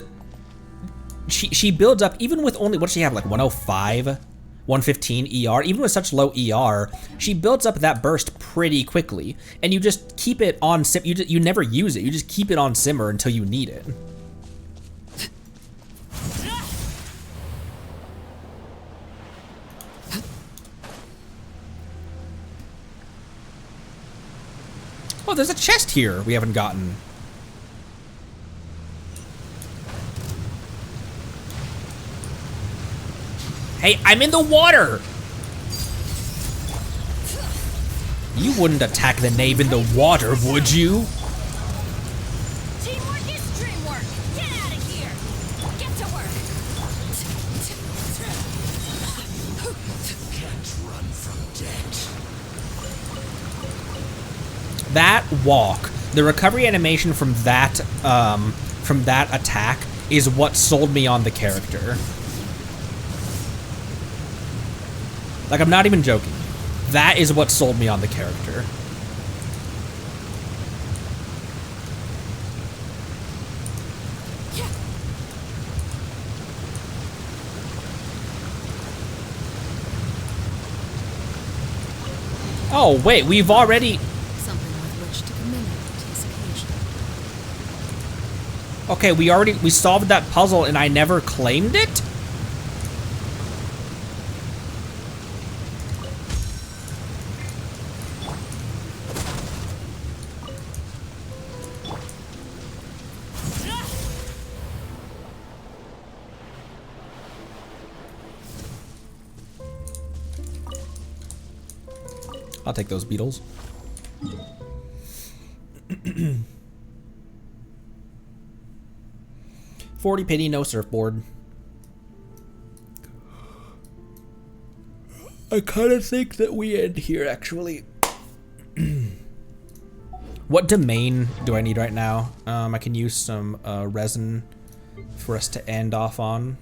she builds up, even with only, what does she have, like 105, 115 ER? Even with such low ER, she builds up that burst pretty quickly. And you just keep it on, you never use it, you just keep it on simmer until you need it. Oh, there's a chest here we haven't gotten. Hey, I'm in the water! You wouldn't attack the knave in the water, would you? Teamwork is dreamwork. Get out of here. Get to work. Can't run from death. That walk, the recovery animation from that attack is what sold me on the character. Like, I'm not even joking. That is what sold me on the character. Oh, wait, we've already... Something with which to commemorate his occasion. Okay, we solved that puzzle and I never claimed it? I'll take those beetles. 40 pity, no surfboard. I kind of think that we end here, actually. What domain do I need right now? I can use some resin for us to end off on.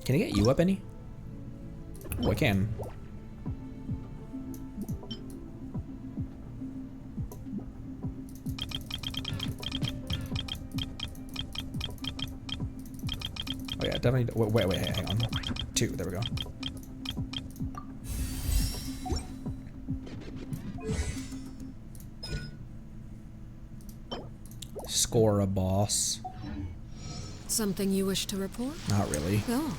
Can I get you up any? Oh, I can. Oh yeah, definitely. Wait, hang on. 2, there we go. Score a boss. Something you wish to report? Not really. Go on.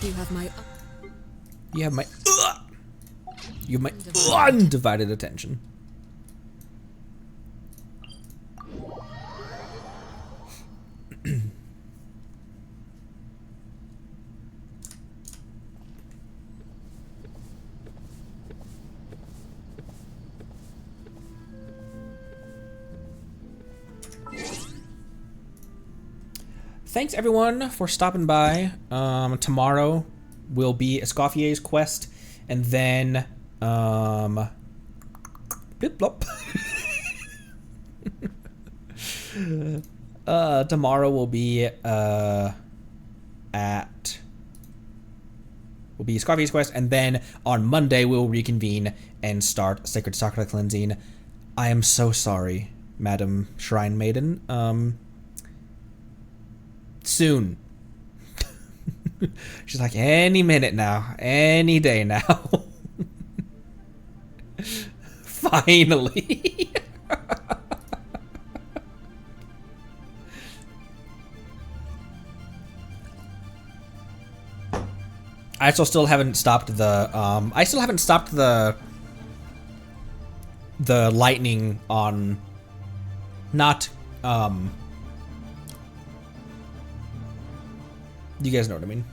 You have my... You have my... You have my undivided attention. Thanks everyone for stopping by. Tomorrow will be Escoffier's quest, and then blip blop. Tomorrow will be at will be Scarface Quest, and then on Monday we'll reconvene and start Sacred Chakra Cleansing. I am so sorry, Madam Shrine Maiden. Soon. She's like, any minute now, any day now. Finally. I still haven't stopped the the lightning on not you guys know what I mean.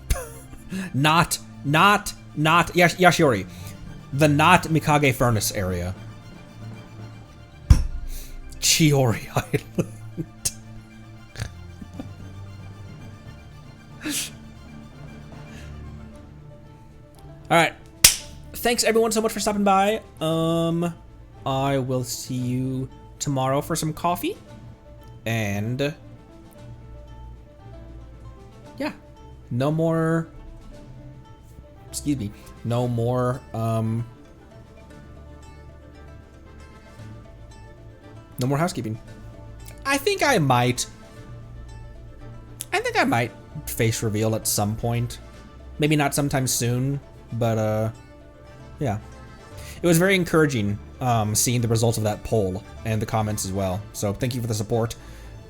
not Yashiori. The not Mikage Furnace area. Chiori Island. Alright. Thanks everyone so much for stopping by. I will see you tomorrow for some coffee. And yeah. No more no more housekeeping. I think I might face reveal at some point. Maybe not sometime soon, but yeah. It was very encouraging seeing the results of that poll and the comments as well. So thank you for the support.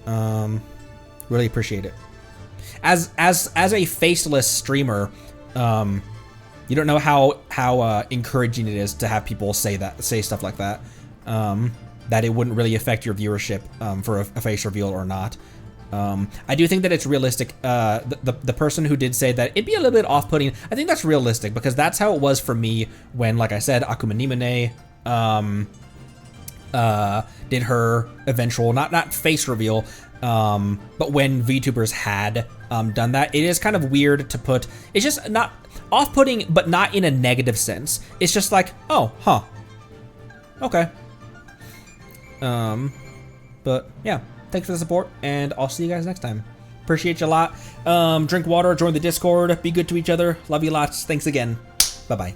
Really appreciate it. As a faceless streamer, you don't know how encouraging it is to have people say stuff like that. That it wouldn't really affect your viewership for a face reveal or not. I do think that it's realistic. The person who did say that it'd be a little bit off-putting, I think that's realistic because that's how it was for me when, like I said, Akuma Nimine did her eventual not face reveal, but when VTubers had done that. It is kind of weird to put. It's just not off-putting, but not in a negative sense. It's just like, oh, huh, okay. But yeah. Thanks for the support, and I'll see you guys next time. Appreciate you a lot. Drink water, join the Discord, be good to each other. Love you lots. Thanks again. Bye-bye.